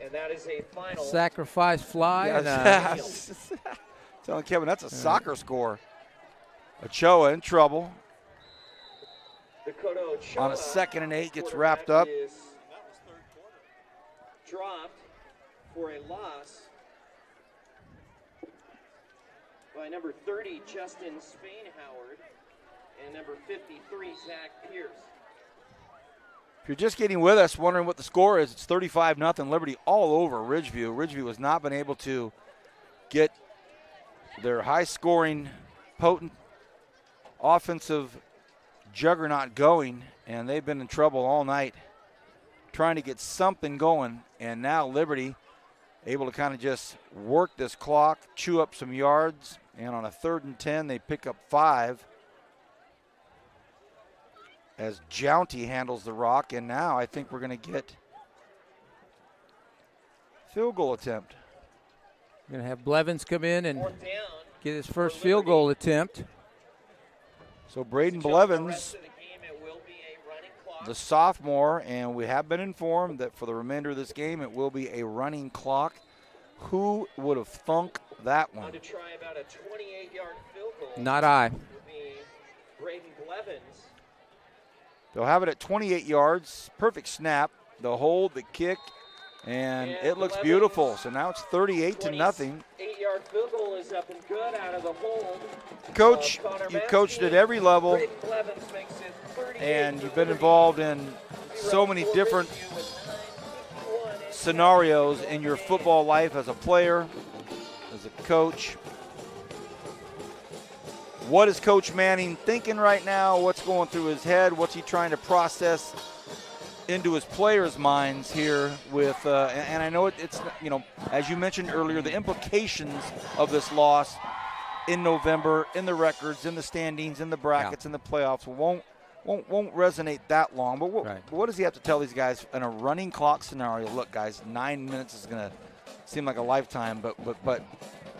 And that is a final sacrifice fly. Yeah, telling Kevin that's a soccer score. Ochoa in trouble. Dakota Ochoa on a 2nd and 8 gets wrapped up. Dropped for a loss by number 30 Justin Spain-Howard and number 53 Zach Pierce. If you're just getting with us, wondering what the score is, it's 35-0 Liberty all over Ridgeview. Ridgeview has not been able to get their high-scoring, potent offensive juggernaut going, and they've been in trouble all night trying to get something going. And now Liberty able to kind of just work this clock, chew up some yards, and on a 3rd and 10, they pick up 5. As Jounty handles the rock, and now I think we're going to get field goal attempt. We're going to have Blevins come in and get his first field goal attempt. So Braden Blevins, the sophomore, and we have been informed that for the remainder of this game it will be a running clock. Who would have thunk that one? To try about a 28-yard field goal. Not I. Braden Blevins. They'll have it at 28 yards. Perfect snap. The hold, the kick, and it looks beautiful. So now it's 38-0. 8-yard field goal is up and good out of the hold. Coach, you coached at every level, and you've been involved in so many different scenarios in your football life as a player, as a coach. What is Coach Manning thinking right now? What's going through his head? What's he trying to process into his players' minds here with, and I know it's, you know, as you mentioned earlier, the implications of this loss in November, in the records, in the standings, in the brackets, in the playoffs won't resonate that long. But what does he have to tell these guys in a running clock scenario? Look, guys, 9 minutes is going to seem like a lifetime, but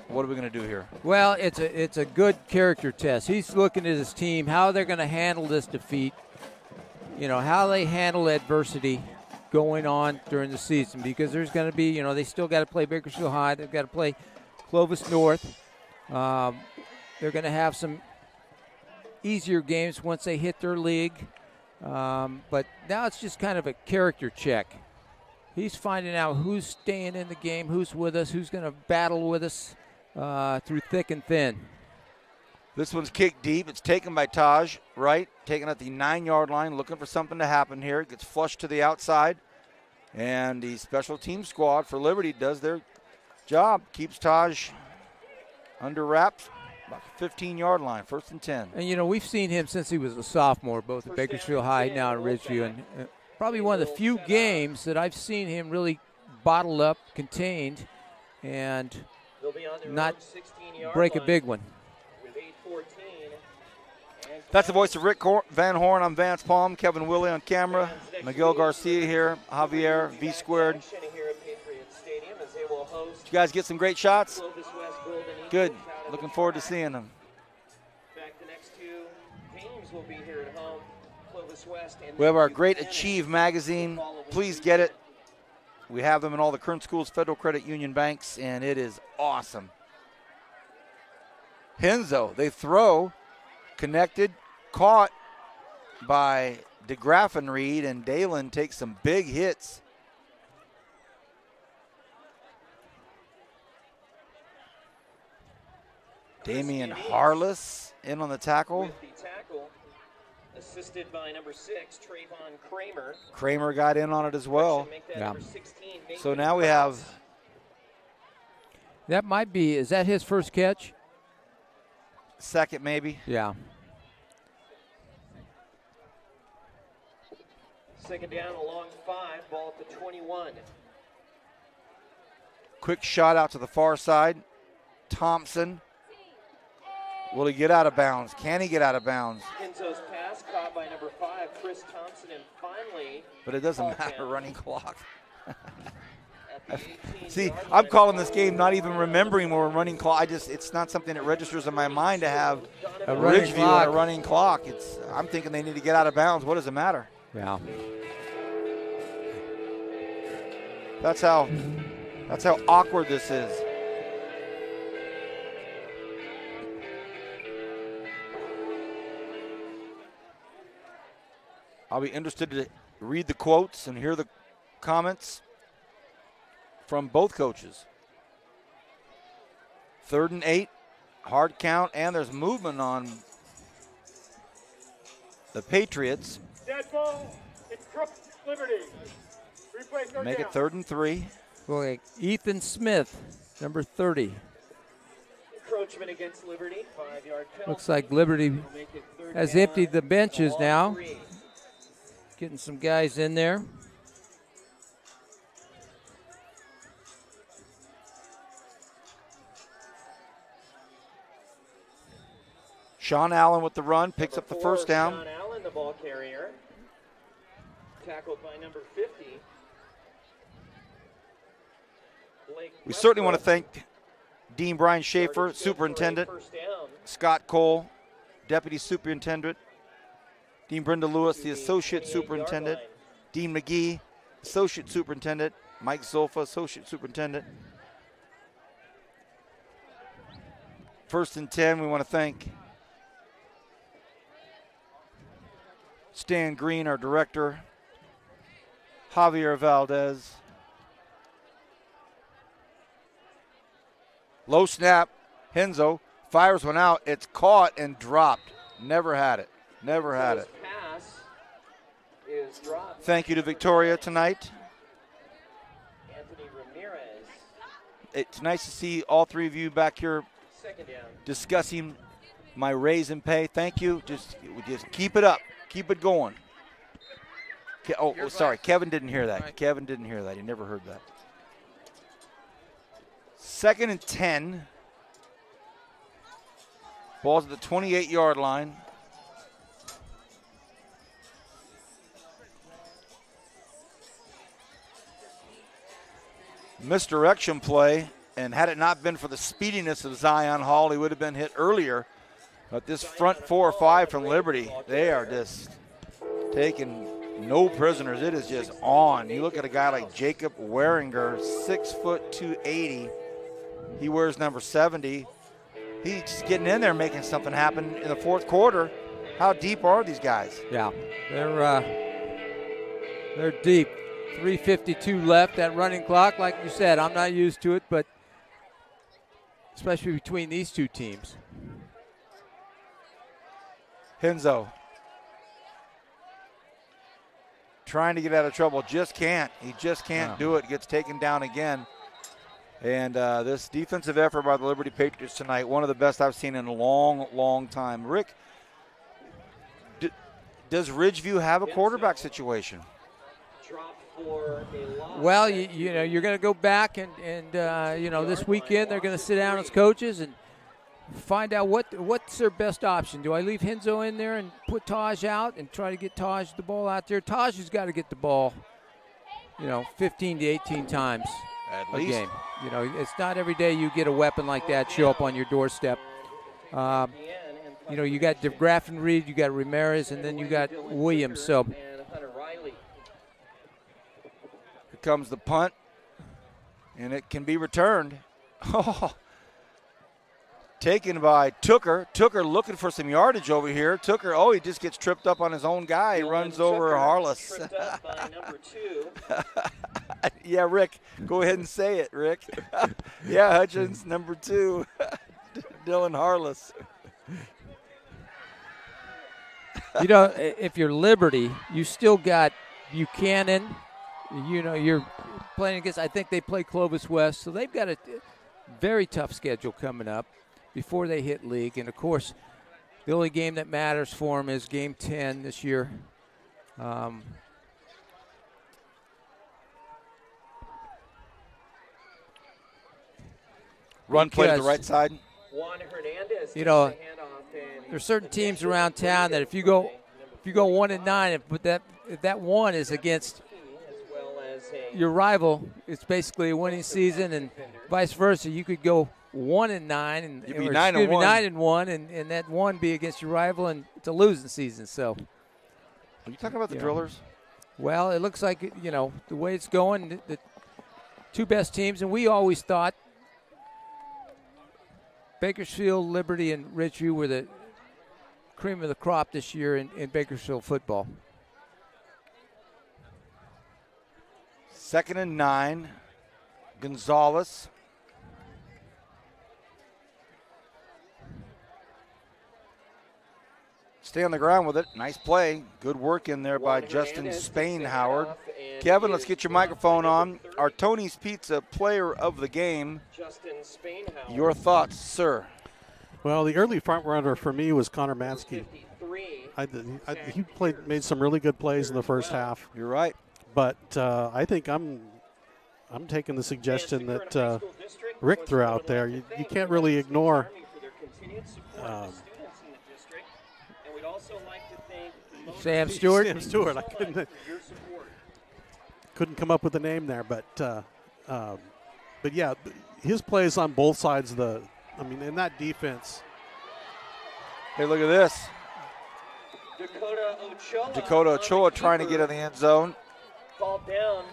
what are we going to do here? Well, it's a good character test. He's looking at his team, how they're going to handle this defeat, you know, how they handle adversity going on during the season, because there's going to be, you know, they still got to play Bakersfield High. They've got to play Clovis North. They're going to have some easier games once they hit their league. But now it's just kind of a character check. He's finding out who's staying in the game, who's with us, who's going to battle with us through thick and thin. This one's kicked deep. It's taken by Taj, right? Taken at the 9-yard line, looking for something to happen here. It gets flushed to the outside. And the special team squad for Liberty does their job. Keeps Taj under wraps. About the 15-yard line, 1st and 10. And, you know, we've seen him since he was a sophomore, both at Bakersfield High, now at Ridgeview. And probably one of the few games that I've seen him really bottled up, contained, and not break a big one. That's the voice of Rick Van Horn. I'm Vance Palm, Kevin Willey on camera, Miguel Garcia here, Javier, V Squared. Did you guys get some great shots? Good. Looking forward to seeing them. We have our Great Achieve magazine. Please get it. We have them in all the Kern Schools Federal Credit Union banks, and it is awesome. Henzo, they throw, connected, caught by DeGraffenried, and Dalen takes some big hits. Damian Harless in on the tackle. With the tackle, assisted by number 6, Trayvon Kramer. Kramer got in on it as well. Yeah. So now we have. That might be, is that his first catch? Second, maybe. Yeah. Second down along 5, ball at the 21. Quick shot out to the far side. Thompson. Will he get out of bounds? Can he get out of bounds? Enzo's pass caught by number 5, Chris Thompson, and finally. But it doesn't matter, running clock. See, I'm calling this game not even remembering where we're running clock. It's not something that registers in my mind to have a running clock. A running clock. I'm thinking they need to get out of bounds. What does it matter? Yeah. That's how awkward this is. I'll be interested to read the quotes and hear the comments from both coaches. 3rd and 8, hard count, and there's movement on the Patriots. Dead ball, it's Liberty. Replay Make it 3rd and 3. Boy, Ethan Smith, number 30. Encroachment against Liberty, 5-yard penalty. Looks like Liberty has emptied the benches now. Getting some guys in there. Sean Allen with the run, picks up the first down. Sean Allen, the ball carrier. Tackled by number 50. We certainly want to thank Dean Brian Schaefer, Superintendent, Scott Cole, Deputy Superintendent, Dean Brenda Lewis, the Associate Superintendent, Dean McGee, Associate Superintendent, Mike Zolfa, Associate Superintendent. 1st and 10, we want to thank Stan Green, our director, Javier Valdez. Low snap, Henzo fires one out. It's caught and dropped. Never had it. Never had it. Thank you to Victoria tonight. Anthony Ramirez. It's nice to see all three of you back here discussing my raise in pay. Thank you. Just keep it up. Keep it going. Oh, sorry. Kevin didn't hear that. Kevin didn't hear that. He never heard that. 2nd and 10. Ball's at the 28-yard line. Misdirection play, and had it not been for the speediness of Zion Hall, he would have been hit earlier. But this front 4 or 5 from Liberty, they are just taking no prisoners. It is just on. You look at a guy like Jacob Weringer, 6 foot 280. He wears number 70. He's just getting in there, making something happen in the 4th quarter. How deep are these guys? Yeah, they're deep. 3:52 left. That running clock, like you said, I'm not used to it, but especially between these two teams. Henzo trying to get out of trouble, just can't. He just can't do it. Gets taken down again. And this defensive effort by the Liberty Patriots tonight, one of the best I've seen in a long, long time. Rick, does Ridgeview have a quarterback situation? Well, you know, you're going to go back and you know, this weekend they're going to sit down as coaches and find out what's their best option. Do I leave Henzo in there and put Taj out and try to get Taj the ball out there? Taj has got to get the ball, you know, 15 to 18 times at least. Game. You know, it's not every day you get a weapon like that show up on your doorstep. You know, you got DeGraff and Reed, you got Ramirez, and then you got Williams. So here comes the punt, and it can be returned. Oh, taken by Tooker. Tooker looking for some yardage over here. Tooker, oh, he just gets tripped up on his own guy. He runs over Harless. Yeah, Rick, go ahead and say it, Rick. Yeah, Hutchins, number 2. Dylan Harless. You know, if you're Liberty, you still got Buchanan. You know, you're playing against, I think they play Clovis West, so they've got a very tough schedule coming up before they hit league. And, of course, the only game that matters for them is Game 10 this year. Run play to the right side. You know, there's certain teams around town that if you go 1-9, if that one is against your rival, it's basically a winning season, and vice versa. You could go 1-9 and you'd be 9-1, 9-1, and that one be against your rival, and it's a losing season. So, are you talking about the Drillers? Well, it looks like, you know, the way it's going, the two best teams, and we always thought Bakersfield, Liberty, and Ridgeview were the cream of the crop this year in Bakersfield football. 2nd and 9. Gonzalez. Stay on the ground with it. Nice play. Good work in there by Justin Spain-Howard. Kevin, let's get your microphone on. Our Tony's Pizza player of the game. Your thoughts, sir? Well, the early front runner for me was Connor Mansky. He made some really good plays in the first half. You're right. But I think I'm taking the suggestion that Rick threw out there. You can't really ignore Sam Stewart. Sam Stewart. I couldn't come up with a name there, but yeah, his plays on both sides of the. I mean, in that defense. Hey, look at this. Dakota Ochoa trying to get in the end zone.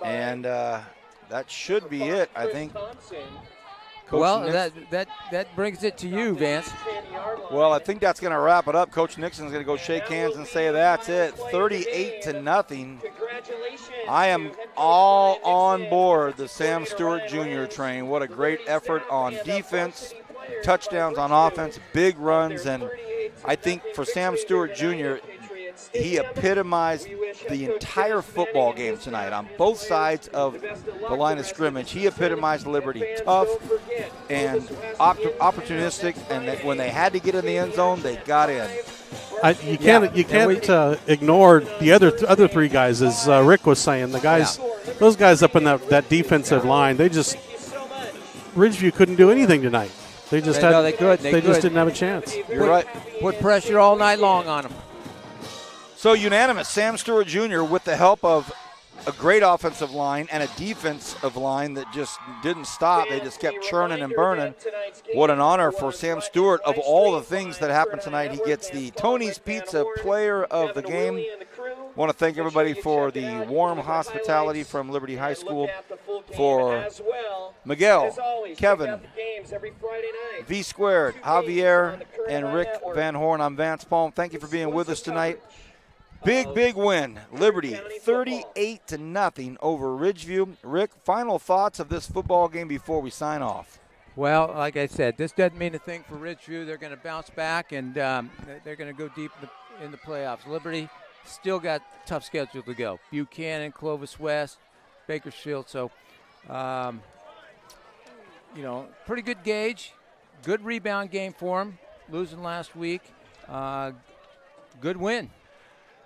And that should be it, I think. Coach well, that brings it to you, Vance. Well, I think that's going to wrap it up. Coach Nixon's going to go shake hands and say that's it. 38-0. I am all on board the Sam Stewart Jr. train. What a great effort on defense, touchdowns on offense, big runs, and I think for Sam Stewart Jr., he epitomized the entire football game tonight on both sides of the line of scrimmage. He epitomized Liberty, tough and opportunistic, and when they had to get in the end zone, they got in. You can't ignore the other three guys, as Rick was saying. The guys, those guys up in that defensive line, Ridgeview couldn't do anything tonight. They just just didn't have a chance. You're right. Put pressure all night long on them. So unanimous, Sam Stewart Jr. with the help of a great offensive line and a defensive line that just didn't stop. They just kept churning and burning. What an honor for Sam Stewart. Of all the things that happened tonight, he gets the Tony's Pizza player of the game. Want to thank everybody for the warm hospitality from Liberty High School. For Miguel, Kevin, games every Friday night. V Squared, Javier, and Rick Van Horn. I'm Vance Palm. Thank you for being with us tonight. Big win. Liberty 38-0 over Ridgeview. Rick, final thoughts of this football game before we sign off. Well, like I said, this doesn't mean a thing for Ridgeview. They're going to bounce back, and they're going to go deep in the playoffs. Liberty still got a tough schedule to go. Buchanan, Clovis West, Bakersfield. So, pretty good gauge. Good rebound game for them, losing last week. Good win.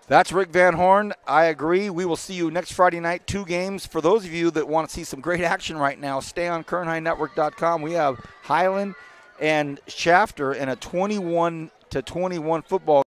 That's Rick Van Horn. I agree. We will see you next Friday night. 2 games. For those of you that want to see some great action right now, stay on KernHighNetwork.com. We have Highland and Shafter in a 21-21 football